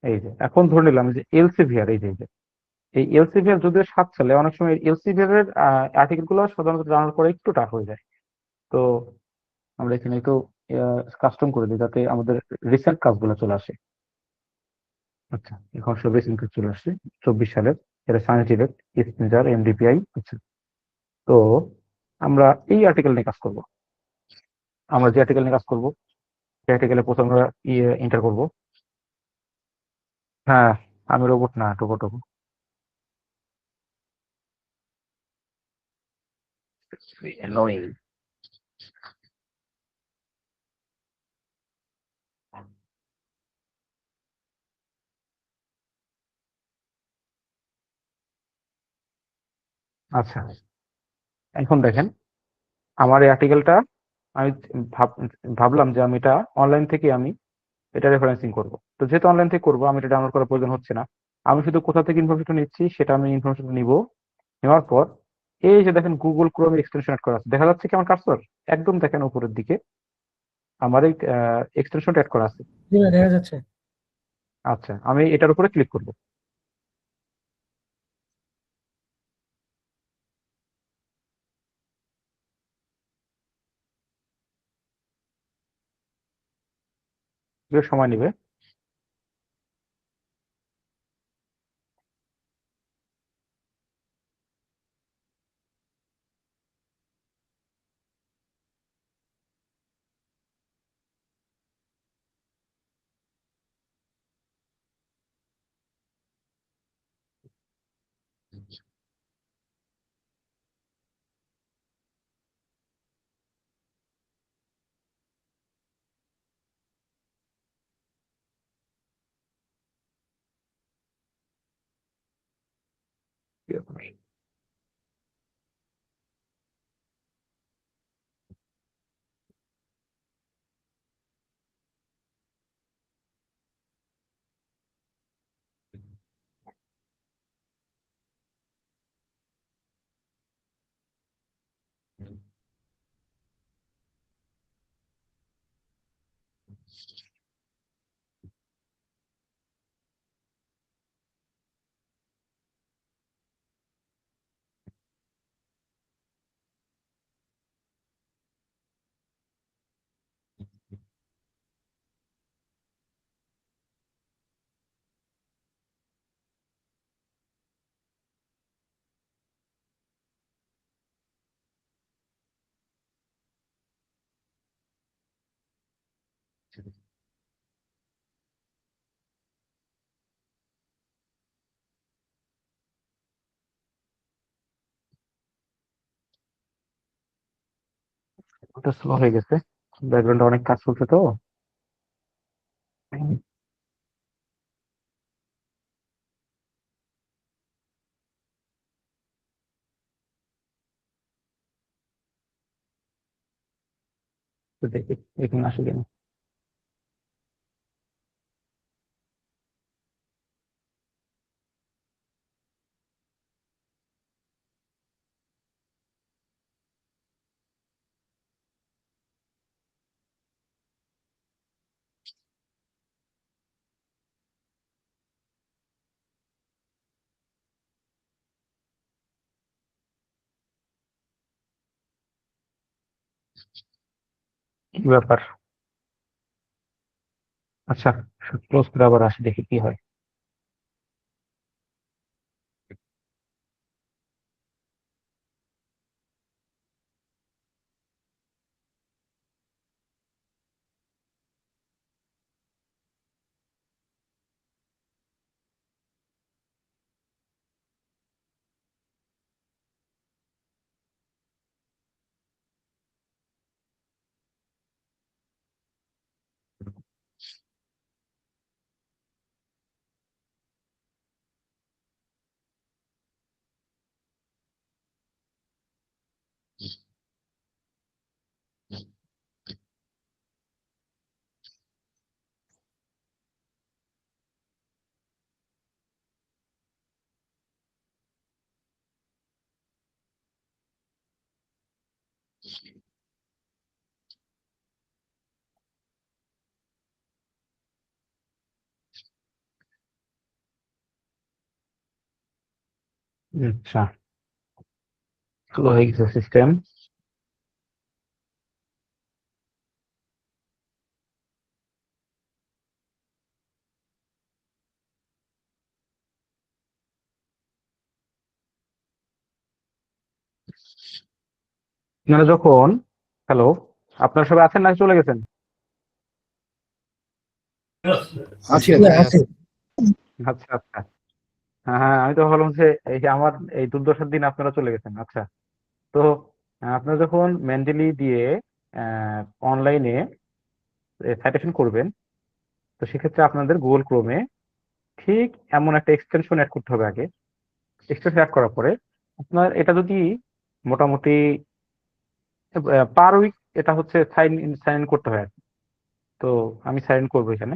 এই যে এখন ধরে নিলাম যে এলসিভিআর, এই যে এই এলসিভিআর যদিও 7 সালে, অনেক সময় এলসিভিআর এর আর্টিকেল গুলো সাধারণত জার্নাল করা একটু টাফ হয়ে যায়। তো আমরা এখানে একটু কাস্টম করে দিই যাতে আমাদের রিসেন্ট কাজগুলো চলে আসে। আচ্ছা, এখন সব রিসেন্ট কাজ চলে আসছে 24 সালের। এটা সায়েন্স ডিরেক্ট, স্পিনার, এমডিপিআই। আচ্ছা, তো আমরা এই আর্টিকেল নিয়ে কাজ করব। আমরা যে আর্টিকেল নিয়ে কাজ করব সেই আর্টিকেলে প্রথমে আমরা এন্টার করব। হ্যাঁ, আমি রোবট না, টোবো টোবো। Annoying. আচ্ছা, এখন দেখেন আমার এই আর্টিকেলটা আমি ভাবলাম যে আমি এটা অনলাইন থেকে আমি এটা রেফারেন্সিং করব। তো যেহেতু অনলাইন থেকে করবো, আমি এটা ডাউনলোড করার প্রয়োজন হচ্ছে না। আমি শুধু কোথা থেকে ইনফরমেশন নিচ্ছি সেটা আমি ইনফরমেশন নিব। নেওয়ার পর এই যে দেখেন গুগল ক্রোম এক্সটেনশন অ্যাড করা আছে, দেখা যাচ্ছে কি আমার কার্সর? একদম দেখেন উপরের দিকে আমার এই এক্সটেনশন অ্যাড করা আছে। জি ভাই, দেখা যাচ্ছে। আচ্ছা, আমি এটার উপরে ক্লিক করব। একটু সময় নেবে। একটু স্লো হয়ে গেছে, ব্যাকগ্রাউন্ডে অনেক কাজ চলছে তো। তো দেখি এখানে আসে কিনা। কি ব্যাপার? আচ্ছা, ক্লোজ করে আবার আসি, দেখি কি হয়। আচ্ছা, স্লো হয়ে গেছে সিস্টেম। আপনারা যখন, হ্যালো, আপনারা সবাই আছেন না চলে গেছেন? আছি হ্যাঁ, আছে। আচ্ছা আচ্ছা, হ্যাঁ হ্যাঁ, আমি তো ভাবলাম যে এই যে আমার এই দুর্দশার দিন আপনারা চলে গেছেন। আচ্ছা, তো আপনারা যখন ম্যান্ডেলি দিয়ে অনলাইনে সাইটেশন করবেন, তো সেক্ষেত্রে আপনাদের গুগল ক্রোমে ঠিক এমন একটা এক্সটেনশন অ্যাড করতে হবে আগে। এক্সটেনশন অ্যাড করার পরে আপনার এটা যদি মোটামুটি পার উইক এটা হচ্ছে সাইন ইন করতে হয় আর কি। তো আমি সাইন করবো এখানে।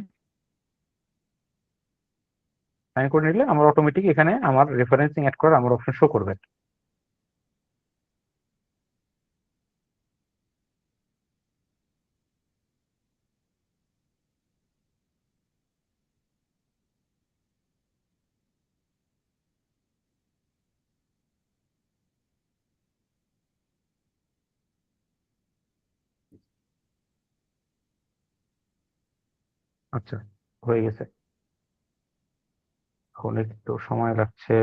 সাইন করে নিলে আমার অটোমেটিক এখানে আমার রেফারেন্সিং অ্যাড করার আমার অপশন শো করবে। আচ্ছা, হয়ে গেছে। এখন একটু সময় লাগছে।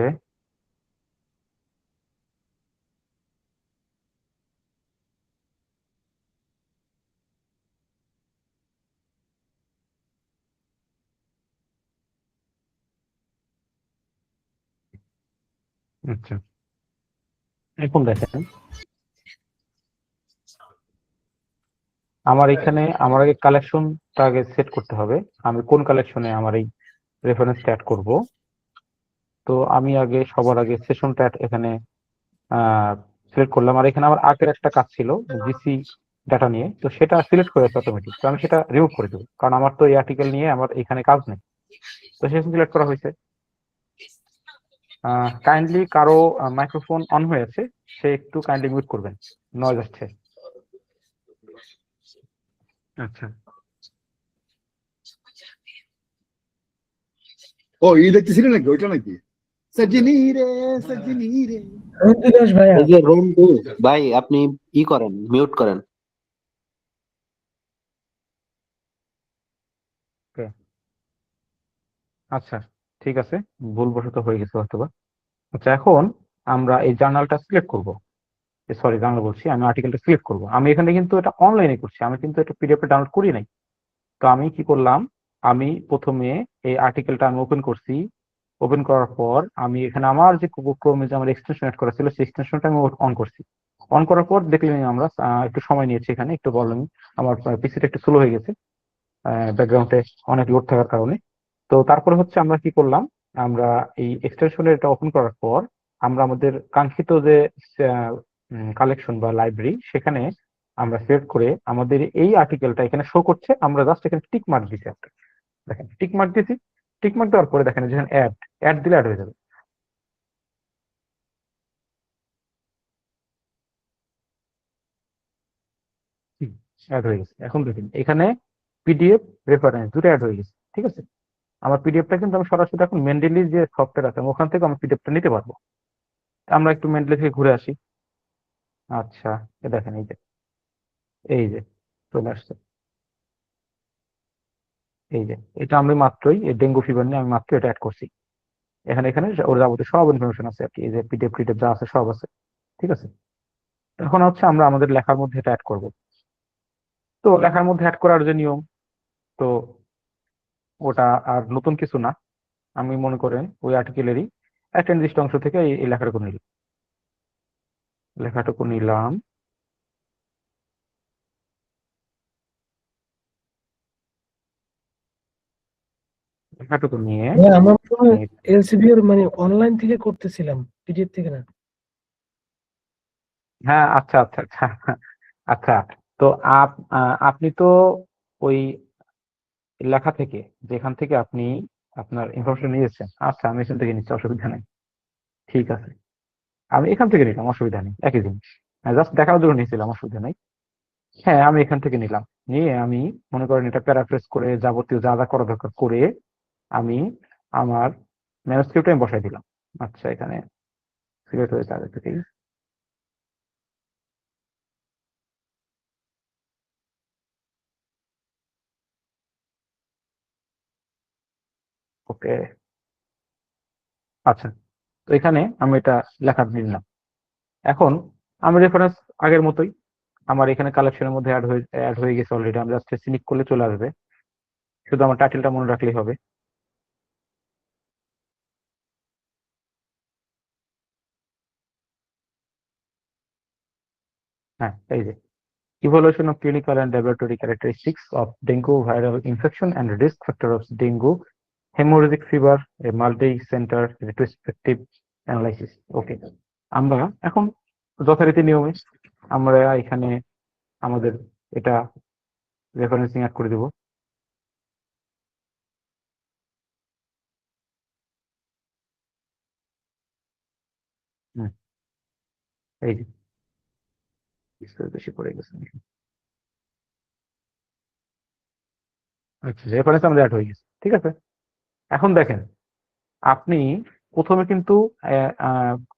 আচ্ছা, এখন দেখেন আমার এখানে আমার আগে কালেকশনটা আগে সেট করতে হবে। আমি কোন কালেকশনে আমার এই রেফারেন্সটা অ্যাড করব। তো আমি আগে সবার আগে সেশনটা এখানে সিলেক্ট করলাম। আর এখানে আমার আগের একটা কাজ ছিল জিসি ডাটা নিয়ে, তো সেটা সিলেক্ট করে অটোমেটিক। তো আমি সেটা রিমুভ করে দেবো, কারণ আমার তো এই আর্টিকেল নিয়ে আমার এখানে কাজ নেই। তো সেখানে সিলেক্ট করা হয়েছে। কাইন্ডলি কারো মাইক্রোফোন অন হয়ে আছে, সে একটু কাইন্ডলি মিউট করবেন, নয়েজ আসছে। আচ্ছা, ও দেখতেছিলেন নাকি ওইটা নাকি সজনী রে সজনী রে রঞ্জিত ভাইয়া, এই যে রন্টু ভাই, আপনি ই করেন, মিউট করেন। ওকে, আচ্ছা, ঠিক আছে, ভুলবশত হয়ে গেছে হয়তোবা। আচ্ছা, এখন আমরা এই জার্নালটা সিলেক্ট করব। সরি, জার্নাল বলছি, আমি আর্টিকেলটা সিলেক্ট করব। আমি এখানে কিন্তু এটা অনলাইনে করছি, আমি কিন্তু এটা পিডিএফ ডাউনলোড করি নাই। তো আমি কি করলাম, আমি প্রথমে এই আর্টিকেলটা আমি ওপেন করছি। ওপেন করার পর আমি এখানে আমার যে ক্রোমে যে আমার এক্সটেনশন অ্যাড করা ছিল সেই এক্সটেনশনটা আমি অন করছি। অন করার পর দেখলেন আমরা একটু সময় নিয়েছি, এখানে একটু প্রবলেম, আমার পিসিটা একটু স্লো হয়ে গেছে ব্যাকগ্রাউন্ডে অনেক লোড থাকার কারণে। তো তারপরে হচ্ছে আমরা কি করলাম, আমরা এই এক্সটেনশনের এটা ওপেন করার পর আমরা আমাদের কাঙ্ক্ষিত যে কালেকশন বা লাইব্রেরি সেখানে আমরা সিলেক্ট করে আমাদের এই আর্টিকেলটা এখানে শো করছে, আমরা জাস্ট এখানে টিক মার্ক দিছি একটা, দেখেন টিক মার্ক দিছি। টিক মার্ক দেওয়ার পরে দেখেন যখন অ্যাড অ্যাড দিলে অ্যাড হয়ে যাবে। অ্যাড হয়ে গেছে। এখন দেখেন এখানে পিডিএফ রেফারেন্স দুটো অ্যাড হয়ে গেছে, ঠিক আছে। আমার পিডিএফটা কিন্তু আমি সরাসরি এখন মেন্ডেলি যে সফটওয়্যার আছে আমি ওখান থেকে আমি পিডিএফটা নিতে পারবো। আমরা একটু মেন্ডেলি থেকে ঘুরে আসি। আচ্ছা, দেখেন এই যে চলে আসছে। এই যে এটা আমি মাত্রই ডেঙ্গু ফিভার নিয়ে আমি মাত্র এটা অ্যাড করছি। এখানে এখানে ওর যাবতীয় সব ইনফরমেশন আছে আর কি, এই যে পিডিএফ টিডিএফ যা আছে সব আছে, ঠিক আছে। এখন হচ্ছে আমরা আমাদের লেখার মধ্যে এটা অ্যাড করব। তো লেখার মধ্যে অ্যাড করার যে নিয়ম, তো ওটা আর নতুন কিছু না। আমি মনে করেন ওই আর্টিকেলেরই একটা নির্দিষ্ট অংশ থেকে এই লেখাটুকু নিলাম। লেখাটুকু নিয়ে হ্যাঁ, আমার তো আমি এলসিভি এর মানে অনলাইন থেকে করতেছিলাম, পিডিএফ থেকে না। হ্যাঁ, আচ্ছা আচ্ছা আচ্ছা আচ্ছা। তো আপনি তো ওই লেখা থেকে, যেখান থেকে আপনি আপনার ইনফরমেশন নিয়েছেন, আচ্ছা আমি এখান থেকে নিচ্ছি, অসুবিধা নেই, ঠিক আছে। আমি এখান থেকে নিলাম, অসুবিধা নেই, একই জিনিস, জাস্ট দেখার জন্য নিয়েছিলাম, অসুবিধা নেই। হ্যাঁ, আমি এখান থেকে নিলাম, নিয়ে আমি মনে করেন এটা প্যারাফ্রেজ করে যাবতীয় যা যা করা দরকার করে আমি আমার ম্যানুস্ক্রিপ্টে আমি বসাই দিলাম। আচ্ছা, এখানে সিলেক্ট হয়েছে আগে থেকেই। ওকে, আচ্ছা। তো এখানে আমি এটা লেখা দিলাম। এখন আমি রেফারেন্স আগের মতোই আমার এখানে কালেকশনের মধ্যে অ্যাড হয়ে গেছে অলরেডি। আমি জাস্ট সিলেক্ট করলে চলে আসবে, শুধু আমার টাইটেলটা মনে রাখলেই হবে। হ্যাঁ, এই যে evaluation of clinical and laboratory characteristics of dengue viral infection and risk factor of dengue hemorrhagic fever, a multi-center retrospective analysis. ওকে, আমরা এখন যথারীতি নিয়মে আমরা এখানে আমাদের এটা রেফারেন্সিং অ্যাড করে দেব। এই যে বেশি পড়ে গেছে। আচ্ছা, রেফারেন্স আমাদের অ্যাড হয়ে গেছে, ঠিক আছে। এখন দেখেন আপনি প্রথমে কিন্তু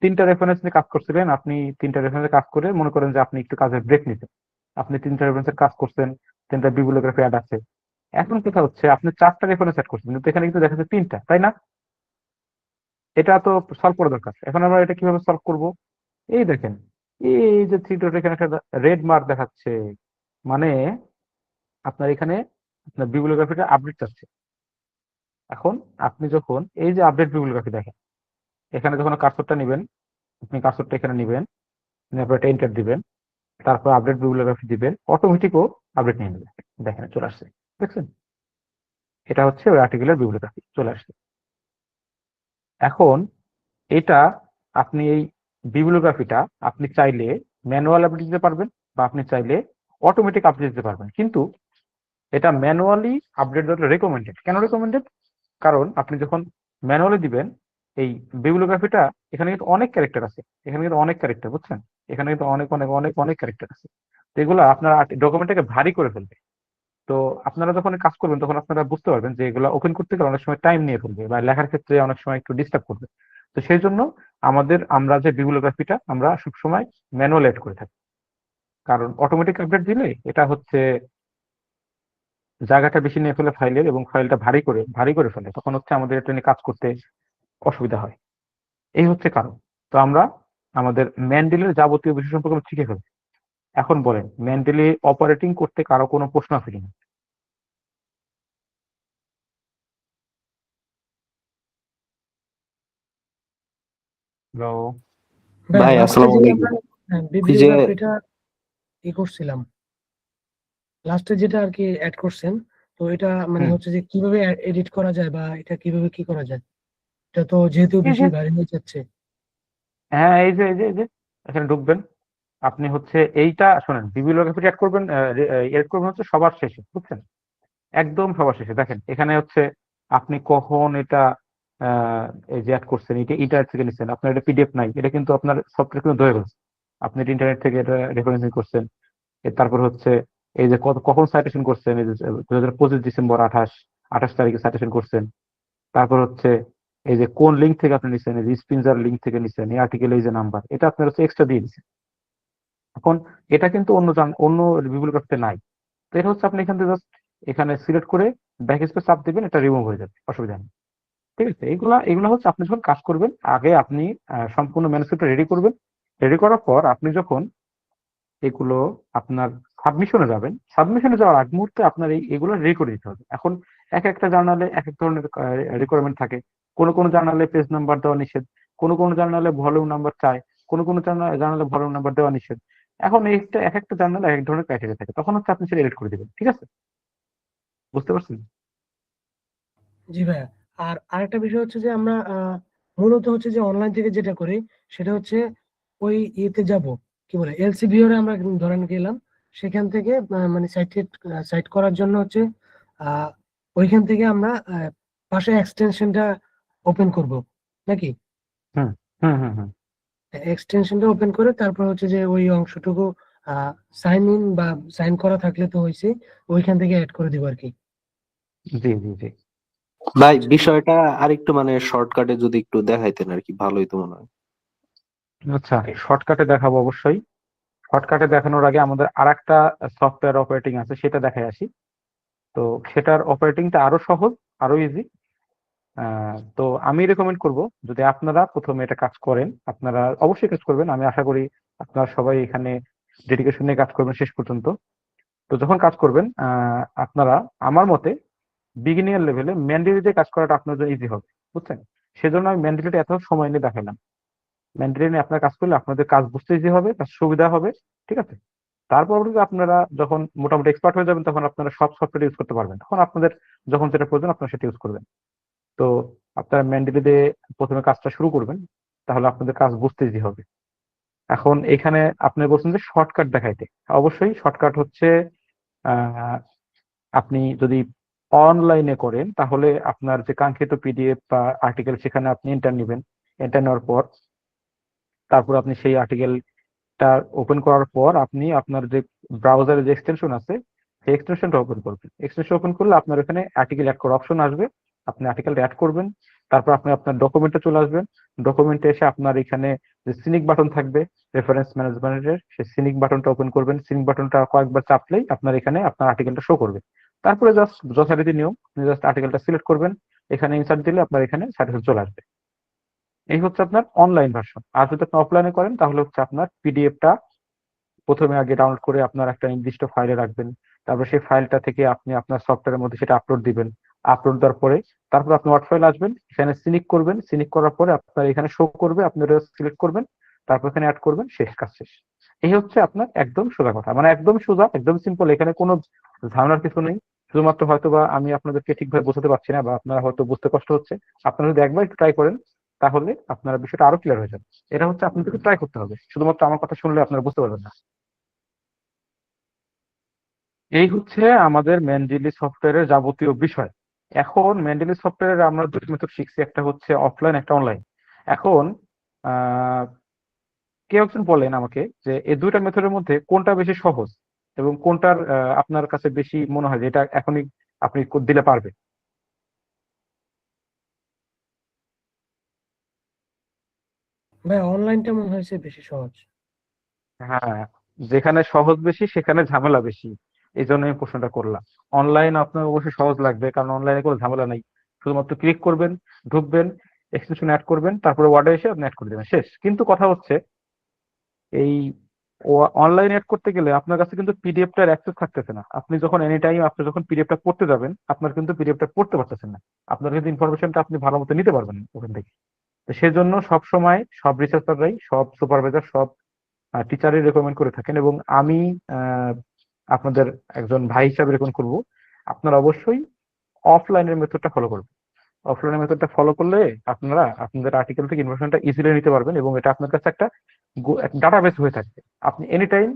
তিনটা রেফারেন্স নিয়ে কাজ করছিলেন। আপনি তিনটা রেফারেন্সে কাজ করে মনে করেন যে আপনি একটু কাজের ব্রেক নিতেন, আপনি তিনটা রেফারেন্সের কাজ করছেন, তিনটা বিবিলিওগ্রাফি অ্যাড আছে। এখন কথা হচ্ছে আপনি চারটা রেফারেন্স অ্যাড করছেন, কিন্তু এখানে কিন্তু দেখা যাচ্ছে তিনটা, তাই না? এটা তো সলভ করা দরকার। এখন আমরা এটা কিভাবে সলভ করব? এই দেখেন, এই যে থ্রি ডট এখানে একটা রেড মার্ক দেখাচ্ছে, মানে আপনার এখানে আপনার বিবিলিওগ্রাফিটা আপডেট চাচ্ছে। এখন আপনি যখন এই যে আপডেট বিবিলিওগ্রাফি দেখেন, এখানে যখন কার্সরটা নেবেন, আপনি কার্সরটা এখানে নেবেন, তারপর এটা এন্টার দিবেন, তারপর আপডেট বিবিলিওগ্রাফি দিবেন, অটোমেটিকও আপডেট নিয়ে নেবে। দেখেন চলে আসছে, দেখছেন? এটা হচ্ছে ওই আর্টিকেলের বিবিলিওগ্রাফি চলে আসছে। এখন এটা আপনি এই বিবিলিওগ্রাফিটা আপনি চাইলে ম্যানুয়াল আপডেট দিতে পারবেন, বা আপনি চাইলে অটোমেটিক আপডেট দিতে পারবেন। কিন্তু এটা ম্যানুয়ালি আপডেট দেওয়াটা রেকমেন্ডেড। কেন রেকমেন্ডেড? কারণ আপনি যখন ম্যানুয়ালি দিবেন এই বিবিলিওগ্রাফিটা, এখানে কিন্তু অনেক ক্যারেক্টার আছে, এখানে কিন্তু অনেক ক্যারেক্টার, বুঝছেন? এখানে কিন্তু অনেক অনেক অনেক অনেক ক্যারেক্টার আছে। তো এগুলো আপনার ডকুমেন্টটাকে ভারী করে ফেলবে। তো আপনারা যখন কাজ করবেন তখন আপনারা বুঝতে পারবেন যে এগুলো ওপেন করতে গেলে অনেক সময় টাইম নিয়ে ফেলবে, বা লেখার ক্ষেত্রে অনেক সময় একটু ডিস্টার্ব করবে। তো সেই জন্য আমরা যে বিবিলিওগ্রাফিটা আমরা সবসময় ম্যানুয়াল এড করে থাকি, কারণ অটোমেটিক আপডেট দিলে এটা হচ্ছে জায়গাটা বেশি নিয়ে ফেলে ফাইলের, এবং ফাইলটা ভারী করে ফেলে, তখন হচ্ছে আমাদের এটা নিয়ে কাজ করতে অসুবিধা হয়। এই হচ্ছে কারণ। তো আমরা আমাদের ম্যান্ডেলের যাবতীয় বিষয় সম্পর্কে আমরা শিখে ফেলছি। এখন বলেন ম্যান্ডেলে অপারেটিং করতে কারো কোনো প্রশ্ন আছে কিনা? হ্যালো, ভাই, ভাই লাস্টে আসসালামু যে আলাইকুম। আমরা হ্যাঁ, ওই যে বিবলিওগ্রাফিটা করছিলাম লাস্টে যেটা আর কি অ্যাড করছেন। তো এটা মানে হুম হচ্ছে যে কিভাবে এডিট করা যায় বা এটা কিভাবে কি করা যায়, এটা তো যেহেতু এই বেশি যে ভারী হয়ে যাচ্ছে। হ্যাঁ এই যে এখানে ঢুকবেন। আপনি হচ্ছে এইটা শোনেন, বিবিলিওগ্রাফি অ্যাড করবেন, এড করবেন হচ্ছে সবার শেষে, বুঝছেন? একদম সবার শেষে দেখেন এখানে হচ্ছে আপনি কখন এটা এই যে অ্যাড করছেন, এটা থেকে নিচ্ছেন, আপনার এটা পিডিএফ নাই, এটা কিন্তু আপনার সফটওয়্যার কিন্তু ধরে ফেলছে। আপনি এটা ইন্টারনেট থেকে এটা রেফারেন্সিং করছেন। তারপর হচ্ছে এই যে কখন সাইটেশন করছেন, এই যে 2025 ডিসেম্বর 28 তারিখে সাইটেশন করছেন। তারপর হচ্ছে এই যে কোন লিঙ্ক থেকে আপনি নিচ্ছেন, এই যে স্পিনজার লিঙ্ক থেকে নিচ্ছেন, এই আর্টিকেল এই যে নাম্বার, এটা আপনার হচ্ছে এক্সট্রা দিয়ে দিচ্ছেন। এখন এটা কিন্তু অন্য বিবলিওগ্রাফিতে নাই। তো এটা হচ্ছে আপনি এখান থেকে জাস্ট এখানে সিলেক্ট করে ব্যাক স্পেস চাপ দিবেন, এটা রিমুভ হয়ে যাবে, অসুবিধা নেই। ঠিক আছে, এগুলা হচ্ছে আপনি যখন কাজ করবেন আগে আপনি সম্পূর্ণ ম্যানুস্ক্রিপ্ট রেডি করবেন। রেডি করার পর আপনি যখন এগুলো আপনার সাবমিশনে যাবেন, সাবমিশনে যাওয়ার আগ মুহূর্তে আপনার এগুলো রেডি করে দিতে হবে। এখন এক একটা জার্নালে এক এক ধরনের রিকোয়ারমেন্ট থাকে। কোনো জার্নালে পেজ নাম্বার দেওয়া নিষেধ, কোনো জার্নালে ভলিউম নাম্বার চায়, কোনো জার্নালে ভলিউম নাম্বার দেওয়া নিষেধ। এখন এইটা এক একটা জার্নালে এক এক ধরনের ক্রাইটেরিয়া থাকে, তখন হচ্ছে আপনি সেটা এডিট করে দিবেন। ঠিক আছে, বুঝতে পারছেন? জি ভাইয়া। আর আরেকটা বিষয় হচ্ছে যে আমরা মূলত হচ্ছে যে অনলাইন থেকে যেটা করি সেটা হচ্ছে ওই ইয়েতে যাব, কি বলে এলসিভিওর আমরা ধরেন গেলাম, সেখান থেকে মানে সাইট করার জন্য হচ্ছে আহ ওইখান থেকে আমরা পাশে এক্সটেনশনটা ওপেন করব নাকি? হুম হুম হুম হুম এক্সটেনশনটা ওপেন করে তারপর হচ্ছে যে ওই অংশটুকু সাইন ইন বা সাইন করা থাকলে তো হয়েছে, ওইখান থেকে অ্যাড করে দিব আর কি। জি জি জি। ভাই আচ্ছা। বিষয়টা আরেকটু মানে শর্টকাটে যদি একটু দেখাইতেন আর কি ভালোই তো মনে হয়। আচ্ছা, শর্টকাটে দেখাবো অবশ্যই। শর্টকাটে দেখানোর আগে আমাদের আরেকটা সফটওয়্যার অপারেটিং আছে, সেটা দেখাই আসি। তো সেটার অপারেটিংটা আরো সহজ, আরো ইজি। তো আমি রেকমেন্ড করব, যদি আপনারা প্রথমে এটা কাজ করেন, আপনারা অবশ্যই কাজ করবেন, আমি আশা করি আপনারা সবাই এখানে ডেডিকেশন নিয়ে কাজ করবেন শেষ পর্যন্ত। তো যখন কাজ করবেন আপনারা আমার মতে বিগিনিয়ার লেভেলে ম্যান্ডেলিতে কাজ করাটা আপনার জন্য ইজি হবে, বুঝছেন? সেজন্য আমি ম্যান্ডেলিতে এত সময় নিয়ে দেখাইলাম। ম্যান্ডেলি নিয়ে আপনার কাজ করলে আপনাদের কাজ বুঝতে ইজি হবে, কাজ সুবিধা হবে। ঠিক আছে, তারপর আপনারা যখন মোটামুটি এক্সপার্ট হয়ে যাবেন তখন আপনারা সব সফটওয়্যার ইউজ করতে পারবেন, তখন আপনাদের যখন যেটা প্রয়োজন আপনারা সেটা ইউজ করবেন। তো আপনারা ম্যান্ডেলিতে প্রথমে কাজটা শুরু করবেন, তাহলে আপনাদের কাজ বুঝতে ইজি হবে। এখন এখানে আপনি বলছেন যে শর্টকাট দেখাইতে, অবশ্যই শর্টকাট হচ্ছে আহ, আপনি যদি অনলাইনে করেন তাহলে আপনার যে কাঙ্ক্ষিত পিডিএফ বা আর্টিকেল সেখানে আপনি এন্টার নেবেন। এন্টার নেওয়ার পর তারপর আপনি সেই আর্টিকেলটা ওপেন করার পর আপনি আপনার যে ব্রাউজারে যে এক্সটেনশন আছে সেই এক্সটেনশনটা ওপেন করবেন। এক্সটেনশন ওপেন করলে আপনার এখানে আর্টিকেল অ্যাড করার অপশন আসবে, আপনি আর্টিকেলটা অ্যাড করবেন। তারপর আপনি আপনার ডকুমেন্টে চলে আসবেন। ডকুমেন্টে এসে আপনার এখানে যে সিনিক বাটন থাকবে রেফারেন্স ম্যানেজমেন্টের, সেই সিনিক বাটনটা ওপেন করবেন। সিনিক বাটনটা কয়েকবার চাপলেই আপনার এখানে আপনার আর্টিকেলটা শো করবে। তারপরে জাস্ট যথারীতি নিয়ম, আপনি জাস্ট আর্টিকেলটা সিলেক্ট করবেন, এখানে ইনসার্ট দিলে আপনার এখানে সার্টিফিকেট চলে আসবে। এই হচ্ছে আপনার অনলাইন ভার্সন। আর যদি আপনি অফলাইনে করেন তাহলে হচ্ছে আপনার পিডিএফটা প্রথমে আগে ডাউনলোড করে আপনার একটা নির্দিষ্ট ফাইলে রাখবেন। তারপর সেই ফাইলটা থেকে আপনি আপনার সফটওয়্যারের মধ্যে সেটা আপলোড দিবেন। আপলোড দেওয়ার পরে তারপর আপনি ওয়ার্ড ফাইল আসবেন, এখানে সিনিক করবেন। সিনিক করার পরে আপনার এখানে শো করবে, আপনি ওটা সিলেক্ট করবেন, তারপর এখানে অ্যাড করবেন, শেষ, কাজ শেষ। এই হচ্ছে আপনার একদম সোজা কথা, মানে একদম সোজা, একদম সিম্পল, এখানে কোনো ঝামেলার কিছু নেই। শুধুমাত্র হয়তো বা আমি আপনাদেরকে ঠিকভাবে বোঝাতে পারছি না বা আপনারা হয়তো বুঝতে কষ্ট হচ্ছে। আপনারা যদি একবার একটু ট্রাই করেন তাহলে আপনার বিষয়টা আরো ক্লিয়ার হয়ে যাবে। এটা হচ্ছে আপনাদেরকে ট্রাই করতে হবে, শুধুমাত্র আমার কথা শুনলে আপনারা বুঝতে পারবেন না। এই হচ্ছে আমাদের ম্যান্ডেলি সফটওয়্যারের যাবতীয় বিষয়। এখন ম্যান্ডেলি সফটওয়্যারের আমরা দুটি মেথড শিখছি, একটা হচ্ছে অফলাইন, একটা অনলাইন। এখন আহ কেউ একজন বলেন আমাকে যে এই দুইটা মেথডের মধ্যে কোনটা বেশি সহজ এবং কোনটার আপনার কাছে বেশি মনে হয় যে এটা এখনই আপনি দিলে পারবে? ভাই অনলাইনটা মনে হয়েছে বেশি সহজ। হ্যাঁ, যেখানে সহজ বেশি সেখানে ঝামেলা বেশি, এই জন্য আমি প্রশ্নটা করলাম। অনলাইন আপনার অবশ্যই সহজ লাগবে, কারণ অনলাইনে কোনো ঝামেলা নেই। শুধুমাত্র ক্লিক করবেন, ঢুকবেন, এক্সটেনশন অ্যাড করবেন, তারপরে ওয়ার্ডে এসে আপনি অ্যাড করে দেবেন, শেষ। কিন্তু কথা হচ্ছে এই অনলাইন অ্যাড করতে গেলে আপনার কাছে কিন্তু পিডিএফটার অ্যাক্সেস থাকতেছে না। আপনি যখন এনি টাইম আপনি যখন পিডিএফটা পড়তে যাবেন আপনার কিন্তু পিডিএফটা পড়তে পারতেছেন না, আপনার কিন্তু ইনফরমেশনটা আপনি ভালো মতো নিতে পারবেন না ওখান থেকে। তো সেজন্য সব সময় সব রিসার্চাররাই, সব সুপারভাইজার, সব টিচারই রেকমেন্ড করে থাকেন, এবং আমি আপনাদের একজন ভাই হিসাবে রেকমেন্ড করব আপনারা অবশ্যই অফলাইনের মেথডটা ফলো করবেন। অফলাইনের মেথডটা ফলো করলে আপনারা আপনাদের আর্টিকেল থেকে ইনফরমেশনটা ইজিলি নিতে পারবেন, এবং এটা আপনার কাছে একটা ডাটাবেস হয়ে থাকবে। আপনি এনি টাইম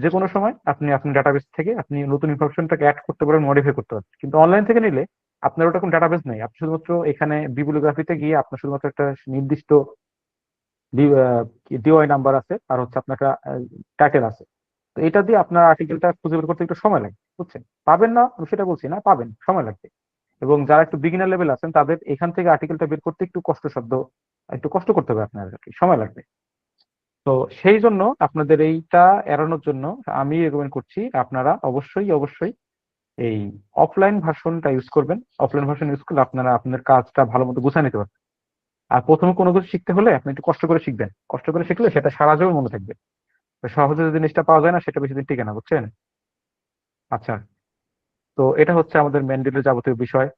যে কোনো সময় আপনি ডাটাবেস থেকে আপনি নতুন ইনফরমেশনটাকে অ্যাড করতে পারেন, মডিফাই করতে পারেন। কিন্তু অনলাইন থেকে নিলে আপনার ওটা কোনো ডাটাবেস নেই, আপনি শুধুমাত্র এখানে বিবিলিওগ্রাফিতে গিয়ে আপনার শুধুমাত্র একটা নির্দিষ্ট ডিওআই নাম্বার আছে, আর হচ্ছে আপনার একটা টাইটেল আছে। তো এটা দিয়ে আপনার আর্টিকেলটা খুঁজে বের করতে একটু সময় লাগে, বুঝছেন? পাবেন না আমি সেটা বলছি না, পাবেন, সময় লাগবে। এবং যারা একটু বিগিনার লেভেল আছেন তাদের এখান থেকে আর্টিকেলটা বের করতে একটু কষ্ট করতে হবে, আপনার আর কি সময় লাগবে। তো সেই জন্য আপনাদের এইটা এড়ানোর জন্য আমি রেকমেন্ড করছি আপনারা অবশ্যই অবশ্যই এই অফলাইন ভার্সনটা ইউজ করবেন। অফলাইন ভার্সন ইউজ করলে আপনারা আপনাদের কাজটা ভালো মতো গুছিয়ে নিতে পারবেন। আর প্রথমে কোনো কিছু শিখতে হলে আপনি একটু কষ্ট করে শিখবেন, কষ্ট করে শিখলে সেটা সারা জীবন মনে থাকবে। তো সহজে যে জিনিসটা পাওয়া যায় না সেটা বেশি দিন টিকে না, বুঝছেন? আচ্ছা, তো এটা হচ্ছে আমাদের ম্যান্ডেটের যাবতীয় বিষয়।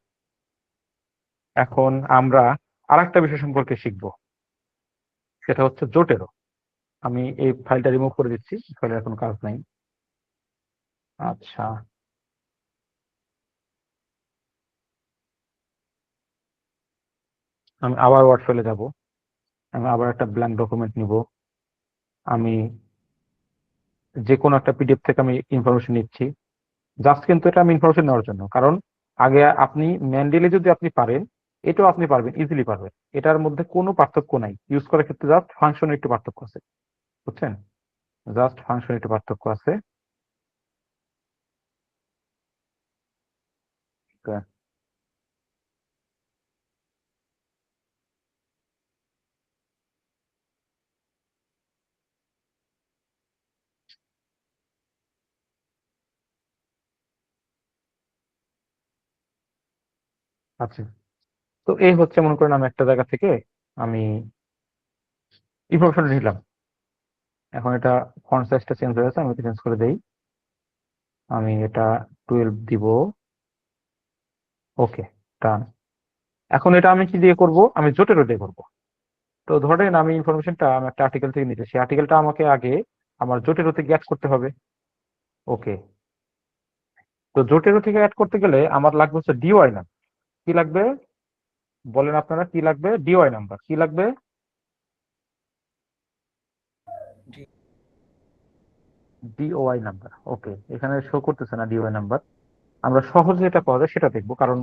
এখন আমরা আরেকটা বিষয় সম্পর্কে শিখবো, সেটা হচ্ছে জোটেরো। আমি এই ফাইলটা রিমুভ করে দিচ্ছি, ফাইলের কোনো কাজ নাই। আচ্ছা, আমি আবার ওয়ার্ড ফাইলে যাব, আমি আবার একটা ব্ল্যাঙ্ক ডকুমেন্ট নিব। আমি যে কোনো একটা পিডিএফ থেকে আমি ইনফরমেশন নিচ্ছি, জাস্ট কিন্তু এটা আমি ইনফরমেশন নেওয়ার জন্য। কারণ আগে আপনি ম্যানুয়ালি যদি আপনি পারেন, এটাও আপনি পারবেন, ইজিলি পারবেন। এটার মধ্যে কোনো পার্থক্য নাই, ইউজ করার ক্ষেত্রে জাস্ট ফাংশনের একটু পার্থক্য আছে, বুঝছেন? জাস্ট ফাংশনের একটু পার্থক্য আছে। Okay, আচ্ছা, তো এই হচ্ছে মনে করেন আমি একটা জায়গা থেকে আমি ইনফরমেশন নিলাম। এখন এটা ফন্ট সাইজটা চেঞ্জ হয়ে গেছে, আমি চেঞ্জ করে দেই। আমি এটা 12 দিব। ওকে, ডান। এখন এটা আমি কি দিয়ে করব? আমি জোটেরও দিয়ে করব। তো ধরেন আমি ইনফরমেশনটা আমি একটা আর্টিকেল থেকে নিচ্ছি, সেই আর্টিকেলটা আমাকে আগে আমার জোটেরোতে অ্যাড করতে হবে। ওকে, তো জোটেরো থেকে অ্যাড করতে গেলে আমার লাগবে হচ্ছে ডিওআই নাম্বার। কি লাগবে বলেন আপনারা? কি লাগবে? DOI number. কি লাগবে? DOI number. ওকে, এখানে শো করতেছে না ডিওআই নাম্বার। আমরা সহজে এটা পাওয়া যায় সেটা দেখবো, কারণ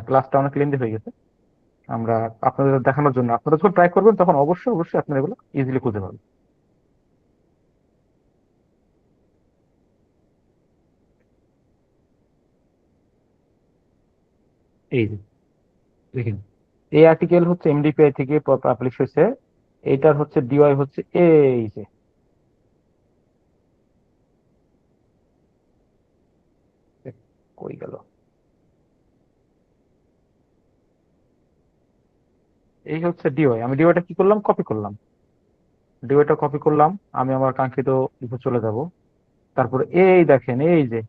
ক্লাসটা অনেক লেন্দি হয়ে গেছে। আমরা আপনাদের দেখানোর জন্য, আপনারা যখন ট্রাই করবেন তখন অবশ্যই অবশ্যই আপনারা এগুলো ইজিলি খুঁজে পাবেন। এই যে দেখেন, এই আর্টিকেল হচ্ছে এমডিপিআই থেকে পাবলিশ হয়েছে। এইটার হচ্ছে ডিওআই হচ্ছে এই যে, কই গেল? এই হচ্ছে ডিওআই। আমি ডিওআইটা কি করলাম? কপি করলাম। ডিওআইটা কপি করলাম, আমি আমার কাঙ্ক্ষিত ইস্যু চলে যাব। তারপরে এই দেখেন, এই যে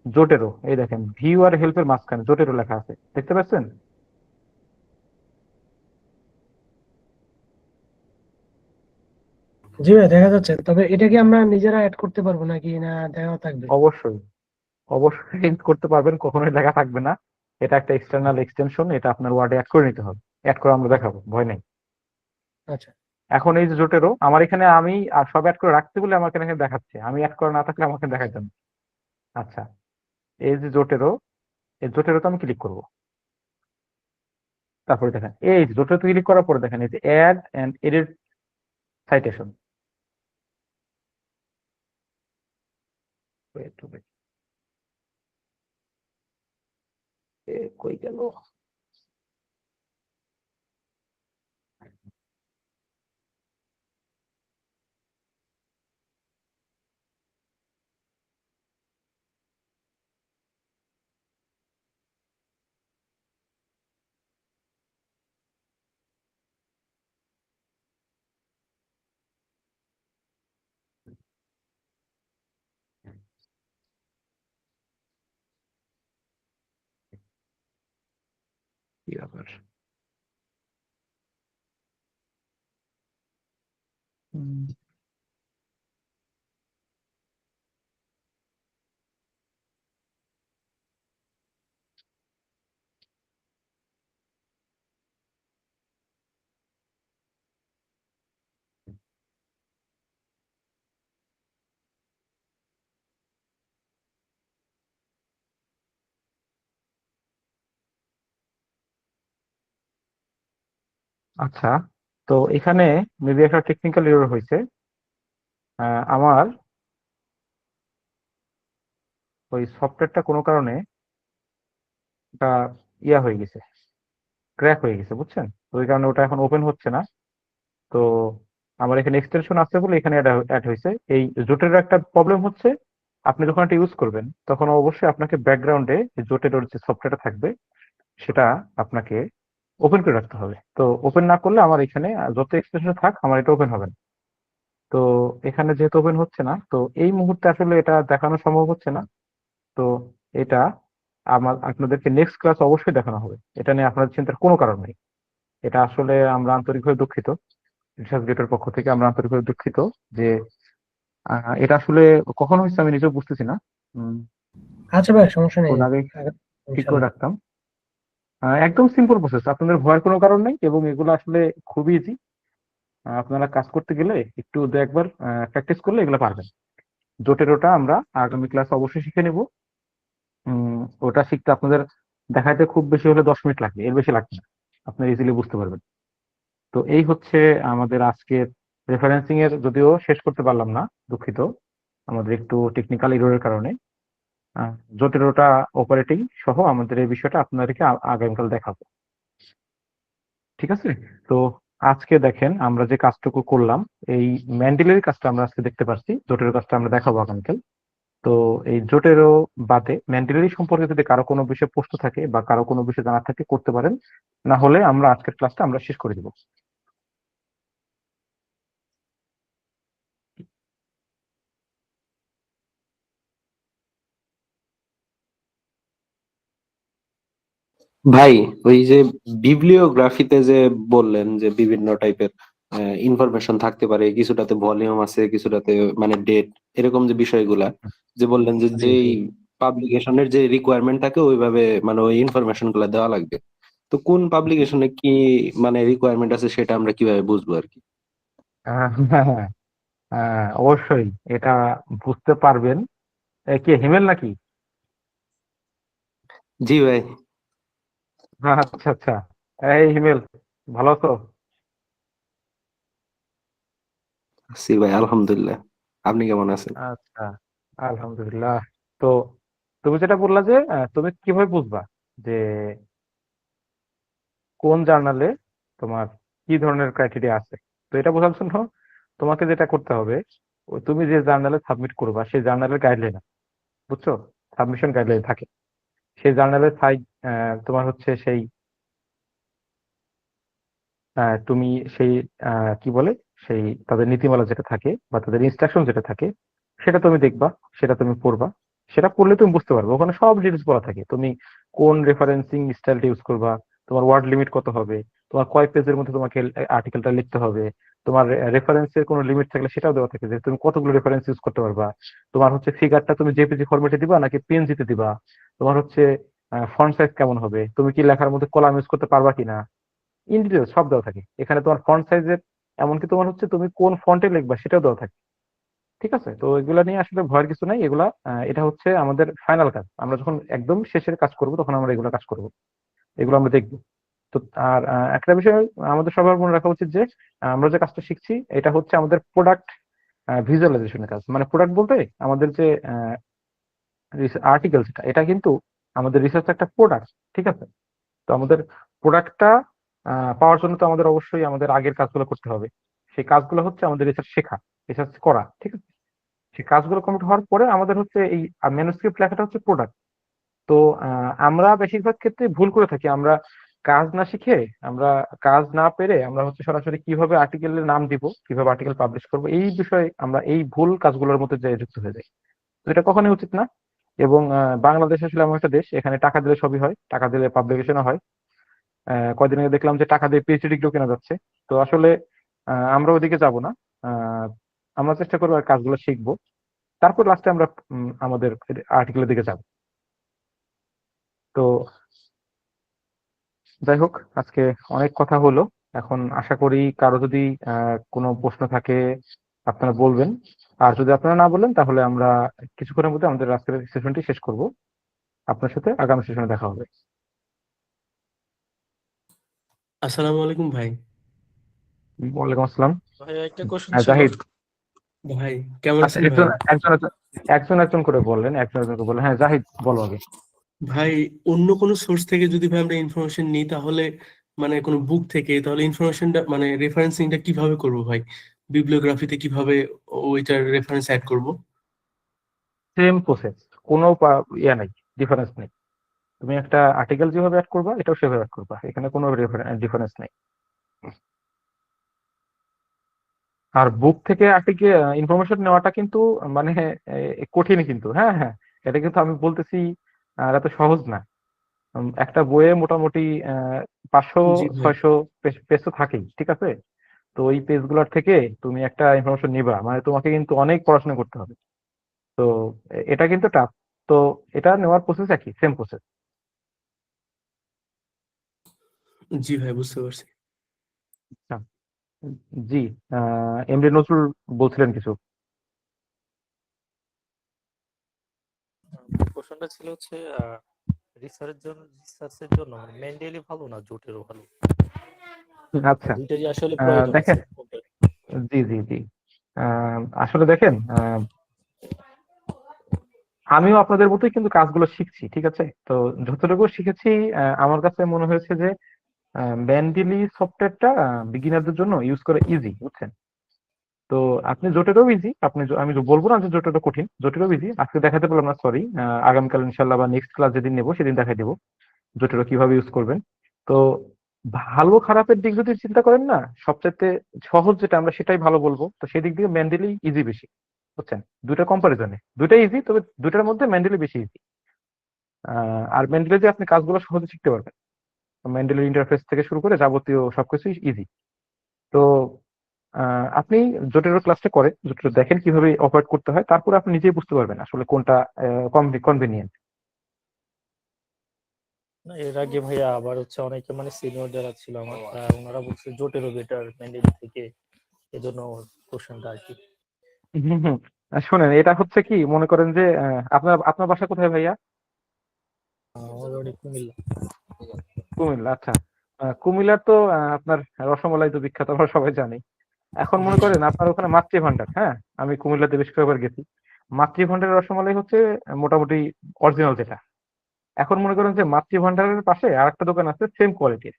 জোটেরো, এই দেখেন ভিউ আর হেল্পের মাঝখানে জোটেরো লেখা আছে, দেখতে পাচ্ছেন? জি ভাই, দেখা যাচ্ছে। তবে এটা কি আমরা নিজেরা অ্যাড করতে পারবো নাকি না দেখা থাকবে? অবশ্যই অবশ্যই চেঞ্জ করতে পারবেন, কখনোই লেখা থাকবে না। এটা একটা এক্সটার্নাল এক্সটেনশন, এটা আপনার ওয়ার্ডে অ্যাড করে নিতে হবে। অ্যাড করে আমরা দেখাবো, ভয় নেই। আচ্ছা, এখন এই যে জোটেরো আমার এখানে আমি আর সব অ্যাড করে রাখতে বলে আমাকে এখানে দেখাচ্ছে, আমি অ্যাড করা না থাকলে আমাকে দেখাইতে না। আচ্ছা, এই যে জোটেরো, এই জোটেরোতে আমি ক্লিক করব। তারপরে দেখেন এই যে জোটেরোতে ক্লিক করার পরে দেখেন এই যে অ্যাড এন্ড এডিট সাইটেশন। কই গেল? কি ব্যাপার? হুম, আচ্ছা, তো এখানে মেবি একটা টেকনিক্যাল এরর হয়েছে। আমার ওই সফটওয়্যারটা কোনো কারণে একটা হয়ে গেছে, ক্র্যাক হয়ে গেছে, বুঝছেন? তো ওই কারণে ওটা এখন ওপেন হচ্ছে না। তো আমার এখানে এক্সটেনশন আছে বলে এখানে অ্যাড হয়েছে। এই জোটের একটা প্রবলেম হচ্ছে, আপনি যখন এটা ইউজ করবেন তখন অবশ্যই আপনাকে ব্যাকগ্রাউন্ডে জোটের যে সফটওয়্যারটা থাকবে সেটা আপনাকে ওপেন করে রাখতে হবে। তো ওপেন না করলে আমার এখানে যত এক্সটেনশন থাক আমার এটা ওপেন হবে না। তো এখানে যেহেতু ওপেন হচ্ছে না, তো এই মুহূর্তে আসলে এটা দেখানো সম্ভব হচ্ছে না। তো এটা আপনাদেরকে নেক্সট ক্লাস অবশ্যই দেখানো হবে। এটা নিয়ে আপনাদের চিন্তার কোনো কারণ নেই। এটা আসলে আমরা আন্তরিকভাবে দুঃখিত, রিসার্চ গেটের পক্ষ থেকে আমরা আন্তরিকভাবে দুঃখিত যে এটা আসলে কখন হয়েছে আমি নিজেও বুঝতেছি না। আচ্ছা ভাই, সমস্যা নেই। কোন আগে ঠিক করে ইনশাল্লাহ। রাখতাম। একদম সিম্পল প্রসেস, আপনাদের ভয়ের কোনো কারণ নেই এবং এগুলো আসলে খুবই ইজি। আপনারা কাজ করতে গেলে একটু দু একবার প্র্যাকটিস করলে এগুলো পারবেন। জোটের ওটা আমরা আগামী ক্লাস অবশ্যই শিখে নেব। ওটা শিখতে আপনাদের দেখাইতে খুব বেশি হলে 10 মিনিট লাগবে, এর বেশি লাগবে না, আপনারা ইজিলি বুঝতে পারবেন। তো এই হচ্ছে আমাদের আজকের রেফারেন্সিং এর, যদিও শেষ করতে পারলাম না, দুঃখিত, আমাদের একটু টেকনিক্যাল এররের কারণে। জোটেরোটা অপারেটিং সহ আমাদের এই বিষয়টা আপনাদেরকে আগামীকাল দেখাবো, ঠিক আছে? তো আজকে দেখেন আমরা যে কাজটুকু করলাম, এই ম্যান্ডেলের কাজটা আমরা আজকে দেখতে পাচ্ছি, জোটেরো কাজটা আমরা দেখাবো আগামীকাল। তো এই জোটেরো বাদে ম্যান্ডেলারি সম্পর্কে যদি কারো কোনো বিষয়ে প্রশ্ন থাকে বা কারো কোনো বিষয় জানার থাকে করতে পারেন, না হলে আমরা আজকের ক্লাসটা আমরা শেষ করে দিব। ভাই, ওই যে বিবলিওগ্রাফিতে যে বললেন যে বিভিন্ন টাইপের ইনফরমেশন থাকতে পারে, কিছুটাতে ভলিউম আছে, কিছুটাতে মানে ডেট, এরকম যে বিষয়গুলা যে বললেন যে জি যেই জি। পাবলিকেশনের যে রিকোয়ারমেন্ট থাকে ওইভাবে মানে ওই ইনফরমেশন গুলা দেওয়া লাগবে। তো কোন পাবলিকেশনে কি মানে রিকোয়ারমেন্ট আছে সেটা আমরা কিভাবে বুঝবো আর কি? হ্যাঁ হ্যাঁ, অবশ্যই এটা বুঝতে পারবেন। কে, হিমেল নাকি? জি ভাই। আচ্ছা আচ্ছা। এই হিমেল, ভালো আছো? জি ভাই, আলহামদুলিল্লাহ। আপনি কেমন আছেন? আচ্ছা, আলহামদুলিল্লাহ। তো তুমি যেটা বললা যে তুমি কিভাবে বুঝবা যে কোন জার্নালে তোমার কি ধরনের ক্রাইটেরিয়া আছে? তো এটা বোঝার জন্য তোমাকে যেটা করতে হবে, তুমি যে জার্নালে সাবমিট করবা সেই জার্নালের গাইডলাইন, বুঝছো? সাবমিশন গাইডলাইন থাকে। সেই জার্নালের তোমার হচ্ছে সেই তুমি সেই কি বলে, সেই তাদের নীতিমালা যেটা থাকে বা তাদের ইনস্ট্রাকশন যেটা থাকে সেটা তুমি দেখবা, সেটা তুমি পড়বা। সেটা পড়লে তুমি বুঝতে পারবে, ওখানে সব ডিটেলস বলা থাকে। তুমি কোন রেফারেন্সিং স্টাইলটা ইউজ করবা, তোমার ওয়ার্ড লিমিট কত হবে, তোমার কয় পেজের মধ্যে তোমাকে আর্টিকেলটা লিখতে হবে, তোমার রেফারেন্সের কোনো লিমিট থাকলে সেটাও দেওয়া থাকে যে তুমি কতগুলো রেফারেন্স ইউজ করতে পারবা। তোমার হচ্ছে ফিগারটা তুমি জেপিজি ফরম্যাটে দিবা নাকি পিএনজিতে দিবা, তোমার হচ্ছে ফন্ট সাইজ কেমন হবে, তুমি কি লেখার মধ্যে কলাম ইউজ করতে পারবা কিনা, ইন ডিটেলস সব দেওয়া থাকে এখানে। তোমার ফন্ট সাইজের, এমনকি তোমার হচ্ছে তুমি কোন ফন্টে লিখবা সেটাও দেওয়া থাকে, ঠিক আছে? তো এগুলা নিয়ে আসলে ভয়ের কিছু নাই। এগুলা এটা হচ্ছে আমাদের ফাইনাল কাজ, আমরা যখন একদম শেষের কাজ করব তখন আমরা এগুলো কাজ করব, এগুলো আমরা দেখবো। তো আর একটা বিষয় আমাদের সবার মনে রাখা উচিত যে আমরা যে কাজটা শিখছি এটা হচ্ছে আমাদের প্রোডাক্ট ভিজুয়ালাইজেশনের কাজ। মানে প্রোডাক্ট বলতে আমাদের যে আর্টিকেল যেটা, এটা কিন্তু আমাদের রিসার্চ একটা প্রোডাক্ট, ঠিক আছে? তো আমাদের প্রোডাক্টটা পাওয়ার জন্য তো আমাদের অবশ্যই আমাদের আগের কাজগুলো করতে হবে। সেই কাজগুলো হচ্ছে আমাদের রিসার্চ শেখা, রিসার্চ করা, ঠিক আছে? সেই কাজগুলো কমপ্লিট হওয়ার পরে আমাদের হচ্ছে এই ম্যানুস্ক্রিপ্ট লেখাটা হচ্ছে প্রোডাক্ট। তো আমরা বেশিরভাগ ক্ষেত্রে ভুল করে থাকি, আমরা কাজ না শিখে, আমরা কাজ না পেরে আমরা হচ্ছে সরাসরি কিভাবে আর্টিকেলের নাম দিব, কিভাবে আর্টিকেল পাবলিশ করবো, এই বিষয়ে আমরা এই ভুল কাজগুলোর মধ্যে যুক্ত হয়ে যাই। তো এটা কখনোই উচিত না। এবং বাংলাদেশ আসলে এমন একটা দেশ, এখানে টাকা দিলে সবই হয়, টাকা দিলে পাবলিকেশনও হয়। কয়দিন আগে দেখলাম যে টাকা দিয়ে পিএইচডি ডিগ্রিও কেনা যাচ্ছে। তো আসলে আমরা ওদিকে যাব না। আহ, আমরা চেষ্টা করবো আর কাজগুলো শিখবো, তারপর লাস্টে আমরা আমাদের আর্টিকেলের দিকে যাব। তো যাই হোক, আজকে অনেক কথা হলো। এখন আশা করি কারো যদি কোনো প্রশ্ন থাকে আপনারা বলবেন, আর যদি আপনারা না বলেন তাহলে আমরা কিছুক্ষণের মধ্যে আমাদের আজকের সেশনটি শেষ করব। আপনার সাথে আগামী সেশনে দেখা হবে। আসসালামু আলাইকুম ভাই। ওয়ালাইকুম আসসালাম। ভাই একটা কোশ্চেন হ্যাঁ, ছিল। জাহিদ। ভাই কেমন আচ্ছা, আছেন ভাই? একজন করে বললেন, হ্যাঁ জাহিদ বলো আগে। ভাই অন্য কোনো সোর্স থেকে যদি ভাই আমরা ইনফরমেশন নিই তাহলে মানে কোনো বুক থেকে, তাহলে ইনফরমেশনটা মানে রেফারেন্সিংটা কিভাবে করব ভাই? বিবলিওগ্রাফিতে কিভাবে ওইটার রেফারেন্স অ্যাড করব? সেম প্রসেস, কোনো নাই, ডিফারেন্স নেই। তুমি একটা আর্টিকেল যেভাবে অ্যাড করবা এটাও সেভাবে অ্যাড করবা, এখানে কোনো ডিফারেন্স নেই। আর বুক থেকে আর্টিকেল ইনফরমেশন নেওয়াটা কিন্তু মানে কঠিন কিন্তু, হ্যাঁ হ্যাঁ, এটা কিন্তু আমি বলতেছি এত সহজ না। একটা বইয়ে মোটামুটি 500 জি ভাই। 600 পেজ তো থাকেই, ঠিক আছে। তো ওই পেজগুলোর থেকে তুমি একটা ইনফরমেশন নিবা, মানে তোমাকে কিন্তু অনেক পড়াশোনা করতে হবে। তো এটা কিন্তু টাফ। তো এটা নেওয়ার প্রসেস একই, সেম প্রসেস। জি ভাই, বুঝতে পারছি। জি, এমডি নজরুল বলছিলেন কিছু। কোশ্চেনটা ছিল হচ্ছে রিসার্চের জন্য মেন্ডেলি ভালো না জোটেরও ভালো? আচ্ছা, দুইটারই আসলে প্রয়োজন দেখেন, আছে কোনটা? জি জি জি, আসলে দেখেন, আমিও আপনাদের মতোই কিন্তু কাজগুলো শিখছি, ঠিক আছে। তো যতটুকু শিখেছি, আমার কাছে মনে হয়েছে যে ম্যান্ডেলি সফটওয়্যারটা বিগিনারদের জন্য ইউজ করা ইজি, বুঝছেন। তো আপনি জোটেরও ইজি, আমি বলবো না যে জোটেরও কঠিন, জোটেরও ইজি। আজকে দেখাতে পারলাম না, সরি। আগামীকাল ইনশাল্লাহ বা নেক্সট ক্লাস যেদিন নেবো সেদিন দেখাই দেবো জোটেরও কিভাবে ইউজ করবেন। তো ভালো খারাপের দিক যদি চিন্তা করেন না, সবচাইতে সহজ যেটা আমরা সেটাই ভালো বলবো। তো সেই দিক দিয়ে ম্যান্ডেলি ইজি বেশি, বুঝছেন। দুইটা কম্পারিজনে দুইটাই ইজি, তবে দুইটার মধ্যে ম্যান্ডেলি বেশি ইজি। আর ম্যান্ডেলি যে আপনি কাজগুলো সহজে শিখতে পারবেন, ম্যান্ডেলের ইন্টারফেস থেকে শুরু করে যাবতীয় সবকিছুই ইজি। তো আপনি জোটেরো ক্লাসটা করে জোটেরো দেখেন কিভাবে অপারেট করতে হয়, তারপর আপনি নিজেই বুঝতে পারবেন আসলে কোনটা কনভিনিয়েন্ট। না, এর আগে ভাইয়া আবার হচ্ছে অনেকে মানে সিনিয়র যারা ছিল আমার, ওনারা বলছে জোটেরও বেটার মেন্ডেলি থেকে, এজন্য কোশ্চেনটা আর কি। হুম হুম। শোনেন, এটা হচ্ছে কি, মনে করেন যে আপনার আপনার বাসা কোথায় ভাইয়া? আমার অনেক কুমিল্লা। কুমিল্লা, আচ্ছা। কুমিল্লার তো আপনার রসমালাই তো বিখ্যাত, আমরা সবাই জানি। এখন মনে করেন আপনার ওখানে মাতৃভান্ডার, হ্যাঁ, আমি কুমিল্লাতে বেশ কয়েকবার গেছি। মাতৃভান্ডারের রসমালাই হচ্ছে মোটামুটি অরিজিনাল যেটা। এখন মনে করেন যে মাতৃভান্ডারের পাশে আরেকটা দোকান আছে সেম কোয়ালিটির।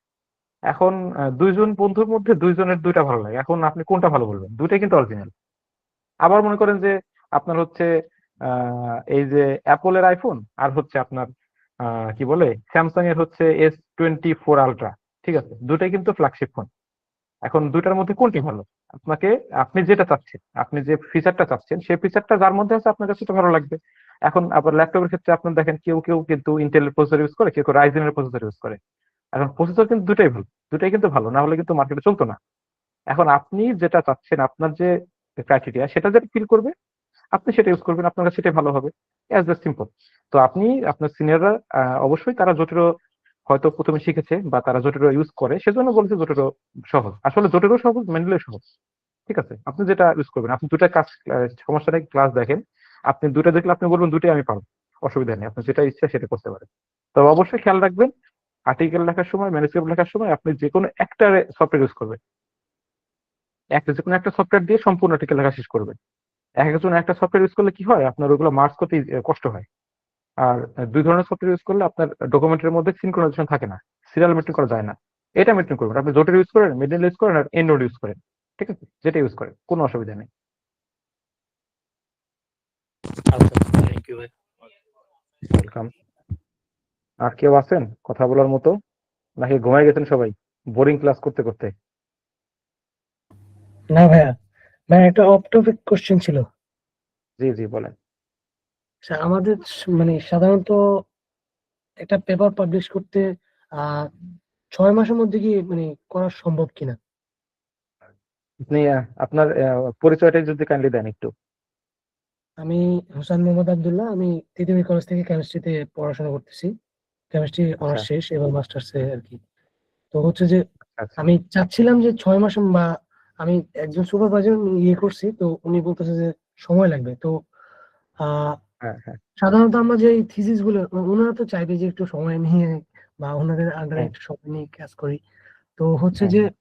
এখন দুইজন বন্ধুর মধ্যে দুইজনের দুইটা ভালো লাগে, এখন আপনি কোনটা ভালো বলবেন? দুইটাই কিন্তু অরিজিনাল। আবার মনে করেন যে আপনার হচ্ছে এই যে অ্যাপলের আইফোন আর হচ্ছে আপনার কি বলে স্যামসাং এর হচ্ছে S24 Ultra, ঠিক আছে, দুটাই কিন্তু ফ্ল্যাগশিপ ফোন। এখন দুইটার মধ্যে কোনটি ভালো? আপনি যেটা চাচ্ছেন, আপনি যে ফিচারটা চাচ্ছেন সেই ফিচারটা যার মধ্যে আছে আপনার কাছে সেটা ভালো লাগবে। এখন আবার ল্যাপটপের ক্ষেত্রে আপনার দেখেন, কেউ কেউ কিন্তু ইন্টেলের প্রসেসর ইউজ করে, কেউ কেউ রাইজেনের প্রসেসর ইউজ করে। এখন প্রসেসর কিন্তু দুটাই ভালো, দুটাই কিন্তু ভালো, না হলে কিন্তু মার্কেটে চলতো না। এখন আপনি যেটা চাচ্ছেন, আপনার যে ক্রাইটেরিয়া সেটা যেটা ফিল করবে আপনি সেটা ইউজ করবেন, আপনার কাছে সেটাই ভালো হবে। As the simple. তো আপনি আপনার সিনিয়ররা অবশ্যই তারা জটিল হয়তো প্রথমে শিখেছে বা তারা জটিল ইউজ করে, সেজন্য বলছে জটিল সহজ। আসলে জটিলও সহজ, মেন্ডেলও সহজ, ঠিক আছে। আপনি যেটা ইউজ করবেন, আপনি দুটা কাজ, সমস্যা নেই, ক্লাস দেখেন। আপনি দুটা দেখলে আপনি বলবেন দুটাই আমি পারবো, অসুবিধা নেই, আপনার যেটা ইচ্ছা সেটা করতে পারেন। তবে অবশ্যই খেয়াল রাখবেন, আর্টিকেল লেখার সময়, ম্যানুস্ক্রিপ্ট লেখার সময় আপনি যে কোনো একটা সফটওয়্যার ইউজ করবেন। যে কোনো একটা সফটওয়্যার দিয়ে সম্পূর্ণ আর্টিকেল লেখা শেষ করবেন। একজন একটা সফটওয়্যার ইউজ করলে কি হয়, আপনার ওগুলো মার্কস করতে কষ্ট হয়। আর দুই ধরনের সফটওয়্যার ইউজ করলে আপনার ডকুমেন্টের মধ্যে সিনক্রোনাইজেশন থাকে না, সিরিয়াল মেনটেন করা যায় না। এটা মেনটেন করবেন, আপনি জোটের ইউজ করেন, মিডল ইউজ করেন, আর এন্ড নোড ইউজ করেন, ঠিক আছে, যেটা ইউজ করেন কোনো অসুবিধা নেই। আচ্ছা, থ্যাংক ইউ ভাই। ওয়েলকাম। আর কেউ আছেন কথা বলার মতো, নাকি ঘুমাই গেছেন সবাই বোরিং ক্লাস করতে করতে? না ভাইয়া, ভাইয়া একটা অফ টপিক কোশ্চেন ছিল। জি জি, বলেন। আচ্ছা, আমাদের মানে সাধারণত একটা পেপার পাবলিশ করতে 6 মাসের মধ্যে কি মানে করা সম্ভব কিনা? আপনি আপনার পরিচয়টা যদি কাইন্ডলি দেন একটু। আমি হোসেন মোহাম্মদ আব্দুল্লাহ, আমি তিতুমির কলেজ থেকে কেমিস্ট্রিতে পড়াশোনা করতেছি। কেমিস্ট্রি অনার্স আচ্ছা শেষ, এবার মাস্টার্সে আর কি। তো হচ্ছে যে আচ্ছা। আমি চাচ্ছিলাম যে 6 মাসে, বা আমি একজন সুপারভাইজার ইয়ে করছি, তো উনি বলতেছে যে সময় লাগবে। তো আহ হ্যাঁ হ্যাঁ। সাধারণত আমরা যে থিসিস গুলো, ওনারা তো চাইবে যে একটু সময় নিয়ে বা ওনাদের আন্ডারে হুম একটু সময় নিয়ে কাজ করি। তো হচ্ছে হুম যে হুম।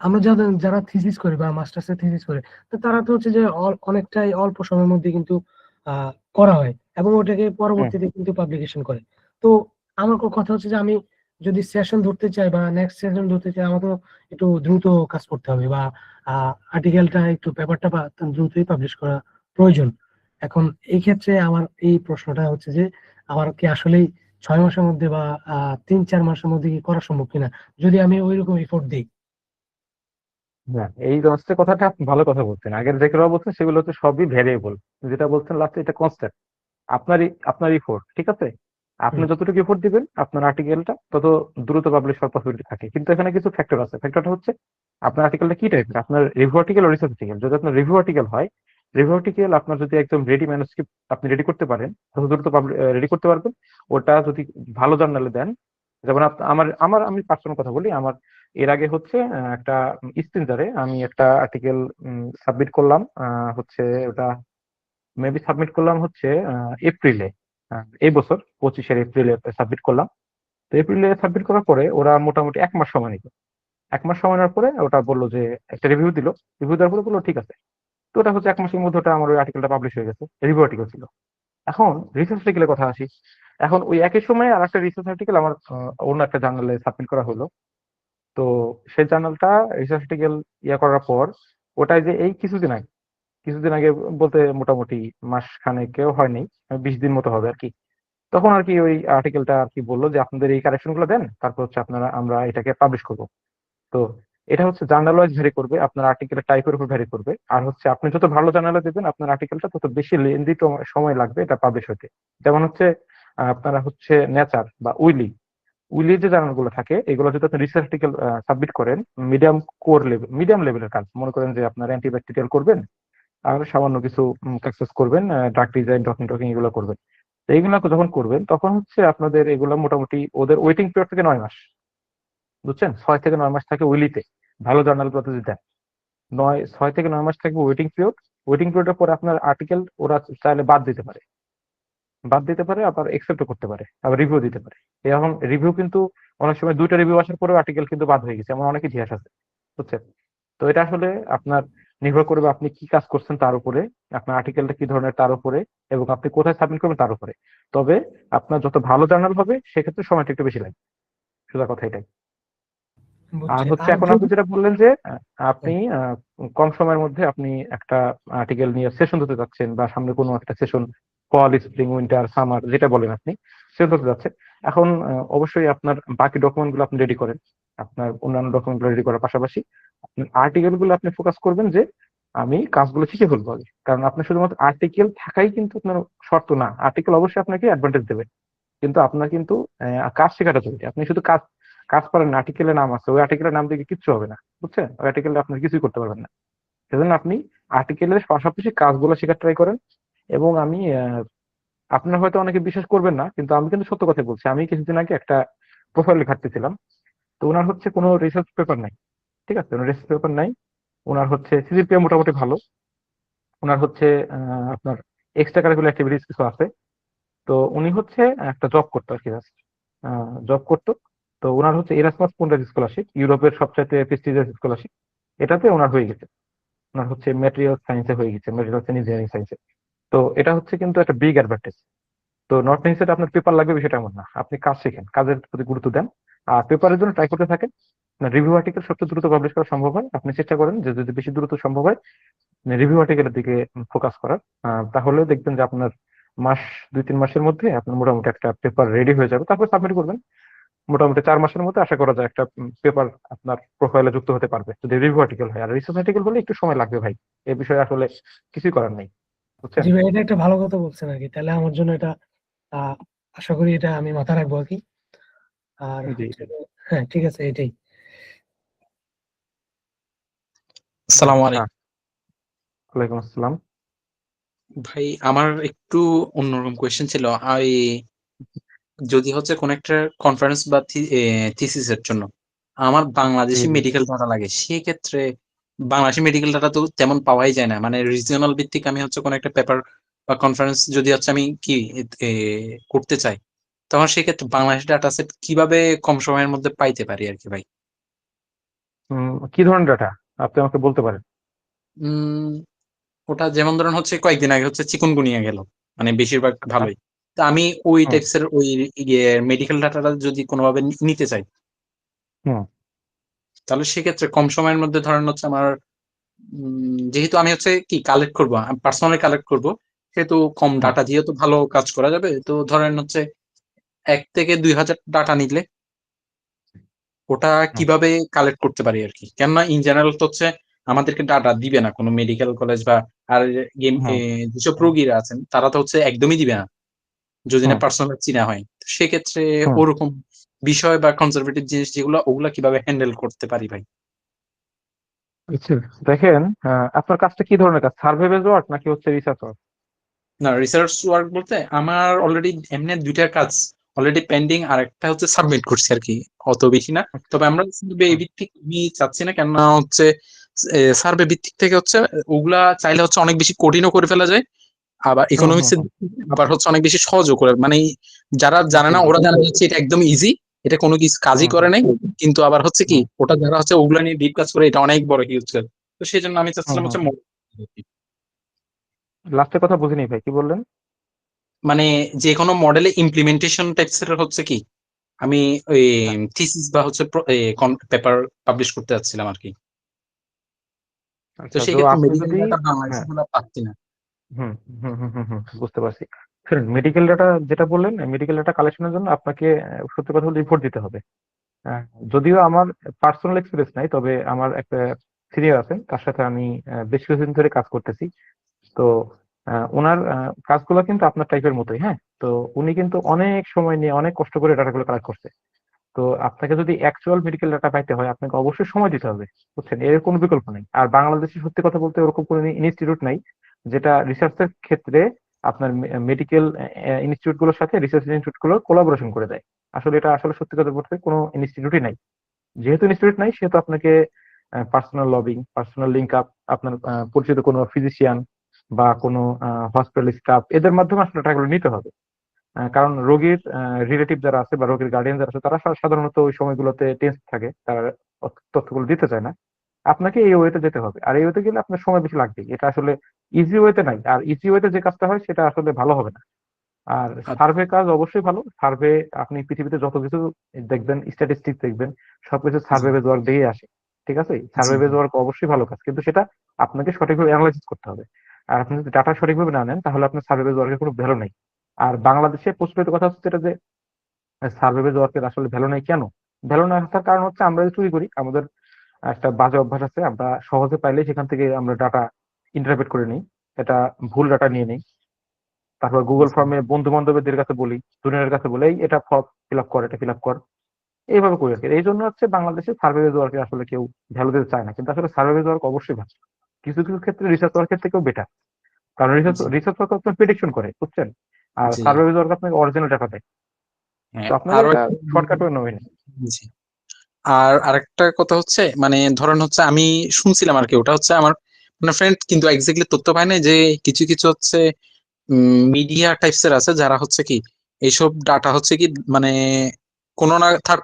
আমরা যারা থিসিস করি বা মাস্টার্সের থিসিস করে, তো তারা তো হচ্ছে যে অনেকটাই অল্প সময়ের মধ্যে কিন্তু করা হয় এবং ওটাকে পরবর্তীতে কিন্তু পাবলিকেশন করে। তো আমার কথা হচ্ছে যে আমি যদি সেশন ধরতে চাই বা নেক্সট সেশন ধরতে চাই, আমার তো একটু দ্রুত কাজ করতে হবে বা আর্টিকেলটা একটু পেপারটা দ্রুতই পাবলিশ করা প্রয়োজন। এখন এই ক্ষেত্রে আমার এই প্রশ্নটা হচ্ছে যে আমার কি আসলেই 6 মাসের মধ্যে বা 3-4 মাসের মধ্যে কি করা সম্ভব কিনা যদি আমি ওইরকম এফোর্ট দিই? না, এই লাস্টের কথাটা আপনি ভালো কথা বলছেন। আগের যেগুলো বলছেন সেগুলো হচ্ছে সবই ভ্যারিয়েবল। যেটা বলছেন লাস্টে এটা কনস্ট্যান্ট। আপনার ইফোর্ট, ঠিক আছে? আপনি হুম। যতটুকু ইফোর্ট দিবেন আপনার আর্টিকেলটা তত দ্রুত পাবলিশ হওয়ার পসিবিলিটি থাকে। কিন্তু এখানে কিছু ফ্যাক্টর আছে। ফ্যাক্টরটা হচ্ছে আপনার আর্টিকেলটা কি টাইপের, আপনার রিভিউ আর্টিকেল ও রিসার্চ আর্টিকেল। যদি আপনার রিভিউ আর্টিকেল হয়, রিভিউ আর্টিকেল আপনার যদি একদম রেডি ম্যানুস্ক্রিপ্ট আপনি রেডি করতে পারেন, তত দ্রুত রেডি করতে পারবেন। ওটা যদি ভালো জার্নালে দেন, যেমন আমি পার্সোনাল কথা বলি, আমার এর আগে হচ্ছে একটা স্প্রিন্টারে আমি একটা আর্টিকেল সাবমিট করলাম, হচ্ছে ওটা মেবি সাবমিট করলাম হচ্ছে এপ্রিলে, এই বছর 25-এর এপ্রিলে সাবমিট করলাম। তো এপ্রিলে সাবমিট করার পরে ওরা মোটামুটি 1 মাস সময় নিল। 1 মাস সময় নেওয়ার পরে ওটা বললো যে একটা রিভিউ দিল। রিভিউ দেওয়ার পরে বললো ঠিক আছে। তো ওটা হচ্ছে 1 মাসের মধ্যে ওটা আমার ওই আর্টিকেলটা পাবলিশ হয়ে গেছে, রিভিউ আর্টিকেল ছিল। এখন রিসার্চ আর্টিকেলের কথা আসি। এখন ওই একই সময়ে আর একটা রিসার্চ আর্টিকেল আমার অন্য একটা জার্নালে সাবমিট করা হলো। তো সেই জার্নালটা রিসার্চ আর্টিকেল করার পর ওটাই যে এই কিছুদিন আগে বলতে মোটামুটি মাস খানেকেও হয়নি, 20 দিন মতো হবে আর কি। তখন আর কি ওই আর্টিকেলটা আর কি বললো যে আপনাদের এই কারেকশন গুলো দেন, তারপর হচ্ছে আমরা এটাকে পাবলিশ করবো। তো এটা হচ্ছে জার্নাল ওয়াইজ ভ্যারি করবে, আপনার আর্টিকেলের টাইপের উপর ভ্যারি করবে। আর হচ্ছে আপনি যত ভালো জার্নালে দেবেন আপনার আর্টিকেলটা তত বেশি লেন্দি সময় লাগবে এটা পাবলিশ হতে। যেমন হচ্ছে আপনারা হচ্ছে নেচার বা উইলি যে জার্নাল গুলো থাকে এগুলো যদি আপনি রিসার্চ আর্টিকেল সাবমিট করেন, মিডিয়াম লেভেলের কাজ, মনে করেন যে আপনার অ্যান্টিব্যাকটেরিয়াল করবেন আর সামান্য কিছু সাকসেস করবেন, ড্রাগ ডিজাইন টকিং এগুলো করবেন। তো এইগুলো যখন করবেন তখন হচ্ছে আপনাদের এগুলো মোটামুটি ওদের ওয়েটিং পিরিয়ড থেকে 9 মাস, বুঝছেন? 6 থেকে 9 মাস থাকে উইলিতে, ভালো জার্নাল গুলো যদি দেন 6 থেকে 9 মাস থাকবে ওয়েটিং পিরিয়ড। ওয়েটিং পিরিয়ডের পরে আপনার আর্টিকেল ওরা চাইলে বাদ দিতে পারে, আবার একসেপ্ট করতে পারে, আবার রিভিউ দিতে পারে। এখন রিভিউ কিন্তু অনেক সময় 2টা রিভিউ আসার পরেও আর্টিকেল কিন্তু বাদ হয়ে গেছে, এমন অনেক ইতিহাস আছে, বুঝছেন? তো এটা আসলে আপনার নির্ভর করবে আপনি কি কাজ করছেন তার উপরে, আপনার আর্টিকেলটা কি ধরনের তার উপরে, এবং আপনি কোথায় সাবমিট করবেন তার উপরে। তবে আপনার যত ভালো জার্নাল হবে সেক্ষেত্রে সময়টা একটু বেশি লাগবে, সোজা কথা এটাই। আর বুঝছি। হচ্ছে আর এখন আপনি যদি যেটা বললেন যে আপনি কম সময়ের মধ্যে আপনি একটা আর্টিকেল নিয়ে সেশন দিতে যাচ্ছেন, বা সামনে কোনো একটা সেশন, ফল, স্প্রিং, উইন্টার, সামার যেটা বলেন আপনি সেশন দিতে যাচ্ছেন। এখন অবশ্যই আপনার বাকি ডকুমেন্ট গুলো আপনি রেডি করেন। আপনার অন্যান্য ডকুমেন্ট গুলো রেডি করার পাশাপাশি আপনার আর্টিকেল গুলো আপনি ফোকাস করবেন যে আমি কাজগুলো শিখে ফেলবো আগে। কারণ আপনি শুধুমাত্র আর্টিকেল থাকাই কিন্তু আপনার শর্ত না। আর্টিকেল অবশ্যই আপনাকে অ্যাডভান্টেজ দেবে, কিন্তু আপনার কিন্তু কাজ শেখাটা জরুরি। আপনি শুধু কাজ কাজ পারেন না, আর্টিকেলের নাম আছে, ওই আর্টিকেলের নাম দিয়ে কিচ্ছু হবে না, বুঝছেন? ওই আর্টিকেলে আপনার কিছুই করতে পারবেন না। সেজন্য আপনি আর্টিকেলের পাশাপাশি কাজগুলো শেখার ট্রাই করেন। এবং আমি আপনার হয়তো অনেকে বিশ্বাস করবেন না, কিন্তু আমি কিন্তু সত্য কথা বলছি। আমি কিছুদিন আগে একটা প্রোফাইল ঘাটতেছিলাম, তো ওনার হচ্ছে কোনো রিসার্চ পেপার নাই, ঠিক আছে? ওনার রিসার্চ পেপার নাই। ওনার হচ্ছে সিজিপিএ মোটামুটি ভালো। ওনার হচ্ছে আপনার এক্সট্রা কারিকুলার অ্যাক্টিভিটিস কিছু আছে। তো উনি হচ্ছে একটা জব করতো আর কি, জব করতো। তো ওনার হচ্ছে এরাসমাস পুন্ডাস স্কলারশিপ, ইউরোপের সবচাইতে প্রেস্টিজিয়াস স্কলারশিপ, এটাতে ওনার হয়ে গেছে। ওনার হচ্ছে ম্যাটেরিয়াল সায়েন্সে হয়ে গেছে, ম্যাটেরিয়াল ইঞ্জিনিয়ারিং সায়েন্সে। তো এটা হচ্ছে কিন্তু একটা বিগ অ্যাডভান্টেজ। তো নট নেসেসারি আপনার পেপার লাগবে বিষয়টা এমন না, আপনি কাজ শিখেন, কাজের প্রতি গুরুত্ব দেন, আর পেপারের জন্য ট্রাই করতে থাকেন। রিভিউ আর্টিকেল সবচেয়ে দ্রুত পাবলিশ করা সম্ভব হয়, আপনি চেষ্টা করেন যে যদি বেশি দ্রুত সম্ভব হয় রিভিউ আর্টিকেলের দিকে ফোকাস করার। তাহলে দেখবেন যে আপনার 2-3 মাসের মধ্যে আপনার মোটামুটি একটা পেপার রেডি হয়ে যাবে, তারপর সাবমিট করবেন। মোটামুটি 4 মাসের মধ্যে আশা করা যায় একটা পেপার আপনার প্রোফাইলে যুক্ত হতে পারবে, যদি রিভিউ আর্টিকেল হয়। আর রিসার্চ আর্টিকেল হলে একটু সময় লাগবে ভাই, এই বিষয়ে আসলে কিছুই করার নেই, বুঝছেন? জি ভাই, এটা একটা ভালো কথা বলছেন আর কি। তাহলে আমার জন্য এটা আহ আশা করি এটা আমি মাথায় রাখবো আর কি। আর জি। হচ্ছে হ্যাঁ, ঠিক আছে, এটাই। আসসালামু আচ্ছা, আলাইকুম ওয়ালাইকুম আসসালাম। ভাই, আমার একটু অন্যরকম কোয়েশ্চেন ছিল। যদি হচ্ছে কোন একটা কনফারেন্স বা থিসিস এর জন্য আমার বাংলাদেশি জি। মেডিকেল ডাটা লাগে, সেক্ষেত্রে বাংলাদেশি মেডিকেল ডাটা তো তেমন পাওয়াই যায় না। মানে রিজিওনাল ভিত্তিক আমি হচ্ছে কোন একটা পেপার বা কনফারেন্স যদি হচ্ছে আমি কি এ, করতে চাই, তখন সেক্ষেত্রে বাংলাদেশ ডাটা সেট কিভাবে কম সময়ের মধ্যে পাইতে পারি আর কি ভাই? কি ধরনের ডাটা আপনি আমাকে বলতে পারেন? উম ওটা যেমন ধরেন হচ্ছে কয়েকদিন আগে হচ্ছে চিকুনগুনিয়া গেল, মানে বেশিরভাগ আচ্ছা। ভালোই। তা আমি ওই হুম টাইপসের ওই মেডিকেল ডাটাটা যদি কোনোভাবে নিতে চাই, হুম তাহলে সেক্ষেত্রে কম সময়ের মধ্যে ধরেন হচ্ছে আমার যেহেতু আমি হচ্ছে কি কালেক্ট করবো, পার্সোনালি কালেক্ট করবো, সেহেতু কম হুম ডাটা দিয়েও তো ভালো কাজ করা যাবে। তো ধরেন হচ্ছে 1 থেকে 2 হাজার ডাটা নিলে ওটা হুম কিভাবে কালেক্ট করতে পারি আর কি। কেননা ইন জেনারেল তো হচ্ছে আমাদেরকে ডাটা দিবে না কোনো মেডিকেল কলেজ বা আর গেম হুম যেসব রোগীরা আছেন তারা তো হচ্ছে একদমই দিবে না যদি না হুম পার্সোনাল চিনা হয়। তো সেক্ষেত্রে হুম ওরকম বিষয় বা কনজারভেটিভ জিনিস যেগুলো ওগুলা কিভাবে হ্যান্ডেল করতে পারি ভাই? আচ্ছা, দেখেন আপনার কাজটা কি ধরনের কাজ? সার্ভে বেজ ওয়ার্ক নাকি হচ্ছে রিসার্চ ওয়ার্ক? না, রিসার্চ ওয়ার্ক বলতে আমার অলরেডি এমনি 2টা কাজ অলরেডি পেন্ডিং, আর একটা হচ্ছে সাবমিট করছি আর কি, অত বেশি না। তবে আমরা সার্ভে ভিত্তিক আমি চাচ্ছি না, কেননা হচ্ছে সার্ভে ভিত্তিক থেকে হচ্ছে ওগুলা চাইলে হচ্ছে অনেক বেশি কঠিনও করে ফেলা যায়, আবার হুম হুম ইকোনমিক্স হুম আবার হচ্ছে অনেক বেশি সহজও করে, মানে যারা জানে বুঝতে না পারছি। ওরা জানে হচ্ছে এটা একদম ইজি, এটা কোনো কিছু কাজই হুম করে নাই। কিন্তু আবার হচ্ছে কি হুম ওটা যারা হচ্ছে ওগুলা নিয়ে ডিপ কাজ করে এটা অনেক বড় হিউজ কাজ। তো সেই জন্য আমি হুম চাচ্ছিলাম হুম হচ্ছে লাস্টের কথা বুঝিনি ভাই, কি বললেন? মানে যে কোনো মডেলে ইমপ্লিমেন্টেশন টাইপস এর হচ্ছে কি আমি ওই আচ্ছা থিসিস বা হচ্ছে পেপার পাবলিশ করতে যাচ্ছিলাম আর কি। তো আচ্ছা, সেই তো ক্ষেত্রে আপনি মেডিকেল যদি ডাটা বাংলাদেশে হ্যাঁ গুলো পাচ্ছি না। হুম বুঝতে পারছি। মেডিকেল ডাটা যেটা বললেন, মেডিকেল ডাটা কালেকশনের জন্য আপনাকে সত্যি কথা বলতে রিপোর্ট দিতে হবে। হ্যাঁ, যদিও আমার পার্সোনাল এক্সপিরিয়েন্স নাই, তবে আমার একটা সিনিয়র আছেন, তার সাথে আমি বেশ কিছুদিন ধরে কাজ করতেছি। তো ওনার কাজগুলো কিন্তু আপনার টাইপের মতোই। হ্যাঁ, তো উনি কিন্তু অনেক সময় নিয়ে অনেক কষ্ট করে ডাটাগুলো কালেক্ট করছে। তো আপনাকে যদি অ্যাকচুয়াল মেডিকেল ডাটা পাইতে হয়, আপনাকে অবশ্যই সময় দিতে হবে, বুঝছেন? এর কোনো বিকল্প নেই। আর বাংলাদেশে সত্যি কথা বলতে ওরকম কোনো ইনস্টিটিউট নাই যেটা রিসার্চের ক্ষেত্রে আপনার মেডিকেল ইনস্টিটিউট গুলোর সাথে রিসার্চ ইনস্টিটিউট গুলো কোলাবোরেশন করে দেয়। আসলে এটা আসলে সত্যি কথা বলতে কোনো ইনস্টিটিউটই নাই। যেহেতু ইনস্টিটিউট নাই, সেহেতু আপনাকে personal lobbying, personal link up, আপনার পরিচিত কোনো ফিজিশিয়ান বা কোনো হসপিটাল স্টাফ, এদের মাধ্যমে আসলে টাকাগুলো নিতে হবে। কারণ রোগীর রিলেটিভ যারা আছে বা রোগীর গার্ডিয়ান যারা আছে, তারা সাধারণত ওই সময়গুলোতে টেন্স থাকে, তারা তথ্যগুলো দিতে চায় না। আপনাকে এই ওয়েতে যেতে হবে, আর এই ওয়েতে গেলে আপনার সময় বেশি লাগবে। এটা আসলে ইজি ওয়েতে নাই, আর ইজি ওয়েতে যে কাজটা হয় সেটা আসলে ভালো হবে না। আর সার্ভে কাজ অবশ্যই ভালো। সার্ভে আপনি পৃথিবীতে যত কিছু দেখবেন, স্ট্যাটিস্টিক দেখবেন, সবকিছু জি সার্ভে বেজ ওয়ার্ক দিয়ে আসে। ঠিক আছে, জি সার্ভে বেজ ওয়ার্ক অবশ্যই ভালো কাজ, কিন্তু সেটা আপনাকে সঠিকভাবে অ্যানালাইসিস করতে হবে। আর আপনি যদি ডাটা সঠিকভাবে না নেন, তাহলে আপনার সার্ভে বেজ ওয়ার্কের কোনো ভ্যালু নেই। আর বাংলাদেশে প্রচলিত কথা হচ্ছে এটা যে সার্ভে বেজ ওয়ার্কের আসলে ভ্যালু নেই। কেন ভ্যালু না থাকার কারণ হচ্ছে, আমরা যে চুরি করি, আমাদের একটা বাজে অভ্যাস আছে, আমরা সহজে পাইলে সেখান থেকে আমরা ডাটা ইন্টারপ্রেট করে নিই, এটা ভুল ডাটা নিয়ে নিই। তারপর গুগল জি ফর্মে বন্ধু বান্ধবদের কাছে বলি, জুনিয়রের কাছে বলি, এই এটা ফর্ম ফিল আপ কর, এটা ফিল আপ কর, এইভাবে করি আর কি। এই জন্য হচ্ছে বাংলাদেশে সার্ভে বেজ ওয়ার্কে আসলে কেউ ভ্যালু দিতে চায় না, কিন্তু আসলে সার্ভে বেজ ওয়ার্ক অবশ্যই ভালো। কিছু কিছু ক্ষেত্রে রিসার্চ ওয়ার্কের থেকেও বেটার, কারণ জি রিসার্চ ওয়ার্ক আপনার প্রেডিকশন করে, বুঝছেন? আর জি সার্ভে বেজ ওয়ার্ক আপনাকে অরিজিনাল ডাটা দেয়। তো হ্যাঁ। আপনাকে আরো এটা একটা শর্টকাট ওয়ে নেবেন। জি আর আরেকটা কথা হচ্ছে মানে ধরেন হচ্ছে আমি শুনছিলাম আর কি, ওটা হচ্ছে আমার মানে ফ্রেন্ড কিন্তু এক্স্যাক্টলি তথ্য পায় না, যে কিছু কিছু হচ্ছে মিডিয়া টাইপস এর আছে যারা হচ্ছে কি এইসব ডাটা হচ্ছে কি মানে কোনো না থার্ড